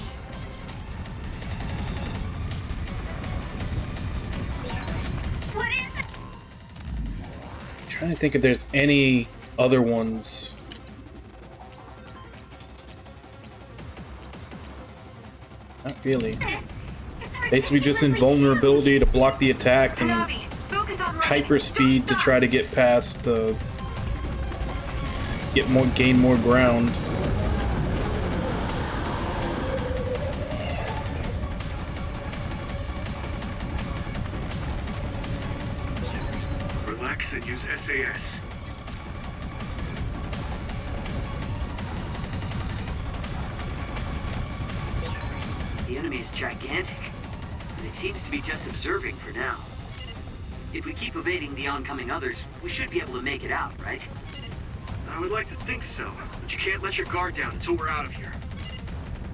What is it? I'm trying to think if there's any other ones. Not really. Basically just invulnerability to block the attacks and hyperspeed to try to get past the... gain more ground. Relax and use SAS. The enemy is gigantic, and it seems to be just observing for now. If we keep evading the oncoming others, we should be able to make it out, right? I would like to think so, but you can't let your guard down until we're out of here.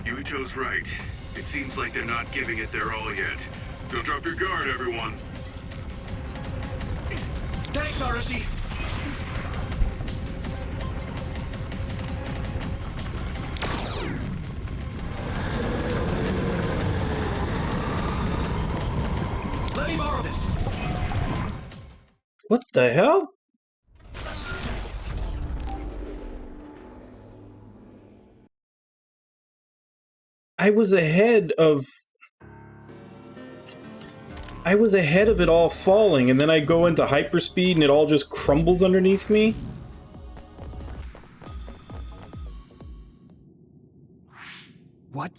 Yuito's right. It seems like they're not giving it their all yet. Don't drop your guard, everyone. Thanks, Arashi! Let me borrow this! What the hell? I was ahead of it all falling, and then I go into hyperspeed and it all just crumbles underneath me? What?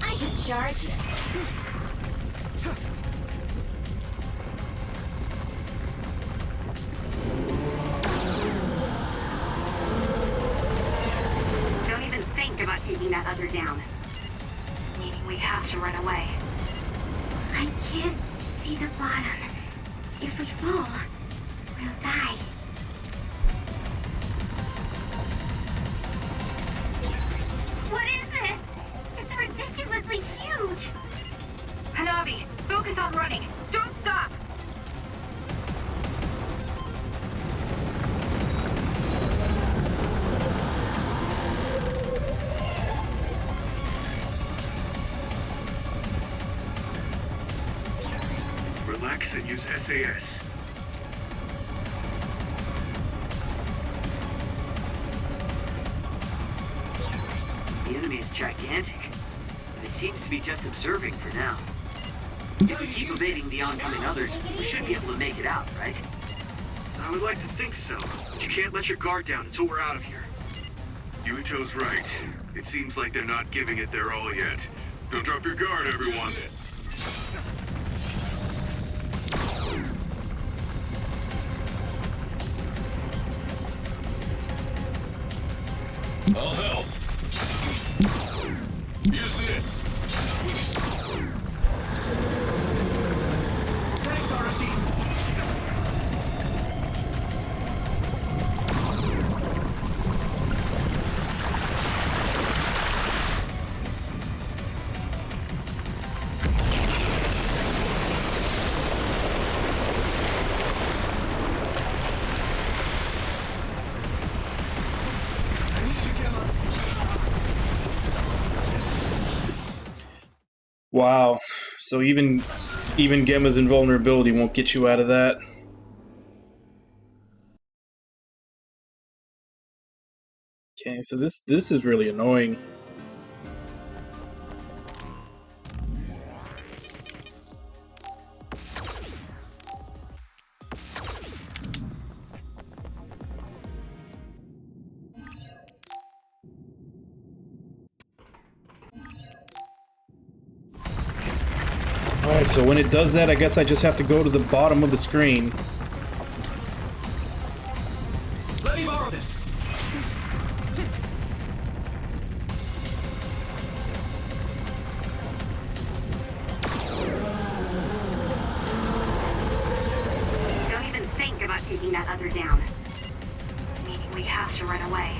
I should charge it. Don't even think about taking that other down. Meaning we have to run away. I can't see the bottom. If we fall, we'll die. What is this? It's ridiculously huge! Hanabi, focus on running. Don't stop! Relax and use SAS. The enemy is gigantic, and it seems to be just observing for now. If we keep evading the oncoming others, we should be able to make it out, right? I would like to think so, but you can't let your guard down until we're out of here. Yuito's right. It seems like they're not giving it their all yet. Don't drop your guard, everyone. I'll help. Use this. Thanks, Arashi! Wow. So even Gemma's invulnerability won't get you out of that. Okay, so this is really annoying. Alright, so when it does that, I guess I just have to go to the bottom of the screen. Let me borrow this! other down. Meaning we have to run away.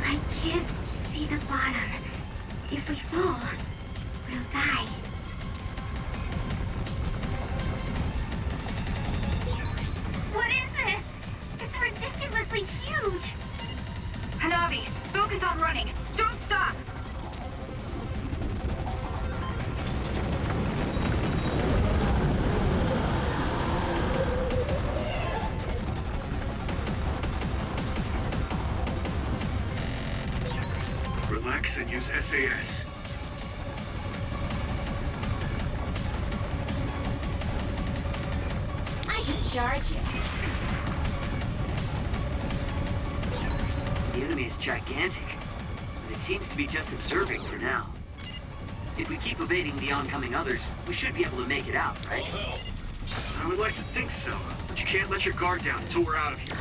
I can't see the bottom. If we fall, we'll die. What is this? It's ridiculously huge! Hanabi, focus on running. Don't stop! Relax and use SAS. I should charge you. The enemy is gigantic, but it seems to be just observing for now. If we keep evading the oncoming others, we should be able to make it out, right? I would like to think so, but you can't let your guard down until we're out of here.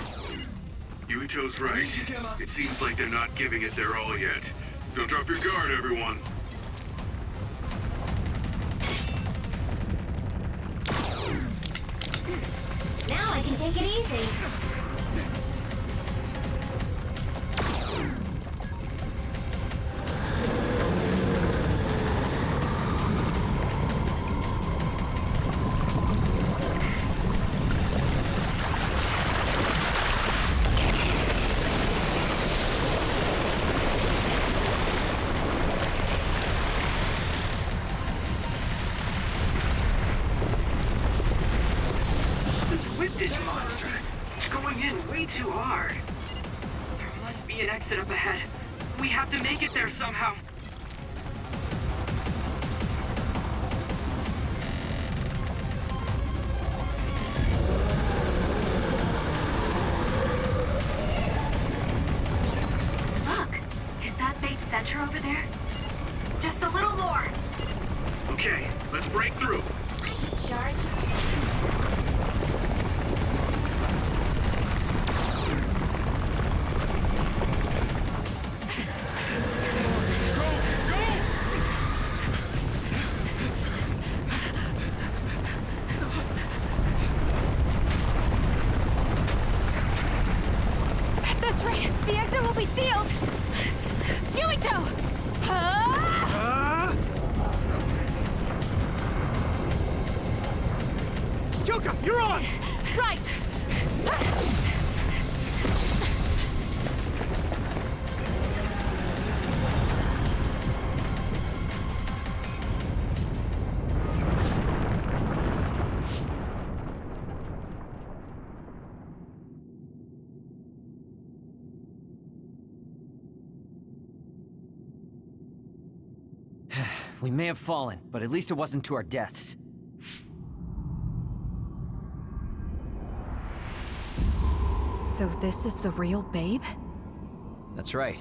Yuito's right. It seems like they're not giving it their all yet. Don't drop your guard, everyone. Now I can take it easy. This monster. It's going in way too hard. There must be an exit up ahead. We have to make it there somehow. Look, is that Babe's center over there? Just a little more. Okay, let's break through. I should charge. That's right! The exit will be sealed! Yuito! Yuka, you're on! Right! We may have fallen, but at least it wasn't to our deaths. So this is the real Babe? That's right.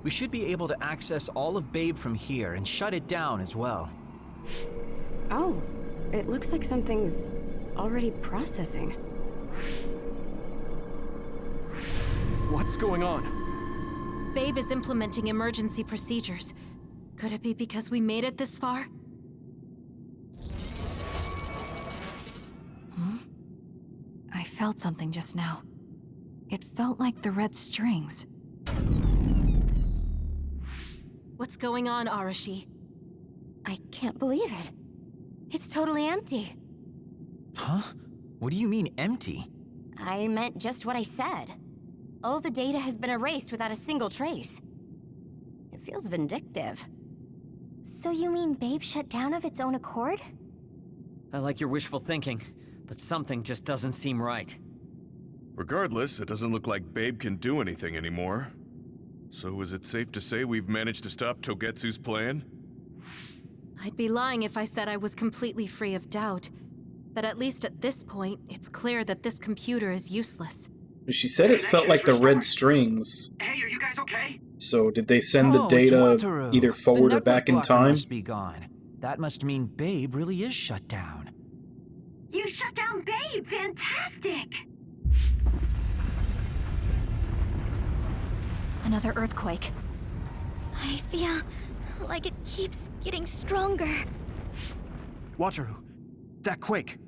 We should be able to access all of Babe from here and shut it down as well. Oh, it looks like something's already processing. What's going on? Babe is implementing emergency procedures. Could it be because we made it this far? I felt something just now. It felt like the red strings. What's going on, Arashi? I can't believe it. It's totally empty. Huh? What do you mean, empty? I meant just what I said. All the data has been erased without a single trace. It feels vindictive. So you mean Babe shut down of its own accord? I like your wishful thinking, but something just doesn't seem right. Regardless, it doesn't look like Babe can do anything anymore. So is it safe to say we've managed to stop Togetsu's plan? I'd be lying if I said I was completely free of doubt. But at least at this point, it's clear that this computer is useless. She said it felt like the red strings. Hey, are you guys okay? So did they send the Oh, it's data Wataru. either forward The or back network in blocker time? must be gone. That must mean Babe really is shut down. You shut down Babe! Fantastic! Another earthquake. I feel like it keeps getting stronger. Wataru, that quake.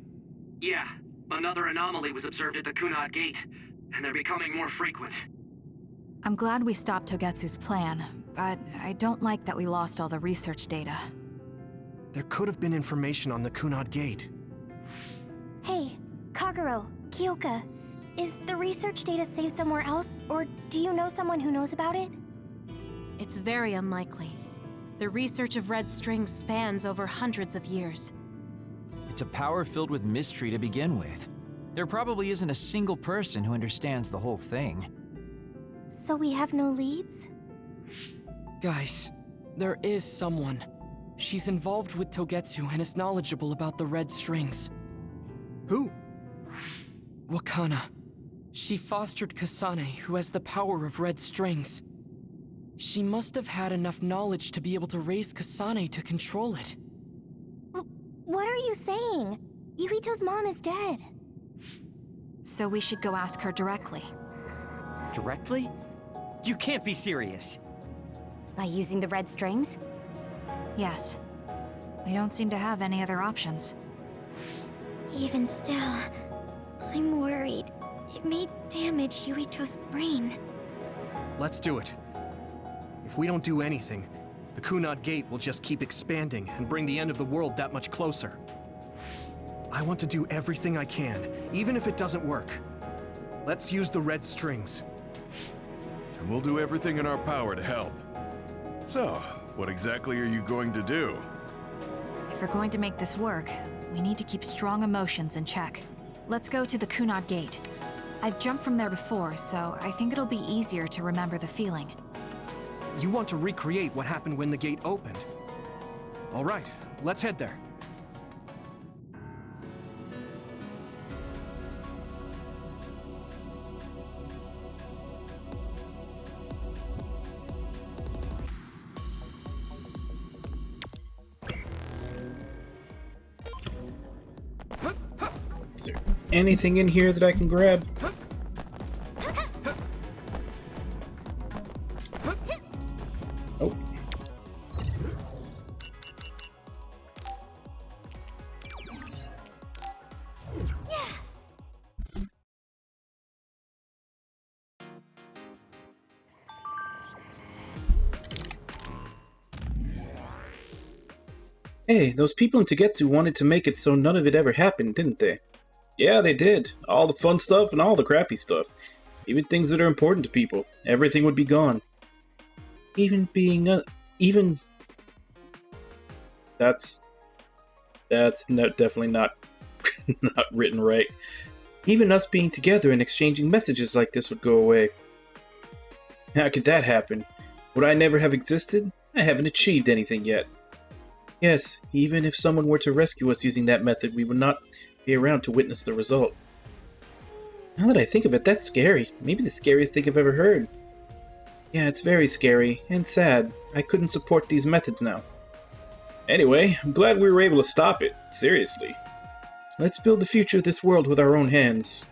Yeah, Another anomaly was observed at the Kunad Gate, and they're becoming more frequent. I'm glad we stopped Togetsu's plan, but I don't like that we lost all the research data. There could have been information on the Kunad Gate. Hey, Kagero, Kyoka, is the research data saved somewhere else, or do you know someone who knows about it? It's very unlikely. The research of red strings spans over hundreds of years. It's a power filled with mystery to begin with. There probably isn't a single person who understands the whole thing. So we have no leads? Guys, there is someone. She's involved with Togetsu and is knowledgeable about the red strings. Who? Wakana. She fostered Kasane, who has the power of red strings. She must have had enough knowledge to be able to raise Kasane to control it. What are you saying? Yuito's mom is dead. So we should go ask her directly. Directly? You can't be serious. By using the red strings? Yes. We don't seem to have any other options. Even still, I'm worried. It may damage Yuito's brain. Let's do it. If we don't do anything, the Kunad Gate will just keep expanding and bring the end of the world that much closer. I want to do everything I can, even if it doesn't work. Let's use the red strings. And we'll do everything in our power to help. So, what exactly are you going to do? If we're going to make this work, we need to keep strong emotions in check. Let's go to the Kunad Gate. I've jumped from there before, so I think it'll be easier to remember the feeling. You want to recreate what happened when the gate opened? All right, let's head there. Is there anything in here that I can grab? Oh. Hey, those people in Togetsu wanted to make it so none of it ever happened, didn't they? Yeah, they did. All the fun stuff and all the crappy stuff. Even things that are important to people. Everything would be gone. Even being That's definitely not not written right. Even us being together and exchanging messages like this would go away. How could that happen? Would I never have existed? I haven't achieved anything yet. Yes, even if someone were to rescue us using that method, we would not be around to witness the result. Now that I think of it, that's scary. Maybe the scariest thing I've ever heard. Yeah, it's very scary and sad. I couldn't support these methods now. Anyway, I'm glad we were able to stop it. Seriously. Let's build the future of this world with our own hands.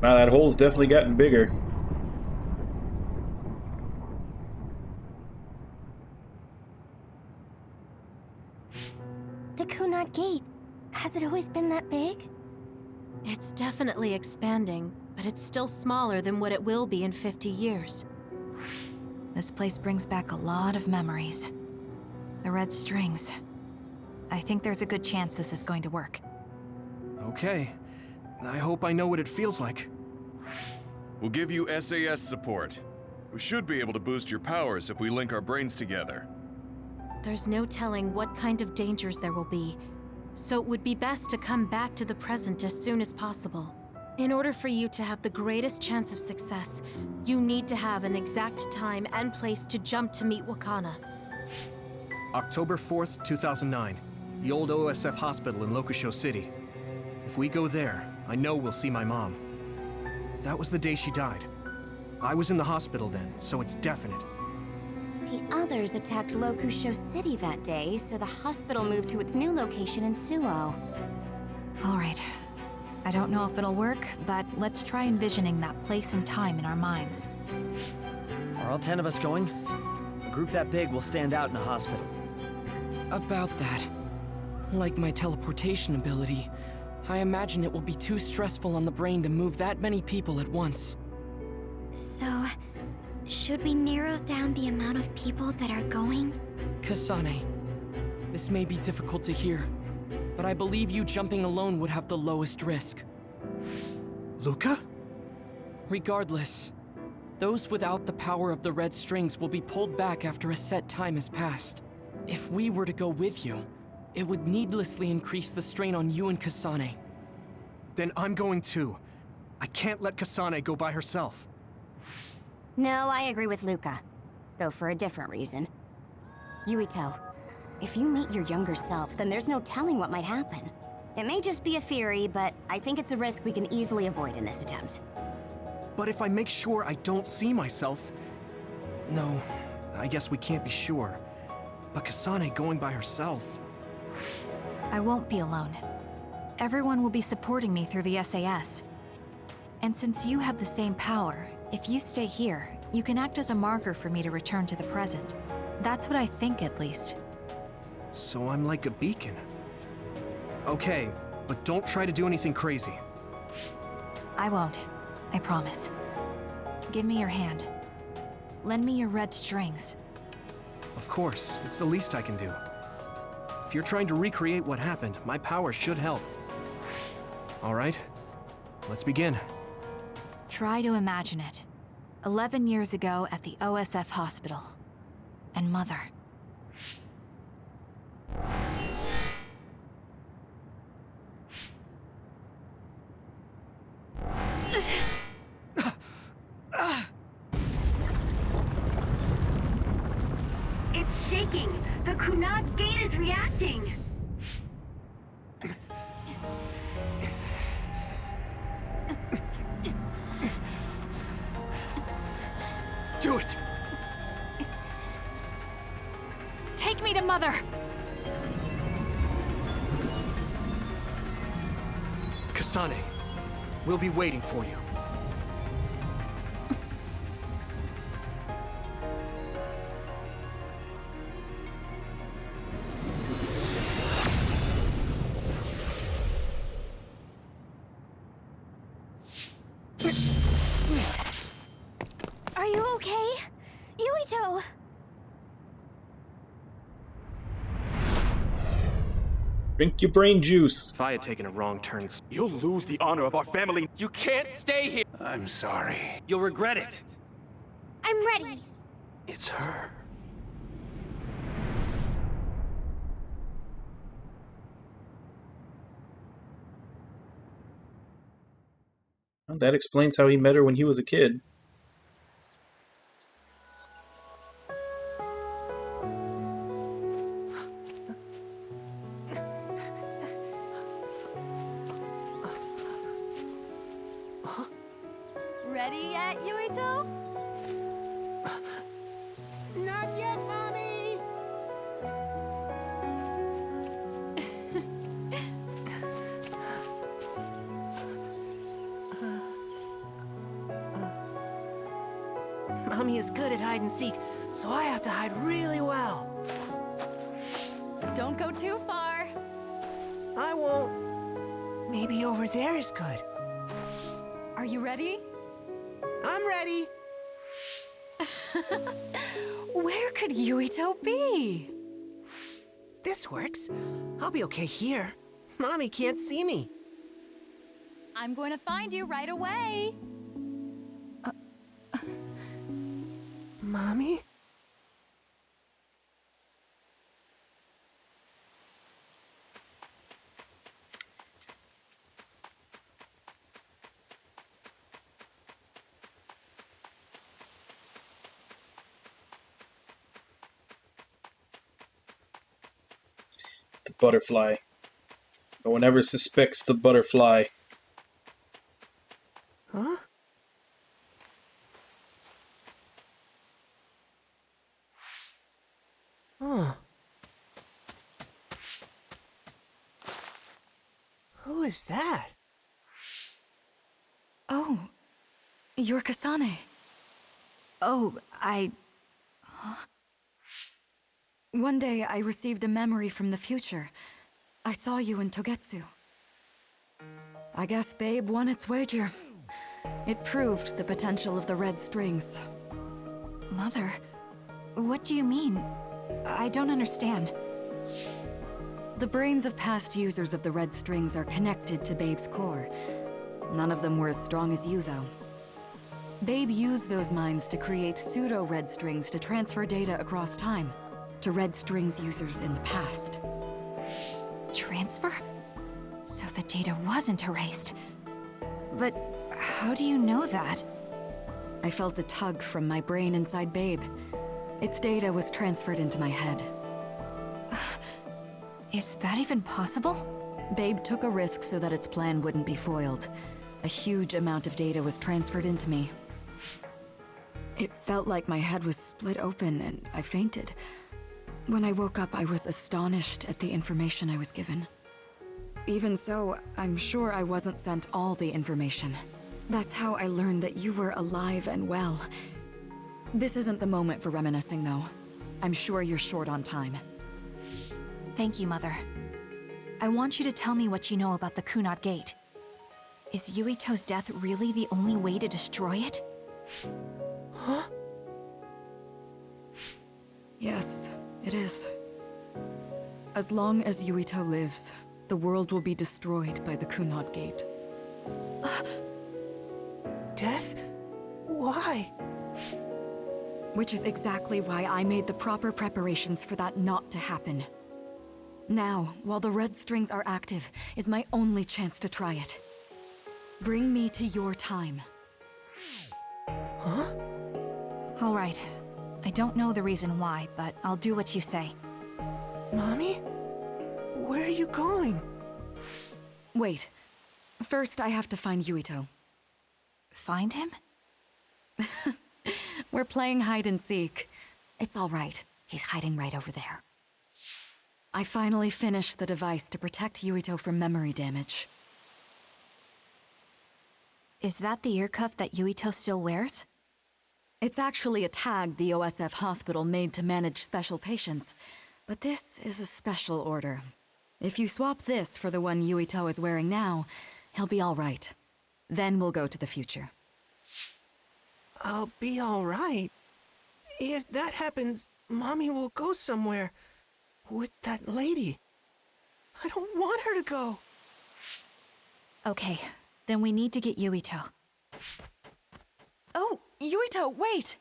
Wow, that hole's definitely gotten bigger. The Kunad Gate. Has it always been that big? It's definitely expanding, but it's still smaller than what it will be in 50 years. This place brings back a lot of memories. The red strings. I think there's a good chance this is going to work. Okay. I hope I know what it feels like. We'll give you SAS support. We should be able to boost your powers if we link our brains together. There's no telling what kind of dangers there will be. So it would be best to come back to the present as soon as possible. In order for you to have the greatest chance of success, you need to have an exact time and place to jump to meet Wakana. October 4th, 2009. The old OSF hospital in Lokusho City. If we go there, I know we'll see my mom. That was the day she died. I was in the hospital then, so it's definite. The others attacked Lokusho City that day, so the hospital moved to its new location in Suo. All right. I don't know if it'll work, but let's try envisioning that place and time in our minds. Are all 10 of us going? A group that big will stand out in a hospital. About that. Like my teleportation ability, I imagine it will be too stressful on the brain to move that many people at once. So, should we narrow down the amount of people that are going? Kasane, this may be difficult to hear, but I believe you jumping alone would have the lowest risk. Luca? Regardless, those without the power of the red strings will be pulled back after a set time has passed. If we were to go with you, it would needlessly increase the strain on you and Kasane. Then I'm going too. I can't let Kasane go by herself. No, I agree with Luca. Though for a different reason. Yuito, if you meet your younger self, then there's no telling what might happen. It may just be a theory, but I think it's a risk we can easily avoid in this attempt. But if I make sure I don't see myself... No, I guess we can't be sure. But Kasane going by herself... I won't be alone. Everyone will be supporting me through the SAS. And since you have the same power, if you stay here, you can act as a marker for me to return to the present. That's what I think, at least. So I'm like a beacon. Okay, but don't try to do anything crazy. I won't. I promise. Give me your hand. Lend me your red strings. Of course, it's the least I can do. If you're trying to recreate what happened, my power should help. All right, let's begin. Try to imagine it. 11 years ago at the OSF hospital. And Mother. It's shaking! The Kunad gate is reacting! Do it! Take me to Mother! Kasane, we'll be waiting for you. Are you okay? Yuito! Drink your brain juice. If I had taken a wrong turn... You'll lose the honor of our family. You can't stay here! I'm sorry. You'll regret it. I'm ready. It's her. Well, that explains how he met her when he was a kid. Ready yet, Yuito? Not yet, Mommy! Mommy is good at hide and seek, so I have to hide really well. Don't go too far. I won't. Maybe over there is good. Are you ready? I'm ready. Where could Yuito be? This works. I'll be okay here. Mommy can't see me. I'm going to find you right away. Mommy? butterfly. No one ever suspects the butterfly. Huh? Huh. Who is that? Oh, you're Kasane. Oh, Huh? One day I received a memory from the future. I saw you in Togetsu. I guess Babe won its wager. It proved the potential of the red strings. Mother, what do you mean? I don't understand. The brains of past users of the red strings are connected to Babe's core. None of them were as strong as you, though. Babe used those minds to create pseudo-red strings to transfer data across time to red strings users in the past. Transfer? So the data wasn't erased. But how do you know that? I felt a tug from my brain inside Babe. Its data was transferred into my head. Is that even possible? Babe took a risk so that its plan wouldn't be foiled. A huge amount of data was transferred into me. It felt like my head was split open and I fainted. When I woke up, I was astonished at the information I was given. Even so, I'm sure I wasn't sent all the information. That's how I learned that you were alive and well. This isn't the moment for reminiscing, though. I'm sure you're short on time. Thank you, Mother. I want you to tell me what you know about the Kunad Gate. Is Yuito's death really the only way to destroy it? Huh? Yes, it is. As long as Yuito lives, the world will be destroyed by the Kunad Gate. Death? Why? Which is exactly why I made the proper preparations for that not to happen. Now, while the red strings are active, is my only chance to try it. Bring me to your time. Huh? All right. I don't know the reason why, but I'll do what you say. Mommy? Where are you going? Wait. First, I have to find Yuito. Find him? We're playing hide and seek. It's all right. He's hiding right over there. I finally finished the device to protect Yuito from memory damage. Is that the ear cuff that Yuito still wears? It's actually a tag the OSF hospital made to manage special patients. But this is a special order. If you swap this for the one Yuito is wearing now, he'll be all right. Then we'll go to the future. I'll be all right. If that happens, Mommy will go somewhere. With that lady. I don't want her to go. Okay, then we need to get Yuito. Oh, Yuito, wait!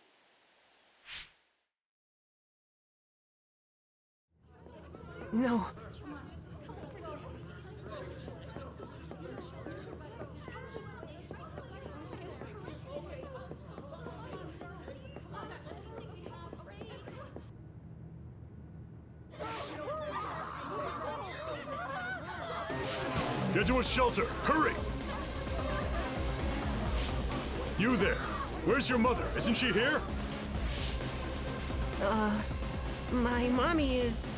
No. Get to a shelter! Hurry! You there! Where's your mother? Isn't she here? My mommy is...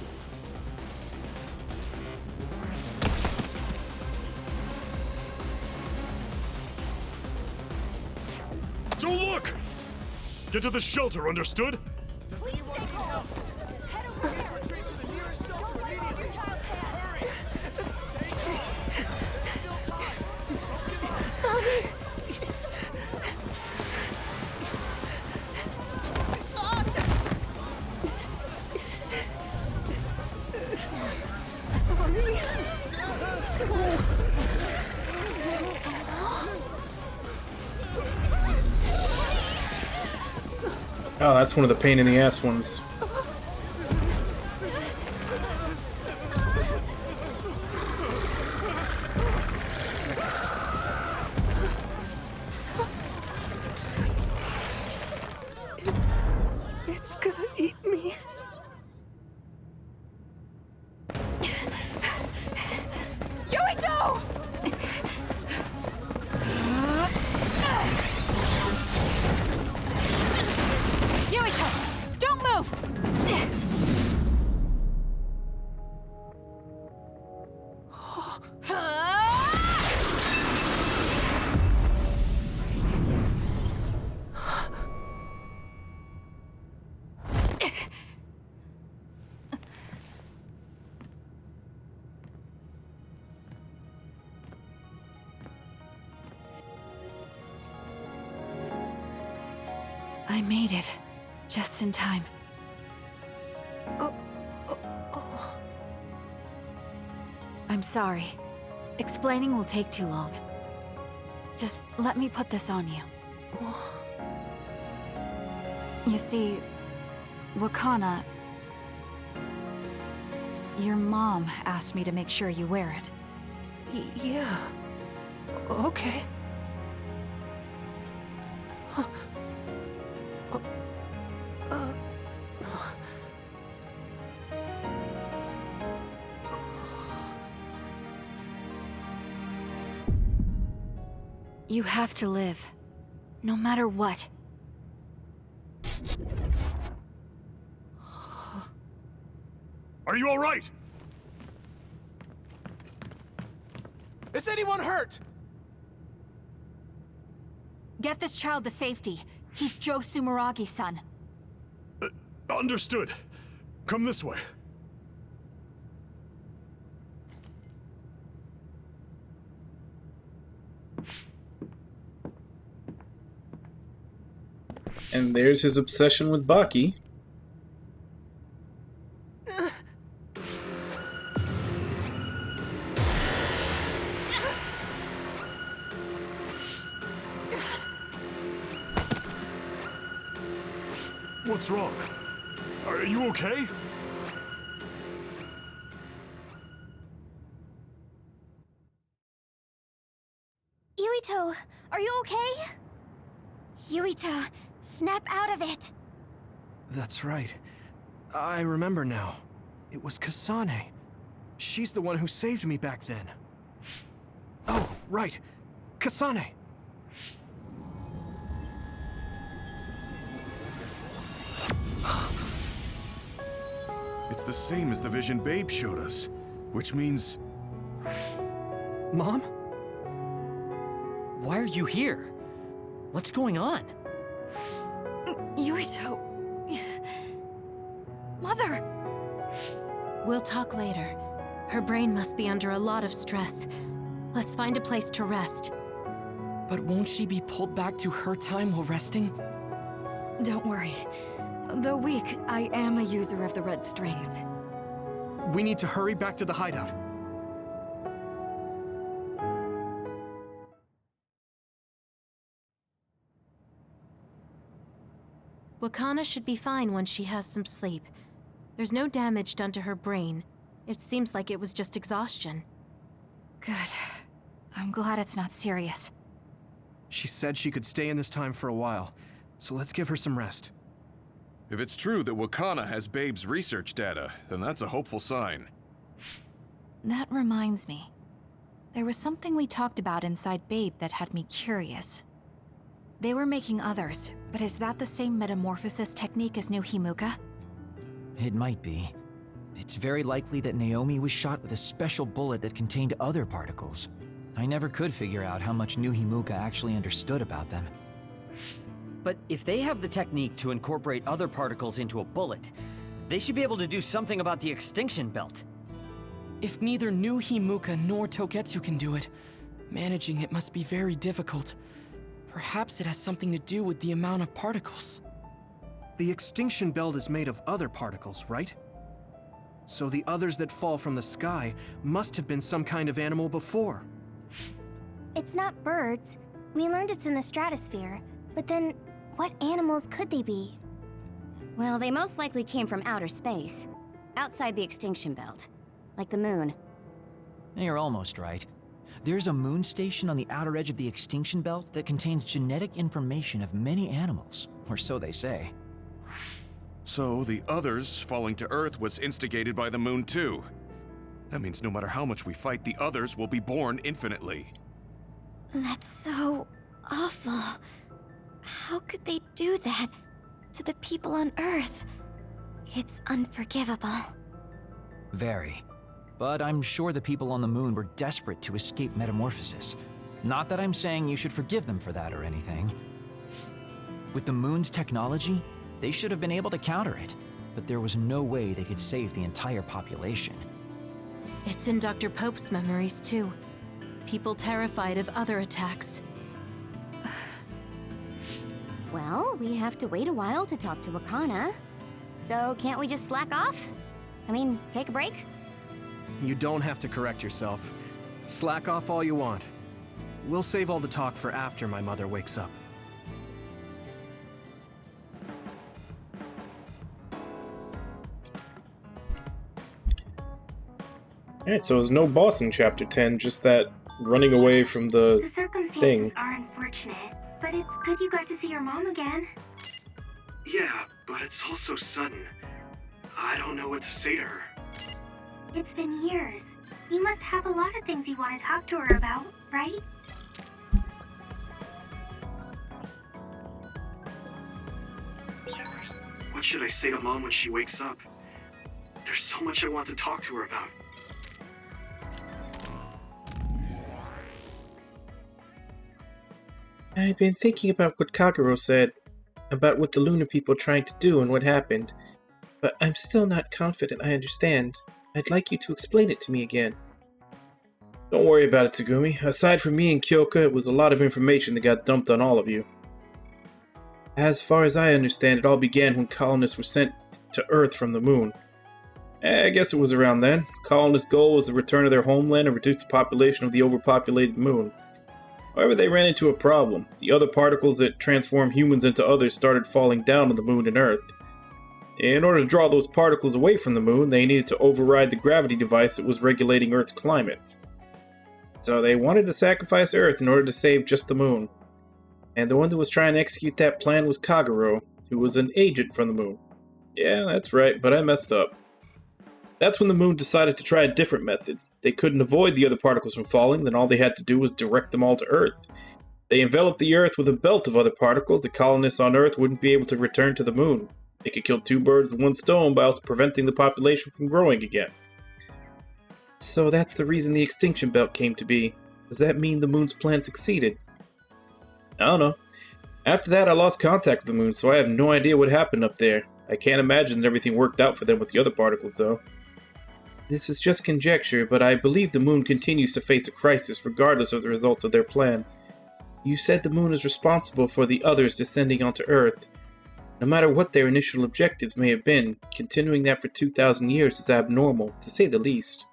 Don't look! Get to the shelter, understood? Please stay calm. Head over there. Retreat to the nearest shelter immediately. Your child's hand. Hurry. Stay calm. There's still time. Don't give up. Mommy! Oh, that's one of the pain in the ass ones. It's gonna eat me. I made it. Just in time. I'm sorry. Explaining will take too long. Just let me put this on you. You see, Wakana... Your mom asked me to make sure you wear it. Yeah. Okay. You have to live. No matter what. Are you all right? Is anyone hurt? Get this child to safety. He's Joe Sumeragi's son. Understood. Come this way. And there's his obsession with Baki. What's wrong? Are you okay? Yuito, are you okay? Yuito, snap out of it! That's right. I remember now. It was Kasane. She's the one who saved me back then. Oh, right. Kasane! It's the same as the vision Babe showed us, which means... Mom? Why are you here? What's going on? Yuito... Mother! We'll talk later. Her brain must be under a lot of stress. Let's find a place to rest. But won't she be pulled back to her time while resting? Don't worry. Though weak, I am a user of the red strings. We need to hurry back to the hideout. Wakana should be fine once she has some sleep. There's no damage done to her brain. It seems like it was just exhaustion. Good. I'm glad it's not serious. She said she could stay in this time for a while, so let's give her some rest. If it's true that Wakana has Babe's research data, then that's a hopeful sign. That reminds me. There was something we talked about inside Babe that had me curious. They were making others, but is that the same metamorphosis technique as New Himuka? It might be. It's very likely that Naomi was shot with a special bullet that contained other particles. I never could figure out how much New Himuka actually understood about them. But if they have the technique to incorporate other particles into a bullet, they should be able to do something about the extinction belt. If neither New Himuka nor Togetsu can do it, managing it must be very difficult. Perhaps it has something to do with the amount of particles. The extinction belt is made of other particles, right? So the others that fall from the sky must have been some kind of animal before. It's not birds. We learned it's in the stratosphere. But then, what animals could they be? Well, they most likely came from outer space. Outside the extinction belt. Like the moon. You're almost right. There's a moon station on the outer edge of the extinction belt that contains genetic information of many animals, or so they say. So the others falling to Earth was instigated by the moon too. That means no matter how much we fight, the others will be born infinitely. That's so awful. How could they do that to the people on Earth? It's unforgivable. Very. But I'm sure the people on the moon were desperate to escape metamorphosis. Not that I'm saying you should forgive them for that or anything. With the moon's technology, they should have been able to counter it, but there was no way they could save the entire population. It's in Dr. Pope's memories, too. People terrified of other attacks. Well, we have to wait a while to talk to Wakana. So can't we just slack off? I mean, take a break? You don't have to correct yourself. Slack off all you want. We'll save all the talk for after my mother wakes up. Alright, so there's no boss in Chapter 10, just that running away from the circumstances thing. are unfortunate, but it's good you got to see your mom again. Yeah, but it's all so sudden. I don't know what to say to her. It's been years. You must have a lot of things you want to talk to her about, right? What should I say to Mom when she wakes up? There's so much I want to talk to her about. I've been thinking about what Kagero said, about what the Lunar people tried to do and what happened, but I'm still not confident I understand. I'd like you to explain it to me again. Don't worry about it, Tsugumi. Aside from me and Kyoka, it was a lot of information that got dumped on all of you. As far as I understand, it all began when colonists were sent to Earth from the moon. I guess it was around then. Colonists' goal was the return to their homeland and reduce the population of the overpopulated moon. However, they ran into a problem. The other particles that transform humans into others started falling down on the moon and Earth. In order to draw those particles away from the moon, they needed to override the gravity device that was regulating Earth's climate. So they wanted to sacrifice Earth in order to save just the moon. And the one that was trying to execute that plan was Kagero, who was an agent from the moon. Yeah, that's right, but I messed up. That's when the moon decided to try a different method. They couldn't avoid the other particles from falling, then all they had to do was direct them all to Earth. They enveloped the Earth with a belt of other particles. The colonists on Earth wouldn't be able to return to the moon. They could kill two birds with one stone by also preventing the population from growing again. So that's the reason the extinction belt came to be. Does that mean the moon's plan succeeded? I don't know. After that, I lost contact with the moon, so I have no idea what happened up there. I can't imagine that everything worked out for them with the other particles, though. This is just conjecture, but I believe the moon continues to face a crisis regardless of the results of their plan. You said the moon is responsible for the others descending onto Earth. No matter what their initial objectives may have been, continuing that for 2,000 years is abnormal, to say the least.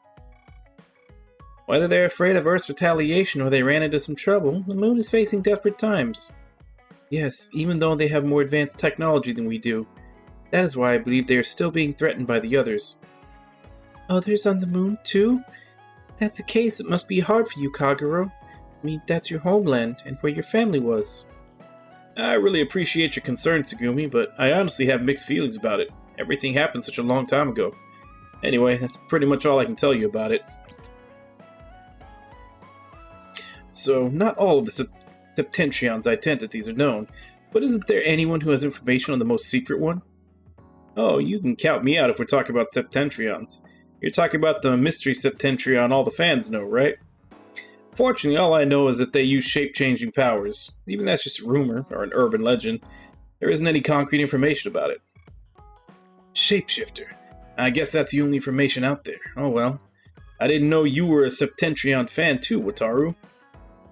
Whether they're afraid of Earth's retaliation or they ran into some trouble, the moon is facing desperate times. Yes, even though they have more advanced technology than we do. That is why I believe they are still being threatened by the others. Others on the moon, too? If that's the case, it must be hard for you, Kagero. I mean, that's your homeland, and where your family was. I really appreciate your concern, Tsugumi, but I honestly have mixed feelings about it. Everything happened such a long time ago. Anyway, that's pretty much all I can tell you about it. So, not all of the Septentrion's identities are known, but isn't there anyone who has information on the most secret one? Oh, you can count me out if we're talking about Septentrions. You're talking about the mystery Septentrion all the fans know, right? Fortunately, all I know is that they use shape-changing powers. Even that's just a rumor, or an urban legend. There isn't any concrete information about it. Shapeshifter. I guess that's the only information out there. Oh well. I didn't know you were a Septentrion fan too, Wataru.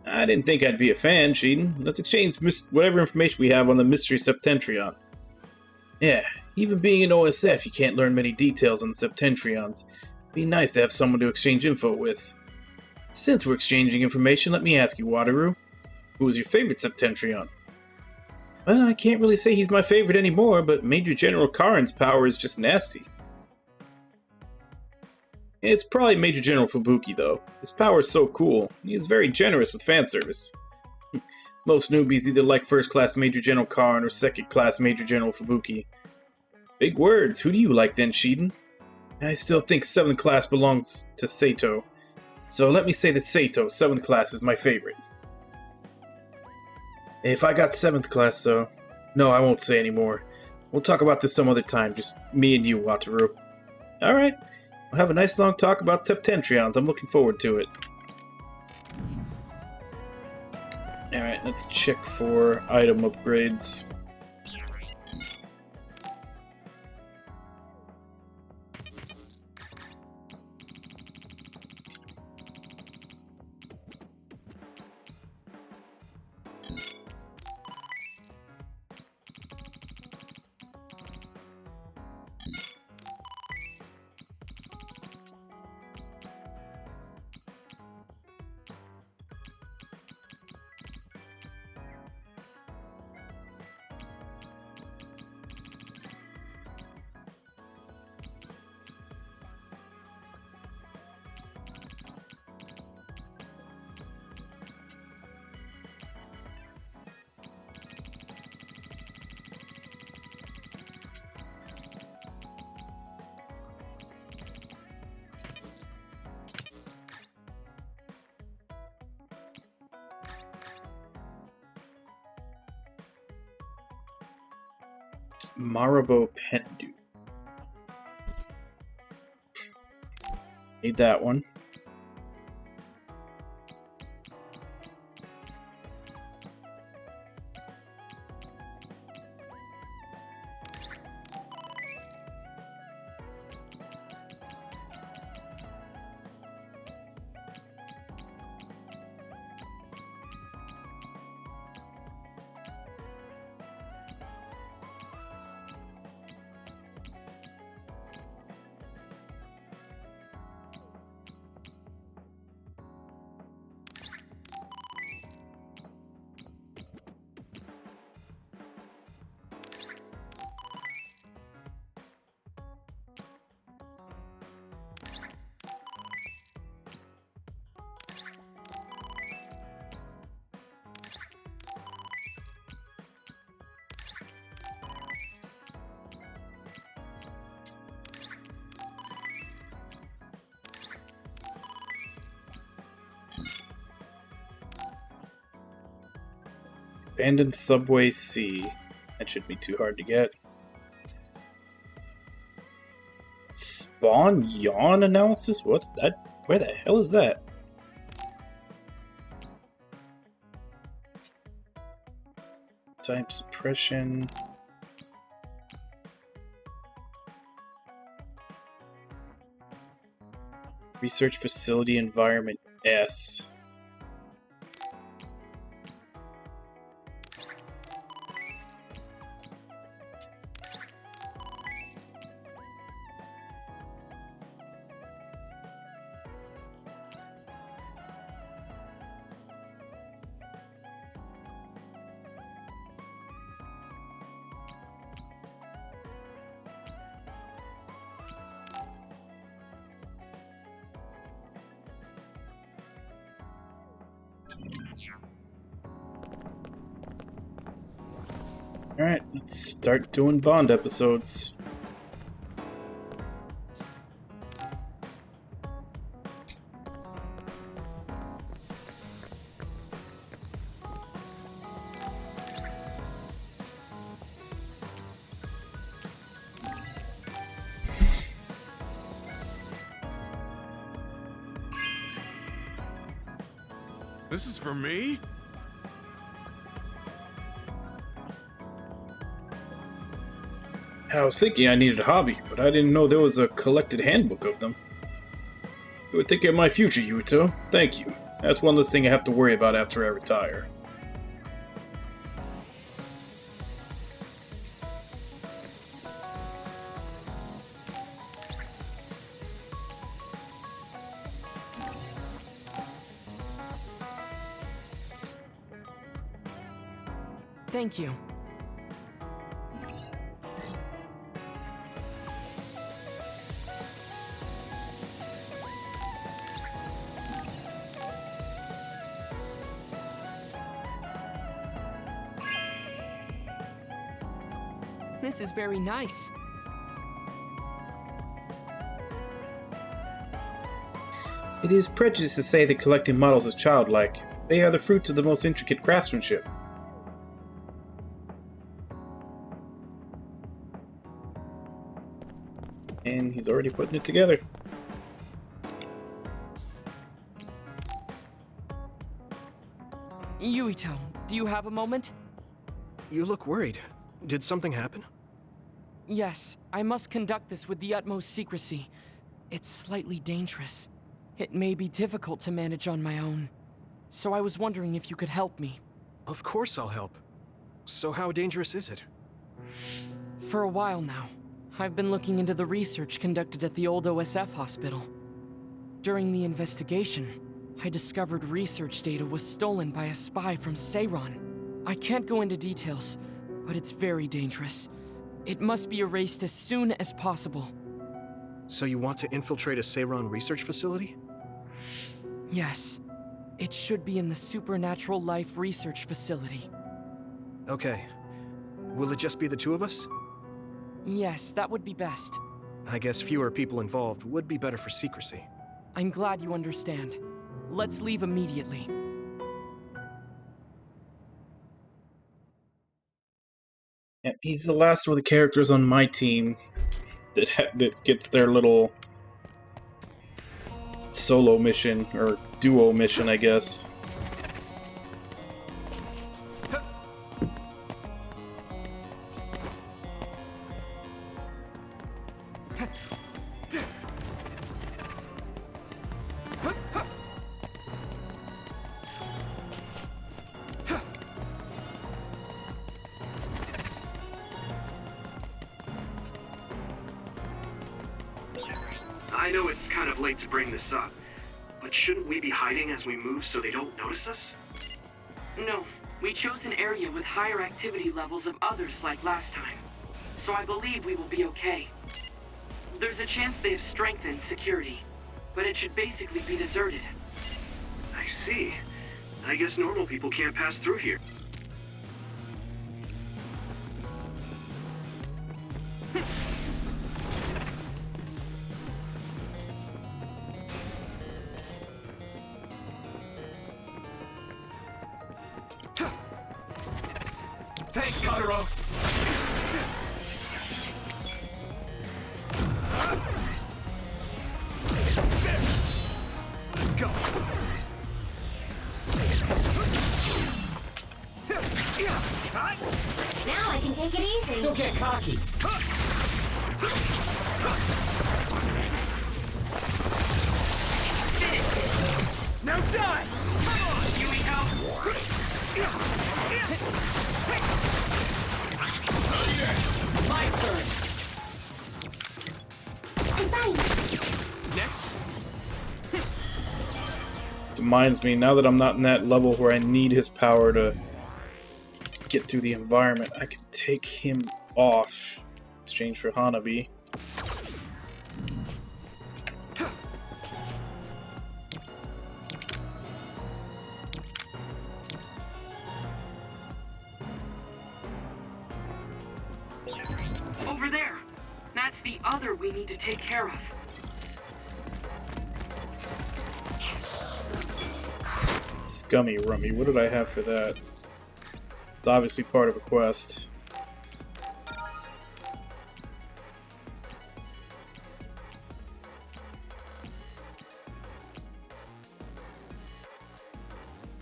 I didn't think I'd be a fan, Shiden. Let's exchange whatever information we have on the mystery Septentrion. Yeah, even being an OSF, you can't learn many details on the Septentrions. Be nice to have someone to exchange info with. Since we're exchanging information, let me ask you, Wataru. Who was your favorite Septentrion? Well, I can't really say he's my favorite anymore, but Major General Karin's power is just nasty. It's probably Major General Fubuki, though. His power is so cool. He is very generous with fan service. Most newbies either like First Class Major General Karin or Second Class Major General Fubuki. Big words. Who do you like then, Shiden? I still think 7th Class belongs to Sato. So let me say that Sato, 7th Class, is my favorite. If I got 7th Class, though... No, I won't say anymore. We'll talk about this some other time, just me and you, Wataru. Alright. We'll have a nice long talk about Septentrions. I'm looking forward to it. Alright, let's check for item upgrades. Marabo Pendu. Need that one. Abandoned Subway C. That shouldn't be too hard to get. Spawn yawn analysis? What? Where the hell is that? Time suppression. Research facility environment S. Alright, let's start doing Bond episodes. This is for me? I was thinking I needed a hobby, but I didn't know there was a collected handbook of them. You were thinking of my future, Yuito. Thank you. That's one less thing I have to worry about after I retire. Thank you. This is very nice. It is prejudice to say that collecting models is childlike. They are the fruits of the most intricate craftsmanship. And he's already putting it together. Yuito, do you have a moment? You look worried. Did something happen? Yes, I must conduct this with the utmost secrecy. It's slightly dangerous. It may be difficult to manage on my own. So I was wondering if you could help me. Of course I'll help. So how dangerous is it? For a while now, I've been looking into the research conducted at the old OSF hospital. During the investigation, I discovered research data was stolen by a spy from Seiron. I can't go into details, but it's very dangerous. It must be erased as soon as possible. So you want to infiltrate a Seiron research facility? Yes. It should be in the Supernatural Life Research Facility. Okay. Will it just be the two of us? Yes, that would be best. I guess fewer people involved would be better for secrecy. I'm glad you understand. Let's leave immediately. Yep, He's the last of the characters on my team that that gets their little solo mission, or duo mission, I guess. I know it's kind of late to bring this up, but shouldn't we be hiding as we move so they don't notice us? No, we chose an area with higher activity levels of others like last time, so I believe we will be okay. There's a chance they have strengthened security, but it should basically be deserted. I see. I guess normal people can't pass through here. Thanks, Kotaro. Let's go. Now I can take it easy. Don't get cocky. Now die! Come on, My turn. I'm fine. Next. Reminds me, now that I'm not in that level where I need his power to get through the environment, I can take him off in exchange for Hanabi. Over there! That's the other we need to take care of. Scummy Rummy, what did I have for that? It's obviously part of a quest.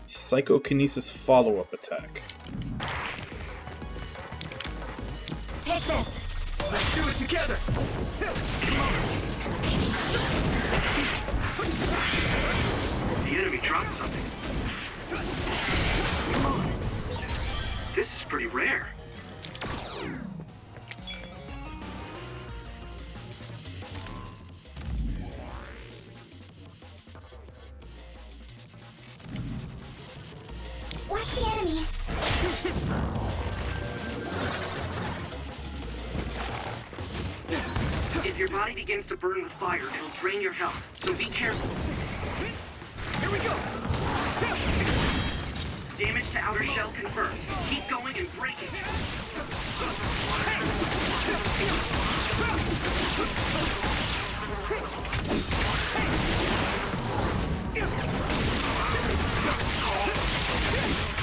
Psychokinesis follow-up attack. Take this. Let's do it together. The enemy dropped something. This is pretty rare. Watch the enemy. If your body begins to burn with fire, it'll drain your health, so be careful. Here we go. Damage to outer shell confirmed. Keep going and break it.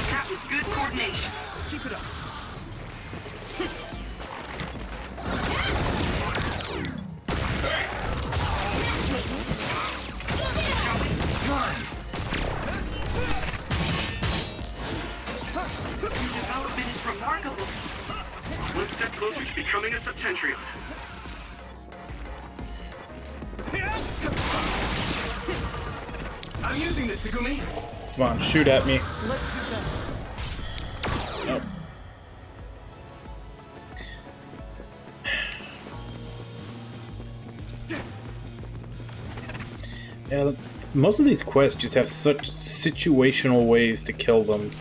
That was good coordination. Keep it up. Your development is remarkable. One step closer to becoming a Septentrion. I'm using this, Segumi. Come on, shoot at me. Let's do that. Nope. Yeah, most of these quests just have such situational ways to kill them.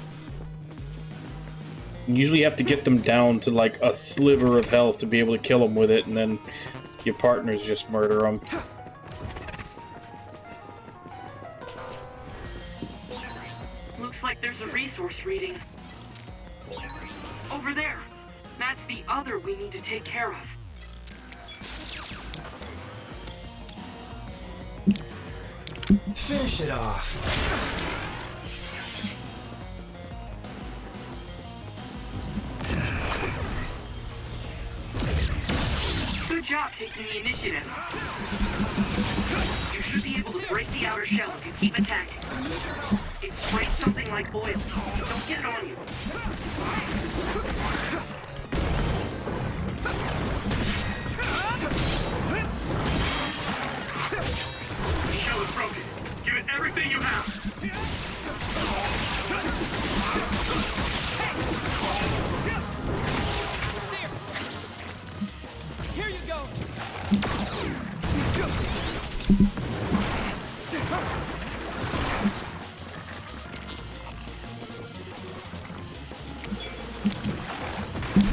You usually have to get them down to like a sliver of health to be able to kill them with it, and then your partners just murder them. Looks like there's a resource reading. Over there. That's the other we need to take care of. Finish it off. job taking the initiative. You should be able to break the outer shell if you keep attacking. It sprays something like oil. Don't get it on you. The shell is broken. Give it everything you have. Here you go.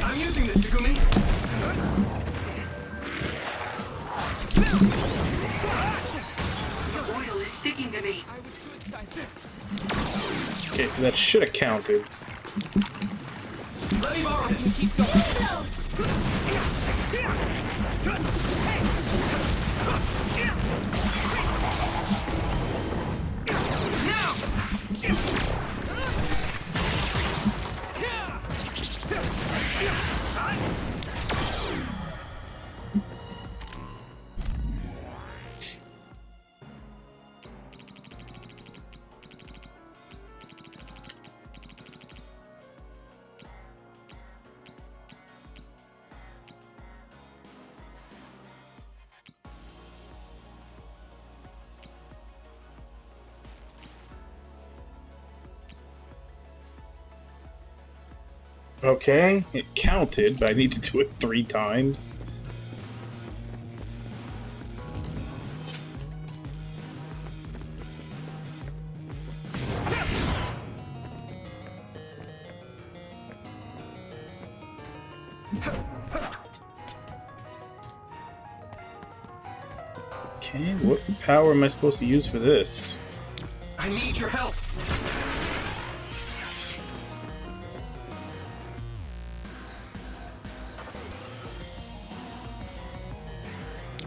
I'm using this, Takumi. The oil is sticking to me. Okay, so that should have counted. Let me borrow this. Keep going. Okay, it counted, but I need to do it 3 times. Okay, what power am I supposed to use for this? I need your help.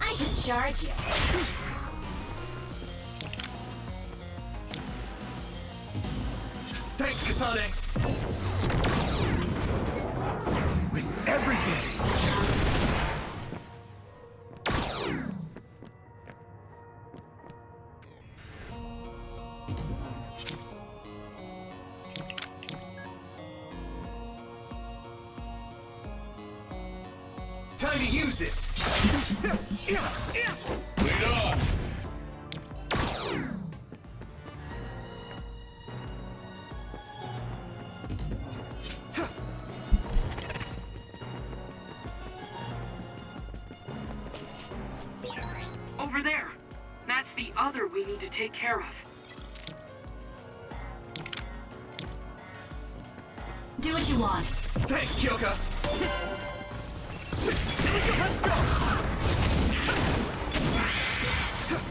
I should charge you. Thanks, Kasane. With everything. Time to use this. Lead on. Over there. That's the other we need to take care of. Do what you want. Thanks, Kyoka.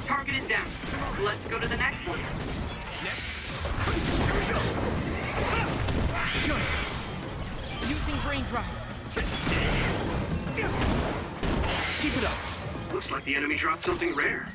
Target is down. Let's go to the next one. Next. Using brain drive. Keep it up. Looks like the enemy dropped something rare.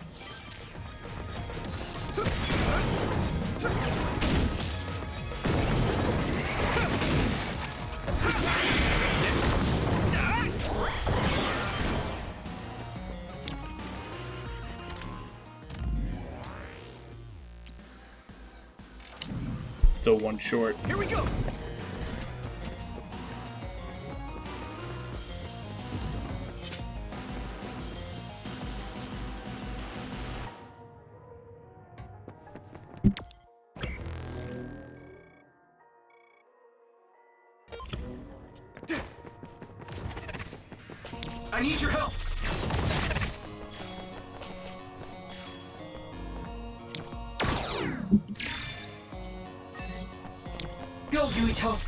Still one short. Here we go. I need your help. Go, Yuito.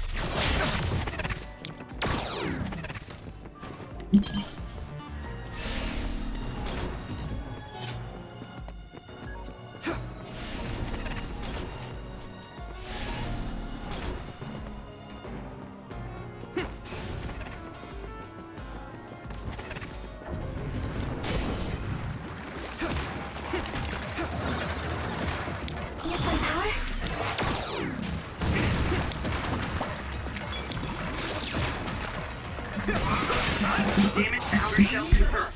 Use my power? Damage to outer shell confirmed.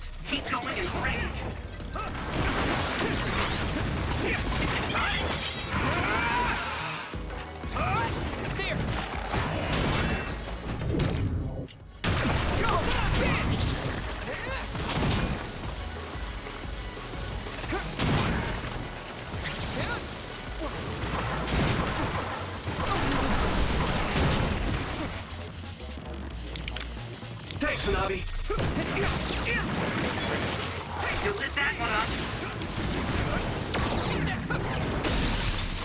Bobby. You lit that one up.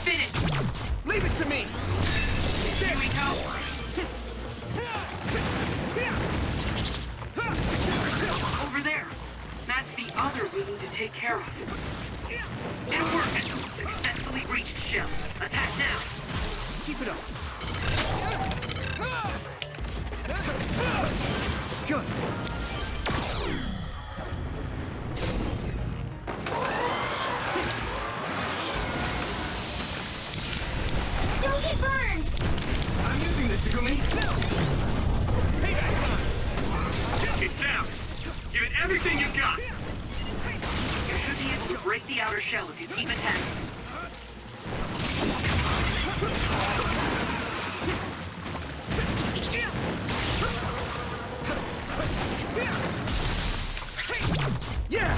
Finish. Leave it to me. There we go. Over there. That's the other we need to take care of. It worked. Successfully breached shell. Attack now. Keep it up. Good. Don't get burned! I'm using this, Segumi. Payback time. It's down. Give it everything you've got. You should be able to break the outer shell if you keep attacking. Yeah!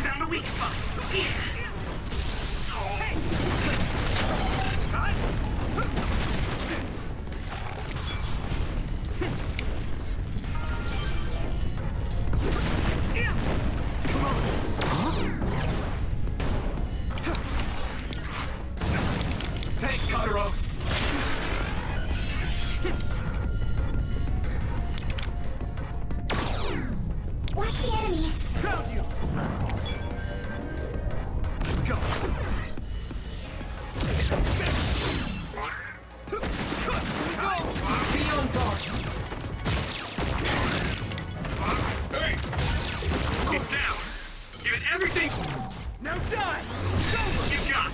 Found a weak spot. Yeah. Thanks, Kotaro. Watch the enemy! Found you. Let's go. Be on guard. Hey! It's down. Give it everything Now die. It's over. you've got.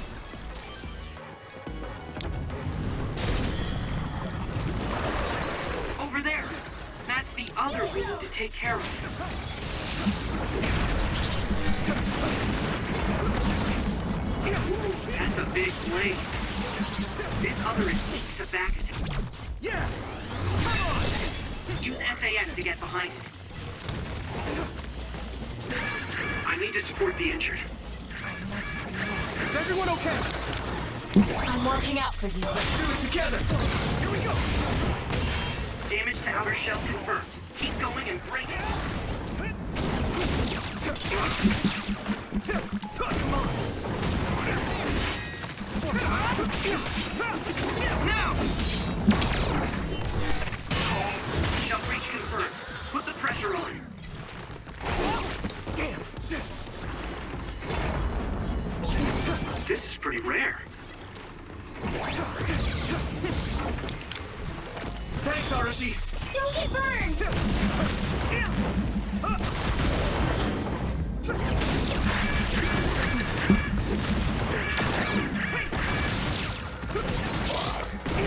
Over there. That's the other we need to take care of. Ooh, that's a big blade. This other is weak to back attack. Yeah. Use SAS to get behind it. I need to support the injured. Is everyone okay? I'm watching out for you. Let's do it together. Here we go. Damage to outer shell confirmed. Keep going and break it. Come on. Now! Shell breach confirmed. Put the pressure on. Damn. This is pretty rare. Thanks, Arashi. Don't get burned!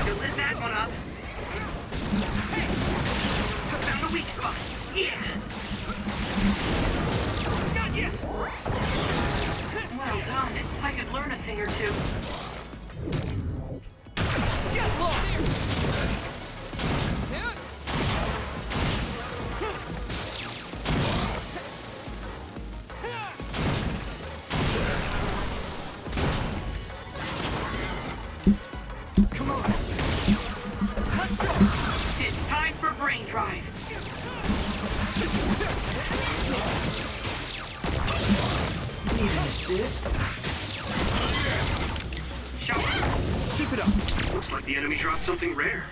You lit that one up. Found a weak spot. Yeah! Not yet. Well done. I could learn a thing or two. Get lost. Come on. Let's go. It's time for brain drive. Need an assist? Shower. Keep it up. Looks like the enemy dropped something rare.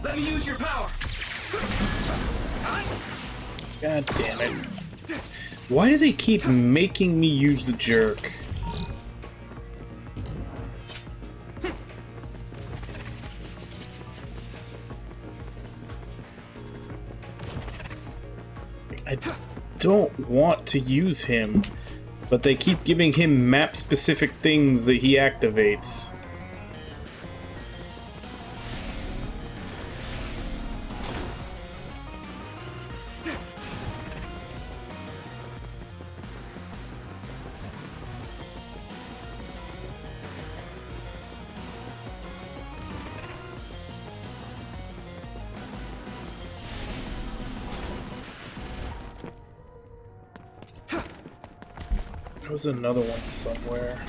Let me use your power. God damn it. Why do they keep making me use the jerk? I don't want to use him, but they keep giving him map-specific things that he activates. There was another one somewhere.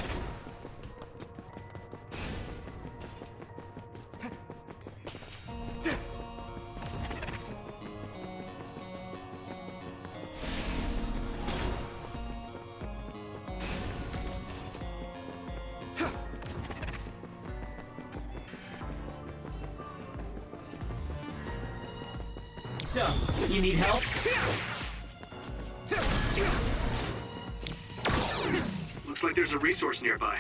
So, you need help? Looks like there's a resource nearby.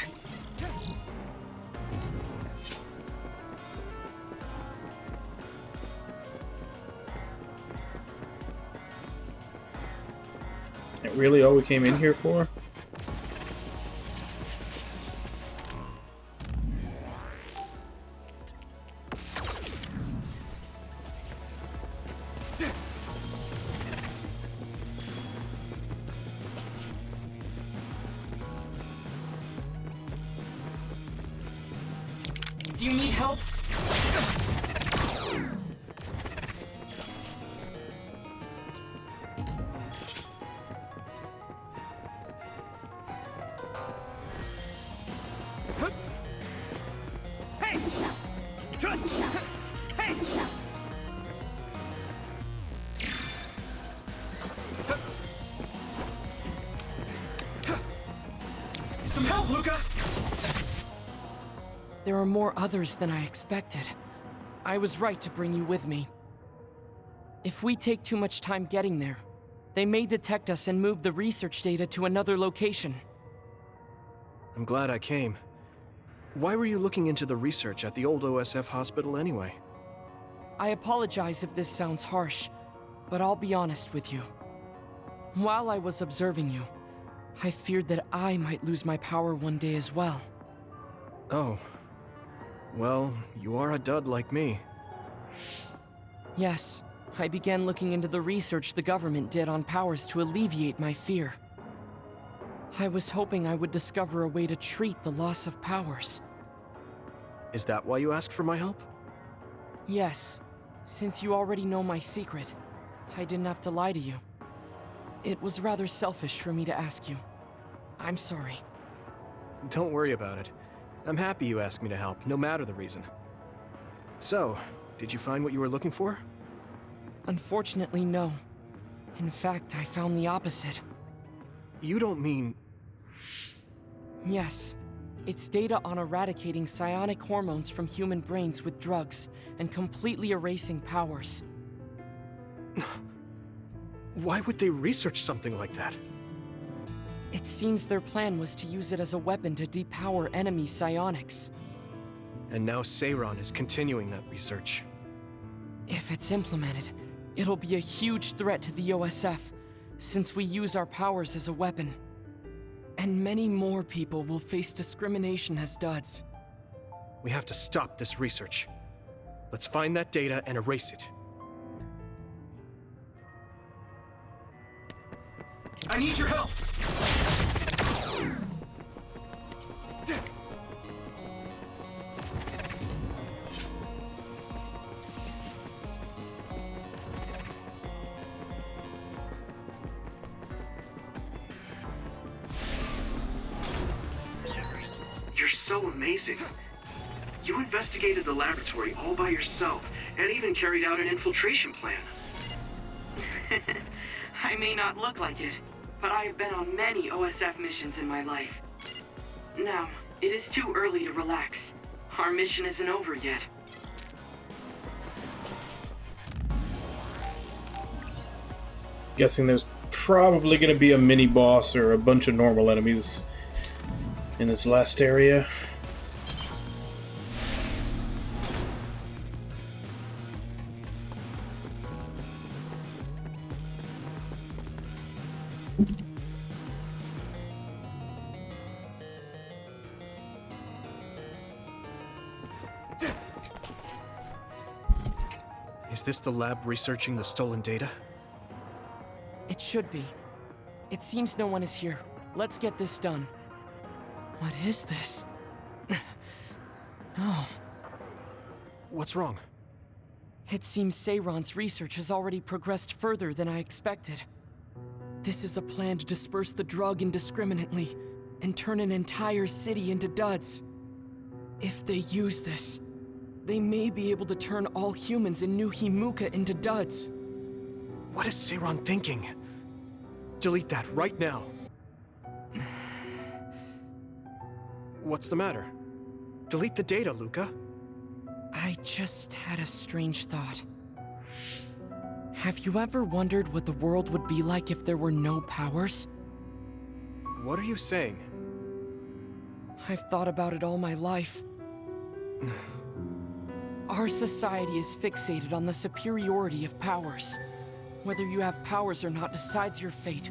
Is that really all we came in here for? Do you need help? Hey! Hey! Some help, Luca! There are more others than I expected. I was right to bring you with me. If we take too much time getting there, they may detect us and move the research data to another location. I'm glad I came. Why were you looking into the research at the old OSF hospital anyway? I apologize if this sounds harsh, but I'll be honest with you. While I was observing you, I feared that I might lose my power one day as well. Oh. Well, you are a dud like me. Yes, I began looking into the research the government did on powers to alleviate my fear. I was hoping I would discover a way to treat the loss of powers. Is that why you asked for my help? Yes, since you already know my secret, I didn't have to lie to you. It was rather selfish for me to ask you. I'm sorry. Don't worry about it. I'm happy you asked me to help, no matter the reason. So, did you find what you were looking for? Unfortunately, no. In fact, I found the opposite. You don't mean... Yes. It's data on eradicating psionic hormones from human brains with drugs and completely erasing powers. Why would they research something like that? It seems their plan was to use it as a weapon to depower enemy psionics. And now Seiron is continuing that research. If it's implemented, it'll be a huge threat to the OSF, since we use our powers as a weapon. And many more people will face discrimination as duds. We have to stop this research. Let's find that data and erase it. I need your help! You're so amazing. You investigated the laboratory all by yourself, and even carried out an infiltration plan. I may not look like it, but I have been on many OSF missions in my life. Now, it is too early to relax. Our mission isn't over yet. Guessing there's probably going to be a mini-boss or a bunch of normal enemies in this last area. Is this the lab researching the stolen data? It should be. It seems no one is here. Let's get this done. What is this? No. What's wrong? It seems Seiron's research has already progressed further than I expected. This is a plan to disperse the drug indiscriminately and turn an entire city into duds. If they use this, they may be able to turn all humans in New Himuka into duds. What is Seiron thinking? Delete that right now. What's the matter? Delete the data, Luca. I just had a strange thought. Have you ever wondered what the world would be like if there were no powers? What are you saying? I've thought about it all my life. Our society is fixated on the superiority of powers. Whether you have powers or not decides your fate.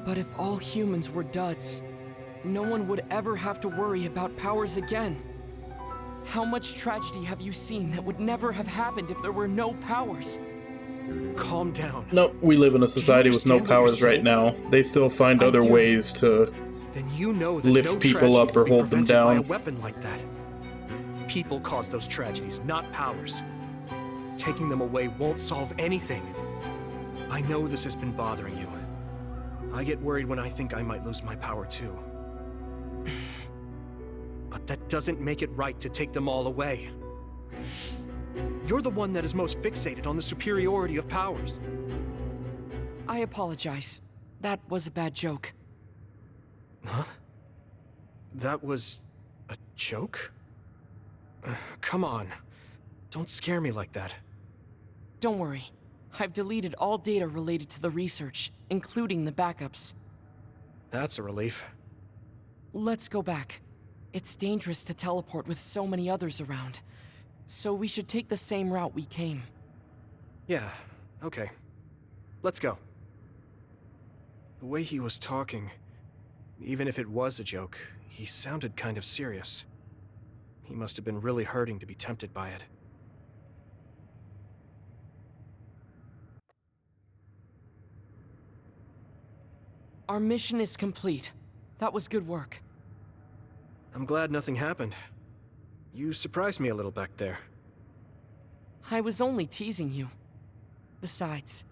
But if all humans were duds, no one would ever have to worry about powers again. How much tragedy have you seen that would never have happened if there were no powers? Calm down. Nope, we live in a society with no powers right now. They still find other ways to then you know that lift no people up or hold them by a down. weapon like that. People cause those tragedies, not powers. Taking them away won't solve anything. I know this has been bothering you. I get worried when I think I might lose my power too. But that doesn't make it right to take them all away. You're the one that is most fixated on the superiority of powers. I apologize. That was a bad joke. Huh? That was a joke? Come on. Don't scare me like that. Don't worry. I've deleted all data related to the research, including the backups. That's a relief. Let's go back. It's dangerous to teleport with so many others around, so we should take the same route we came. Yeah, okay. Let's go. The way he was talking, even if it was a joke, he sounded kind of serious. He must have been really hurting to be tempted by it. Our mission is complete. That was good work. I'm glad nothing happened. You surprised me a little back there. I was only teasing you. Besides,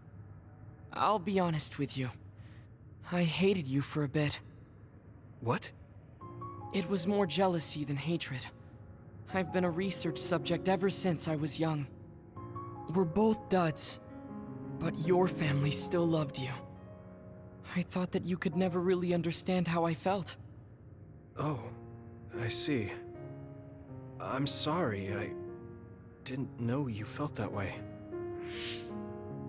I'll be honest with you. I hated you for a bit. What? It was more jealousy than hatred. I've been a research subject ever since I was young. We're both duds, but your family still loved you. I thought that you could never really understand how I felt. Oh, I see. I'm sorry, I didn't know you felt that way.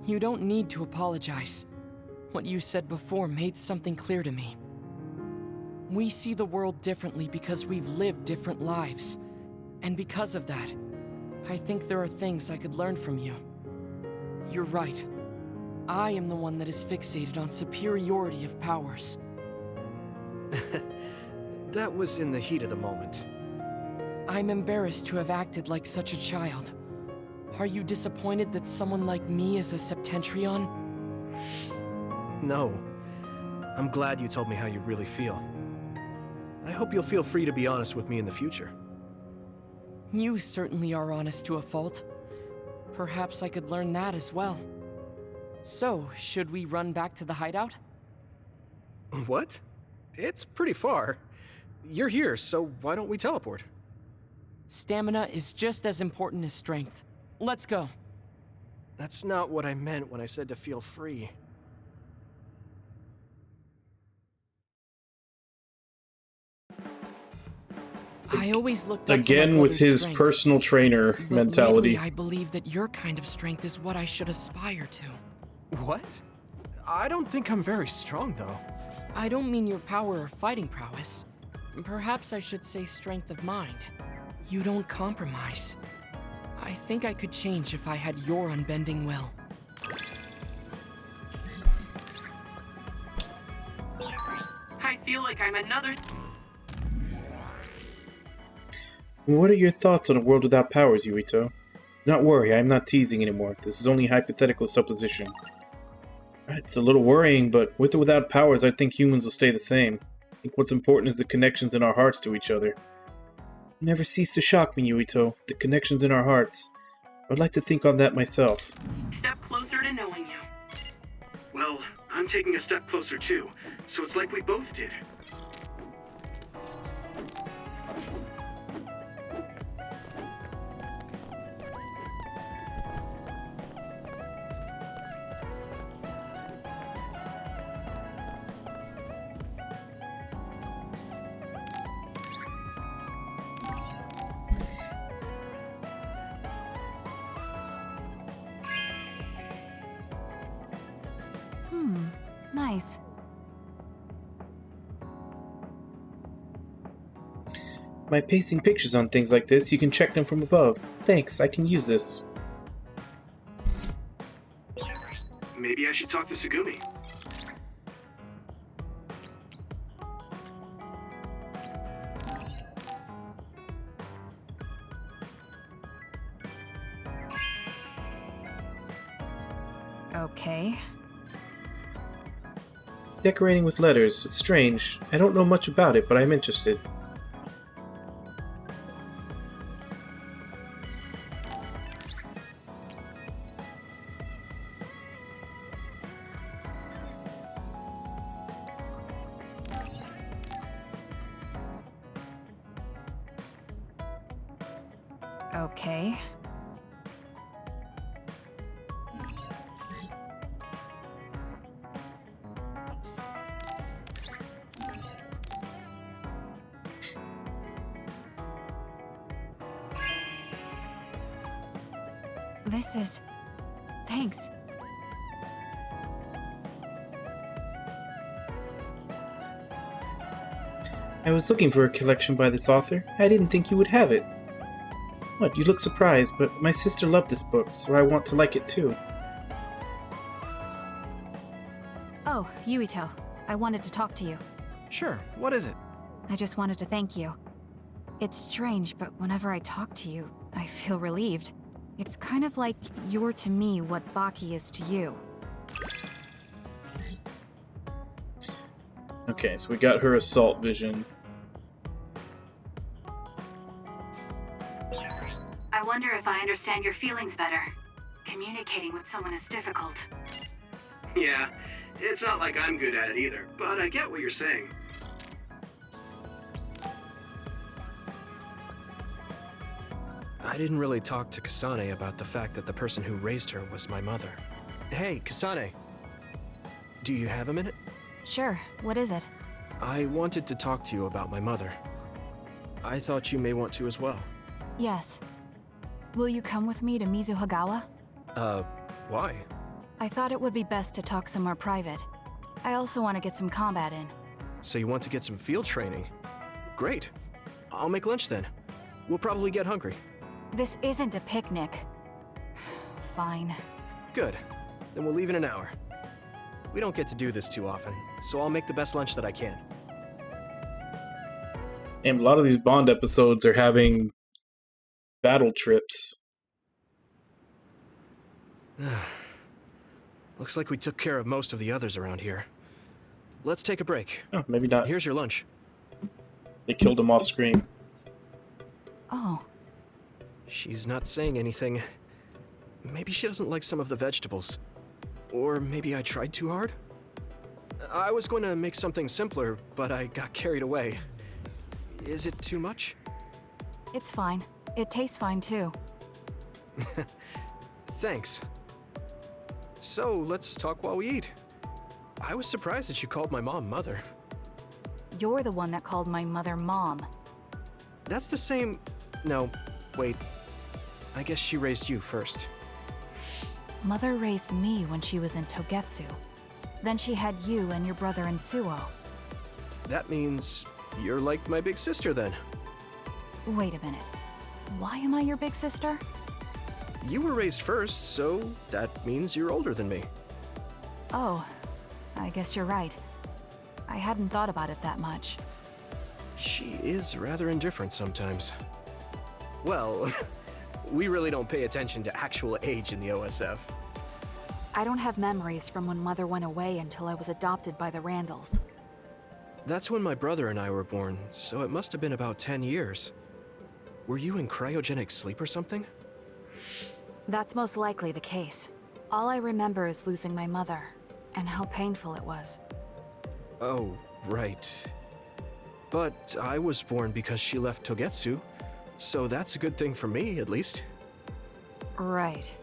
You don't need to apologize. What you said before made something clear to me. We see the world differently because we've lived different lives. And because of that, I think there are things I could learn from you. You're right. I am the one that is fixated on superiority of powers. That was in the heat of the moment. I'm embarrassed to have acted like such a child. Are you disappointed that someone like me is a Septentrion? No. I'm glad you told me how you really feel. I hope you'll feel free to be honest with me in the future. You certainly are honest to a fault. Perhaps I could learn that as well. So, should we run back to the hideout? What? It's pretty far. You're here, so why don't we teleport? Stamina is just as important as strength. Let's go. That's not what I meant when I said to feel free. I always looked up to my Again with brother's his strength, personal trainer but mentality. lately I believe that your kind of strength is what I should aspire to. What? I don't think I'm very strong, though. I don't mean your power or fighting prowess. Perhaps I should say strength of mind. You don't compromise. I think I could change if I had your unbending will. I feel like I'm another... What are your thoughts on a world without powers, Yuito? Do not worry, I am not teasing anymore. This is only hypothetical supposition. It's a little worrying, but with or without powers, I think humans will stay the same. I think what's important is the connections in our hearts to each other. You never cease to shock me, Yuito. The connections in our hearts. I'd like to think on that myself. Step closer to knowing you. Well, I'm taking a step closer too, so it's like we both did. Nice. By pasting pictures on things like this, you can check them from above. Thanks, I can use this. Maybe I should talk to Sugumi. Okay. Decorating with letters. It's strange. I don't know much about it, but I'm interested. Okay. This is... Thanks. I was looking for a collection by this author. I didn't think you would have it. What, you look surprised, but my sister loved this book, so I want to like it too. Oh, Yuito. I wanted to talk to you. Sure, what is it? I just wanted to thank you. It's strange, but whenever I talk to you, I feel relieved. It's kind of like you're to me what Baki is to you. Okay, so we got her assault vision. I wonder if I understand your feelings better. Communicating with someone is difficult. Yeah, it's not like I'm good at it either, but I get what you're saying. I didn't really talk to Kasane about the fact that the person who raised her was my mother. Hey, Kasane. Do you have a minute? Sure, what is it? I wanted to talk to you about my mother. I thought you may want to as well. Yes. Will you come with me to Mizuhagawa? Why? I thought it would be best to talk somewhere private. I also want to get some combat in. So you want to get some field training? Great. I'll make lunch then. We'll probably get hungry. This isn't a picnic. Fine. Good. Then we'll leave in an hour. We don't get to do this too often, so I'll make the best lunch that I can. And a lot of these Bond episodes are having battle trips. Looks like we took care of most of the others around here. Let's take a break. Oh, maybe not. Here's your lunch. They killed him off screen. Oh. She's not saying anything. Maybe she doesn't like some of the vegetables. Or maybe I tried too hard? I was going to make something simpler, but I got carried away. Is it too much? It's fine. It tastes fine too. Thanks. So, let's talk while we eat. I was surprised that you called my mom Mother. You're the one that called my mother Mom. That's the same... No, wait. I guess she raised you first. Mother raised me when she was in Togetsu. Then she had you and your brother in Suo. That means you're like my big sister then. Wait a minute. Why am I your big sister? You were raised first, so that means you're older than me. Oh, I guess you're right. I hadn't thought about it that much. She is rather indifferent sometimes. Well, we really don't pay attention to actual age in the OSF. I don't have memories from when Mother went away until I was adopted by the Randalls. That's when my brother and I were born, so it must have been about 10 years. Were you in cryogenic sleep or something? That's most likely the case. All I remember is losing my mother, and how painful it was. Oh, right. But I was born because she left Togetsu, so that's a good thing for me, at least. Right.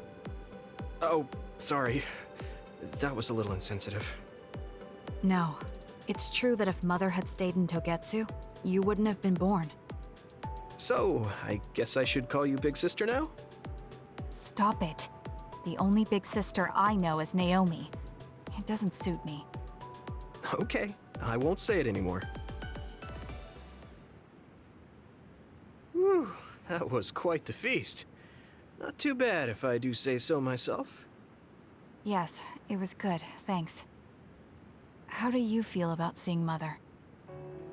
Oh, sorry. That was a little insensitive. No. It's true that if Mother had stayed in Togetsu, you wouldn't have been born. So, I guess I should call you Big Sister now? Stop it. The only big sister I know is Naomi. It doesn't suit me. Okay, I won't say it anymore. Whew, that was quite the feast. Not too bad if I do say so myself. Yes, it was good, thanks. How do you feel about seeing Mother?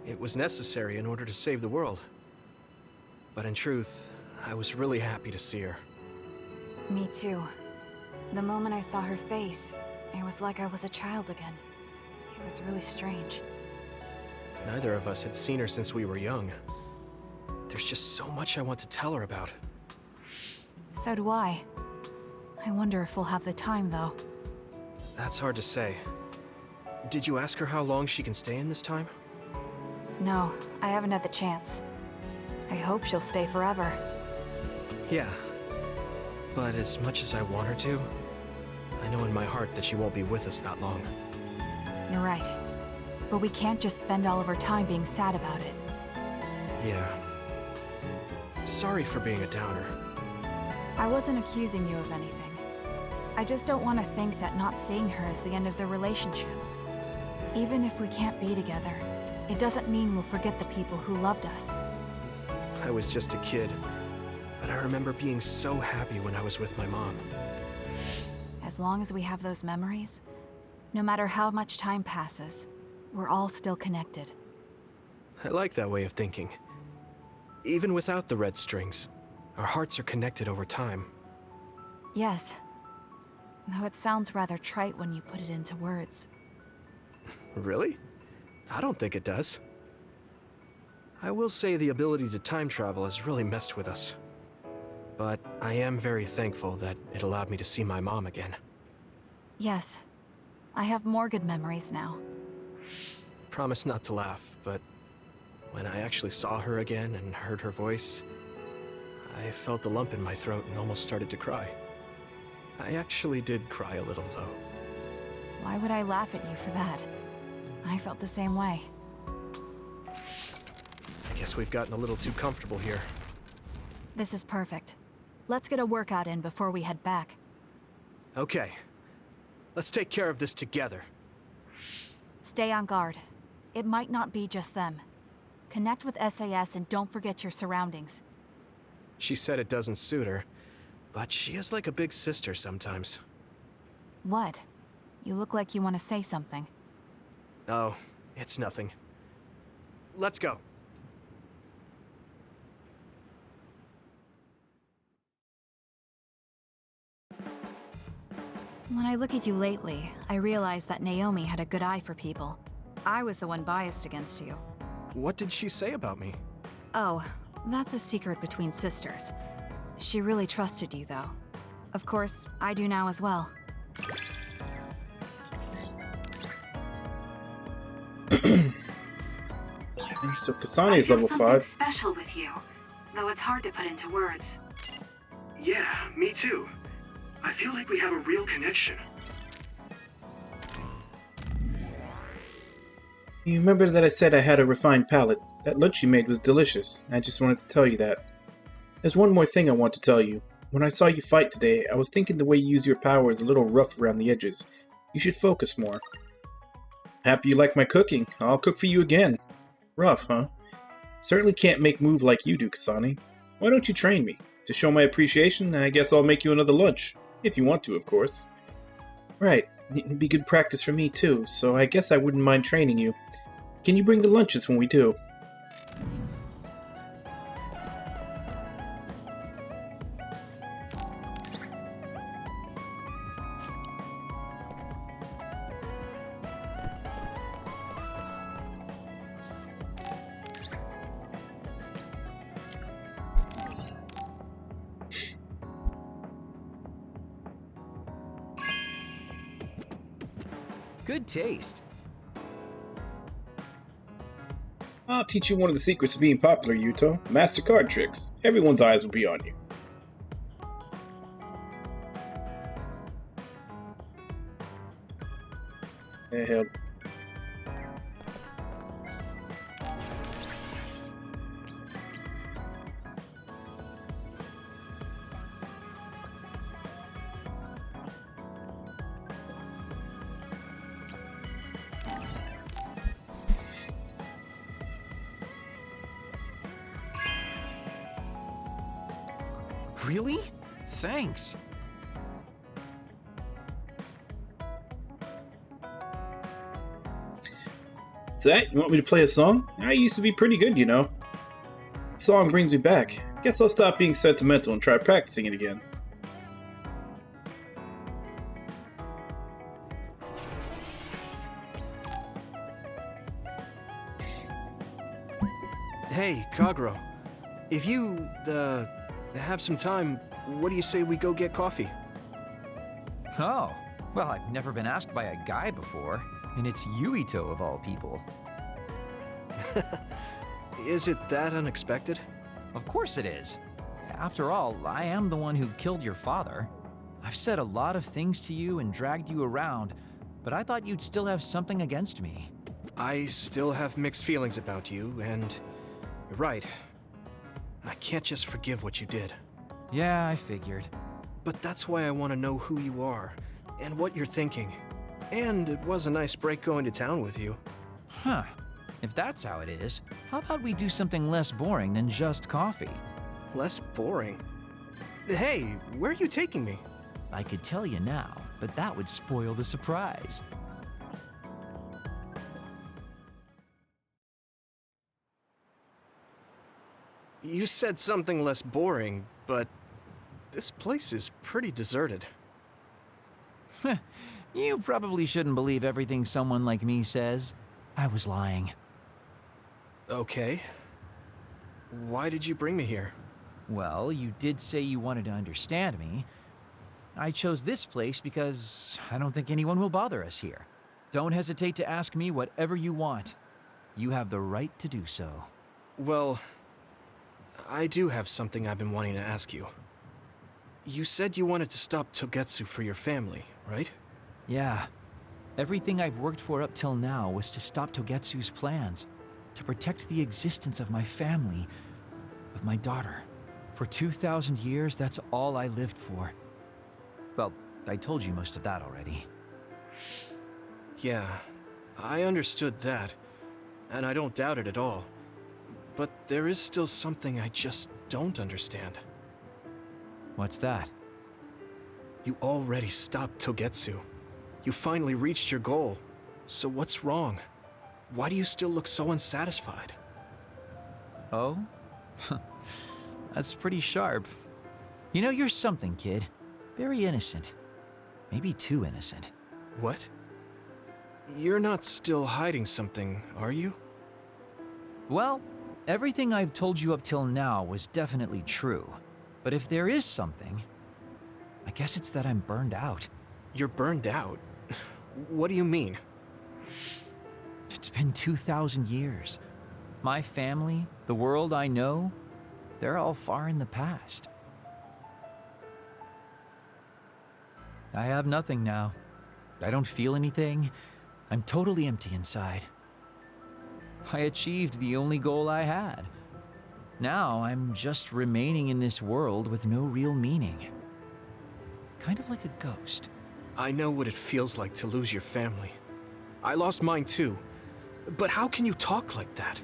It was necessary in order to save the world. But in truth, I was really happy to see her. Me too. The moment I saw her face, it was like I was a child again. It was really strange. Neither of us had seen her since we were young. There's just so much I want to tell her about. So do I. I wonder if we'll have the time, though. That's hard to say. Did you ask her how long she can stay in this time? No, I haven't had the chance. I hope she'll stay forever. Yeah. But as much as I want her to, I know in my heart that she won't be with us that long. You're right. But we can't just spend all of our time being sad about it. Yeah. Sorry for being a downer. I wasn't accusing you of anything. I just don't want to think that not seeing her is the end of the relationship. Even if we can't be together, it doesn't mean we'll forget the people who loved us. I was just a kid, but I remember being so happy when I was with my mom. As long as we have those memories, no matter how much time passes, we're all still connected. I like that way of thinking. Even without the red strings, our hearts are connected over time. Yes. Though it sounds rather trite when you put it into words. Really? I don't think it does. I will say the ability to time travel has really messed with us. But I am very thankful that it allowed me to see my mom again. Yes. I have more good memories now. Promise not to laugh, but when I actually saw her again and heard her voice, I felt a lump in my throat and almost started to cry. I actually did cry a little, though. Why would I laugh at you for that? I felt the same way. I guess we've gotten a little too comfortable here. This is perfect. Let's get a workout in before we head back. Okay. Let's take care of this together. Stay on guard. It might not be just them. Connect with SAS and don't forget your surroundings. She said it doesn't suit her, but she is like a big sister sometimes. What? You look like you want to say something. Oh, it's nothing. Let's go. When I look at you lately, I realize that Naomi had a good eye for people. I was the one biased against you. What did she say about me? Oh, that's a secret between sisters. She really trusted you, though. Of course, I do now as well. So Kasane is level 5. Special with you, though it's hard to put into words. Yeah, me too. I feel like we have a real connection. You remember that I said I had a refined palate? That lunch you made was delicious. I just wanted to tell you that. There's one more thing I want to tell you. When I saw you fight today, I was thinking the way you use your power is a little rough around the edges. You should focus more. Happy you like my cooking. I'll cook for you again. Rough, huh? Certainly can't make move like you do, Kasane. Why don't you train me? To show my appreciation, I guess I'll make you another lunch. If you want to, of course. Right. It'd be good practice for me, too, so I guess I wouldn't mind training you. Can you bring the lunches when we do? Good taste. I'll teach you one of the secrets of being popular, Yuto. Master card tricks. Everyone's eyes will be on you. Hell. Really? Thanks. Zach, you want me to play a song? I used to be pretty good, you know. The song brings me back. Guess I'll stop being sentimental and try practicing it again. Hey, Kagero. If you, have some time, what do you say we go get coffee? Oh, well, I've never been asked by a guy before, and it's Yuito of all people. Is it that unexpected? Of course it is. After all, I am the one who killed your father. I've said a lot of things to you and dragged you around, but I thought you'd still have something against me. I still have mixed feelings about you, and you're right. I can't just forgive what you did. Yeah, I figured. But that's why I want to know who you are, and what you're thinking. And it was a nice break going to town with you. Huh. If that's how it is, how about we do something less boring than just coffee? Less boring? Hey, where are you taking me? I could tell you now, but that would spoil the surprise. You said something less boring, but this place is pretty deserted. You probably shouldn't believe everything someone like me says. I was lying. Okay. Why did you bring me here? Well, you did say you wanted to understand me. I chose this place because I don't think anyone will bother us here. Don't hesitate to ask me whatever you want. You have the right to do so. Well, I do have something I've been wanting to ask you. You said you wanted to stop Togetsu for your family, right? Yeah. Everything I've worked for up till now was to stop Togetsu's plans, to protect the existence of my family, of my daughter. For 2,000 years, that's all I lived for. Well, I told you most of that already. Yeah, I understood that, and I don't doubt it at all. But there is still something I just don't understand. What's that? You already stopped Togetsu. You finally reached your goal. So what's wrong? Why do you still look so unsatisfied? Oh? That's pretty sharp. You know, you're something, kid. Very innocent. Maybe too innocent. What? You're not still hiding something, are you? Well, everything I've told you up till now was definitely true. But if there is something, I guess it's that I'm burned out. You're burned out? What do you mean? It's been 2,000 years. My family, the world I know, they're all far in the past. I have nothing now. I don't feel anything. I'm totally empty inside. I achieved the only goal I had. Now I'm just remaining in this world with no real meaning. Kind of like a ghost. I know what it feels like to lose your family. I lost mine too. But how can you talk like that?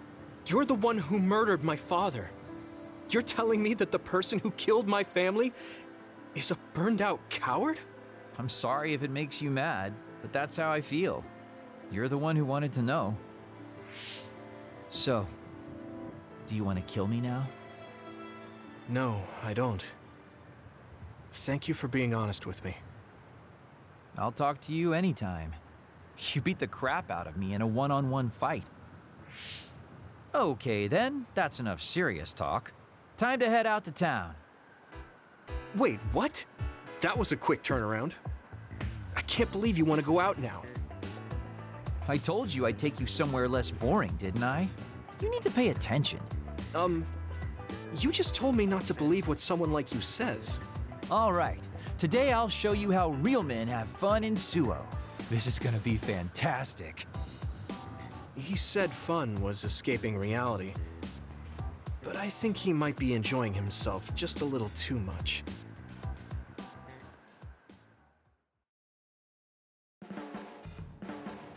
You're the one who murdered my father. You're telling me that the person who killed my family is a burned-out coward? I'm sorry if it makes you mad, but that's how I feel. You're the one who wanted to know. So, do you want to kill me now? No, I don't. Thank you for being honest with me. I'll talk to you anytime. You beat the crap out of me in a one-on-one fight. Okay then, that's enough serious talk. Time to head out to town. Wait, what? That was a quick turnaround. I can't believe you want to go out now. I told you I'd take you somewhere less boring, didn't I? You need to pay attention. You just told me not to believe what someone like you says. All right, today I'll show you how real men have fun in Suo. This is gonna be fantastic. He said fun was escaping reality. But I think he might be enjoying himself just a little too much. Do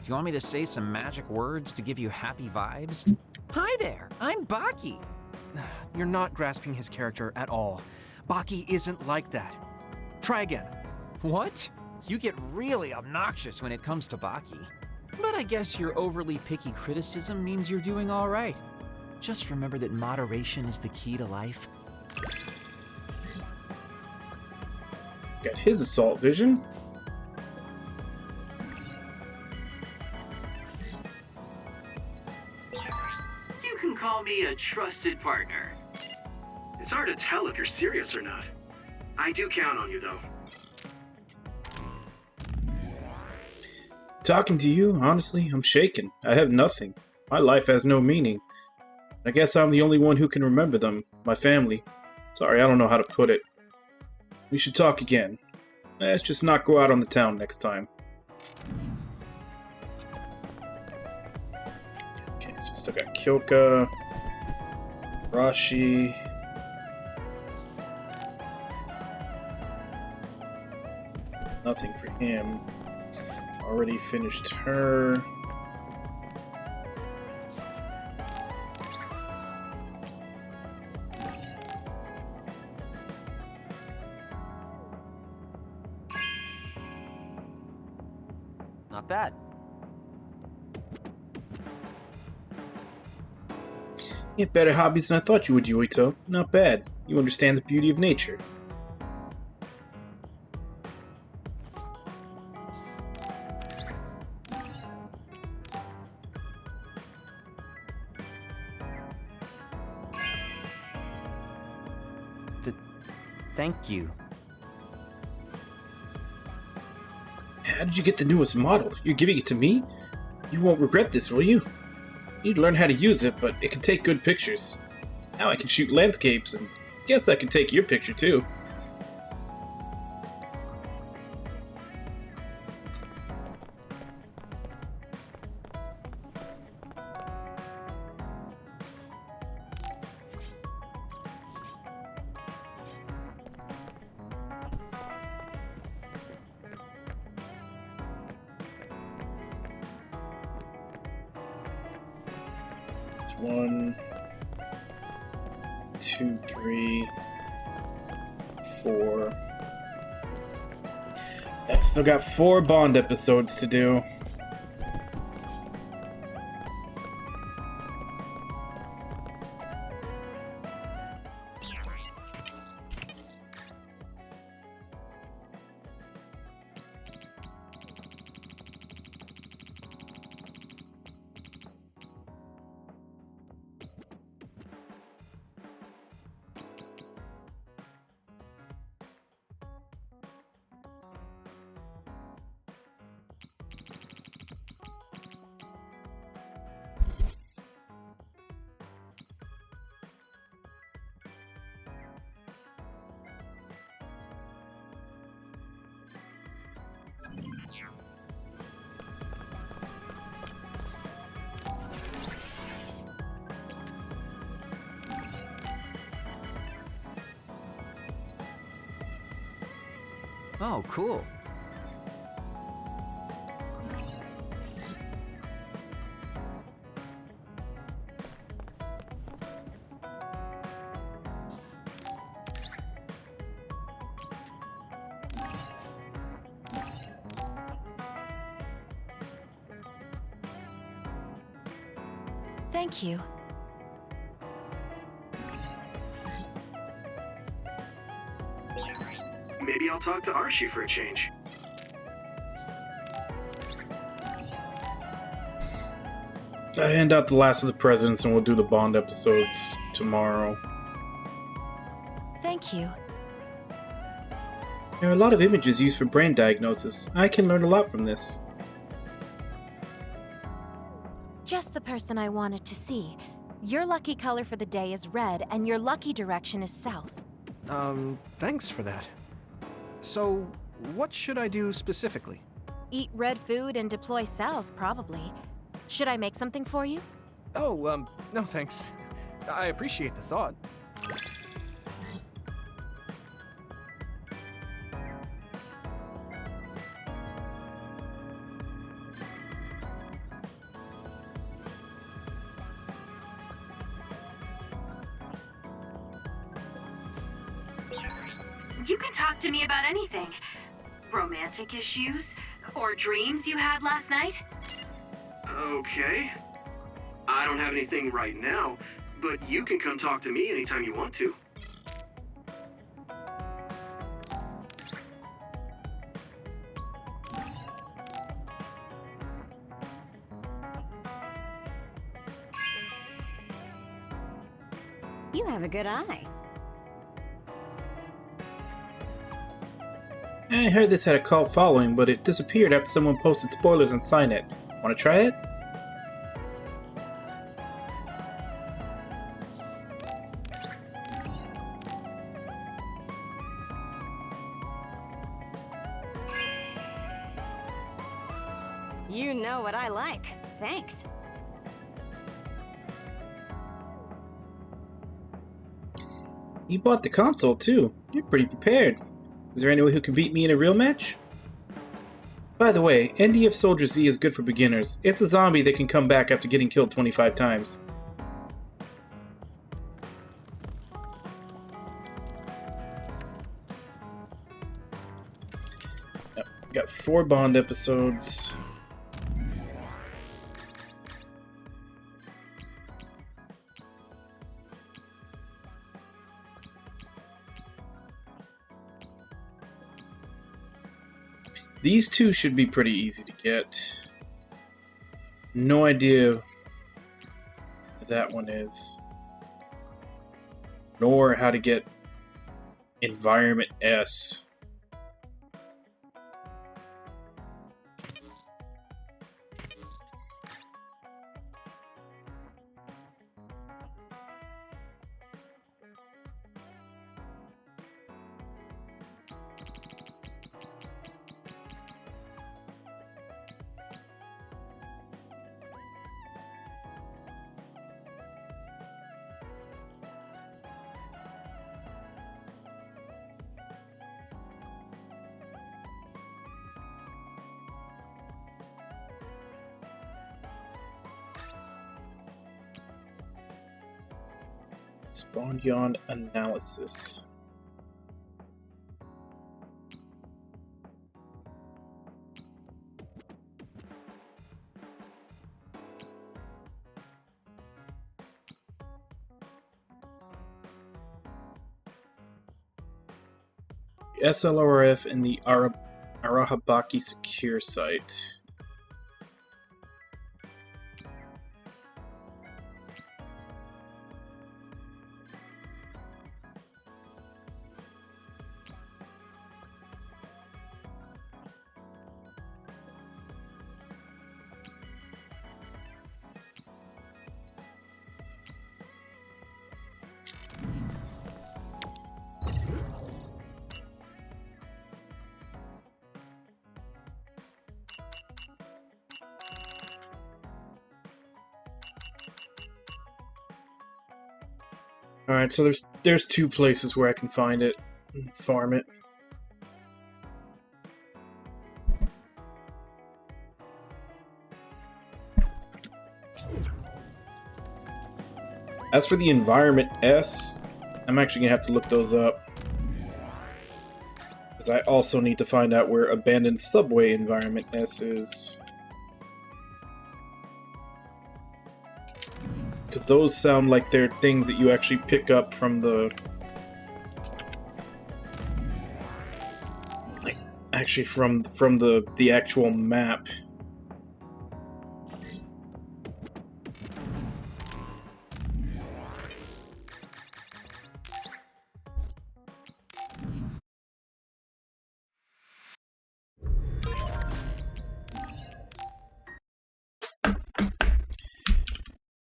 you want me to say some magic words to give you happy vibes? Hi there, I'm Baki. You're not grasping his character at all. Baki isn't like that. Try again. What? You get really obnoxious when it comes to Baki. But I guess your overly picky criticism means you're doing all right. Just remember that moderation is the key to life. Got his assault vision. You can call me a trusted partner. It's hard to tell if you're serious or not. I do count on you, though. Talking to you, honestly, I'm shaken. I have nothing. My life has no meaning. I guess I'm the only one who can remember them, my family. Sorry, I don't know how to put it. We should talk again. Let's just not go out on the town next time. Okay, so we still got Kyoka, Rashi. Nothing for him. Already finished her. Not bad. You have better hobbies than I thought you would, Yuito. Not bad. You understand the beauty of nature. Thank you. How did you get the newest model? You're giving it to me? You won't regret this, will you? You need to learn how to use it, but it can take good pictures. Now I can shoot landscapes, and guess I can take your picture too. It's 1, 2, 3, 4. I've still got 4 Bond episodes to do. Oh, cool. Thank you. Maybe I'll talk to Archie for a change. I hand out the last of the presents and we'll do the Bond episodes tomorrow. Thank you. There are a lot of images used for brain diagnosis. I can learn a lot from this. Just the person I wanted to see. Your lucky color for the day is red, and your lucky direction is south. Thanks for that. So, what should I do specifically? Eat red food and deploy south, probably. Should I make something for you? Oh, no thanks. I appreciate the thought. You can talk to me about anything. Romantic issues, or dreams you had last night. Okay. I don't have anything right now, but you can come talk to me anytime you want to. You have a good eye. I heard this had a cult following, but it disappeared after someone posted spoilers on Signet. Wanna try it? You know what I like. Thanks. You bought the console too. You're pretty prepared. Is there anyone who can beat me in a real match? By the way, NDF Soldier Z is good for beginners. It's a zombie that can come back after getting killed 25 times. Yep, got 4 Bond episodes. These 2 should be pretty easy to get. No idea what that one is. Nor how to get Environment S. Spondion analysis. SLRF in the Arahabaki secure site. Alright, so there's 2 places where I can find it and farm it. As for the Environment S, I'm actually going to have to look those up. Because I also need to find out where Abandoned Subway Environment S is. Because those sound like they're things that you actually pick up from the... Like, actually from the actual map.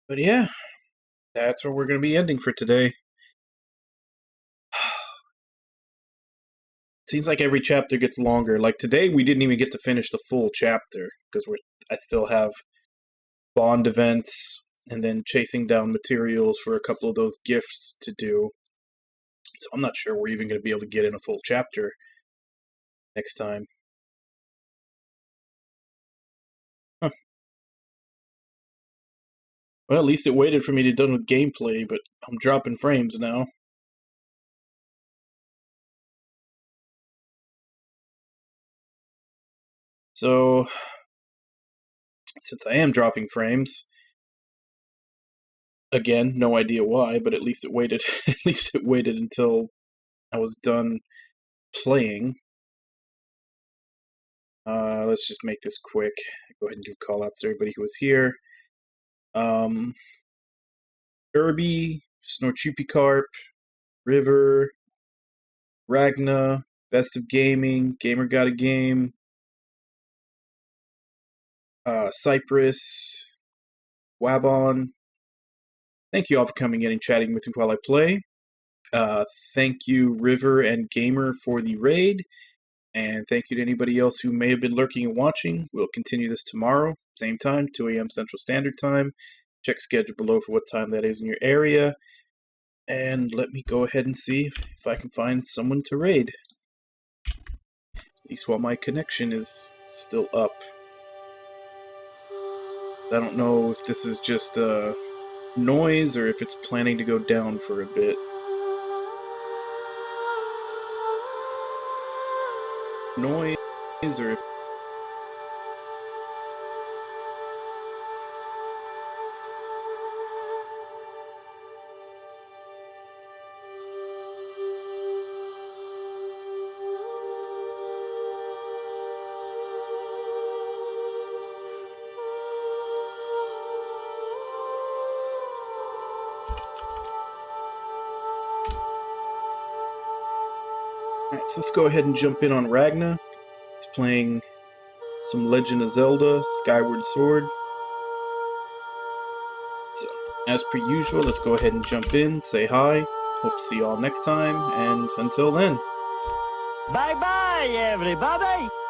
But yeah, that's where we're going to be ending for today. Seems like every chapter gets longer. Like today, we didn't even get to finish the full chapter because I still have bond events and then chasing down materials for a couple of those gifts to do. So I'm not sure we're even going to be able to get in a full chapter next time. Huh. Well, at least it waited for me to be done with gameplay, but I'm dropping frames now. So, since I am dropping frames, again, no idea why, but at least it waited. At least it waited until I was done playing. Let's just make this quick. Go ahead and do callouts to everybody who was here. Kirby, Snorchupicarp, River, Ragna, Best of Gaming, Gamer Got a Game, Cypress, Wabon. Thank you all for coming in and chatting with me while I play. Thank you, River and Gamer, for the raid. And thank you to anybody else who may have been lurking and watching. We'll continue this tomorrow, same time, 2 a.m. Central Standard Time. Check schedule below for what time that is in your area. And let me go ahead and see if I can find someone to raid. At least while my connection is still up. I don't know if this is just noise or if it's planning to go down for a bit. Noise or if... Alright, so let's go ahead and jump in on Ragna. It's playing some Legend of Zelda, Skyward Sword. So, as per usual, let's go ahead and jump in, say hi. Hope to see you all next time, and until then. Bye-bye, everybody!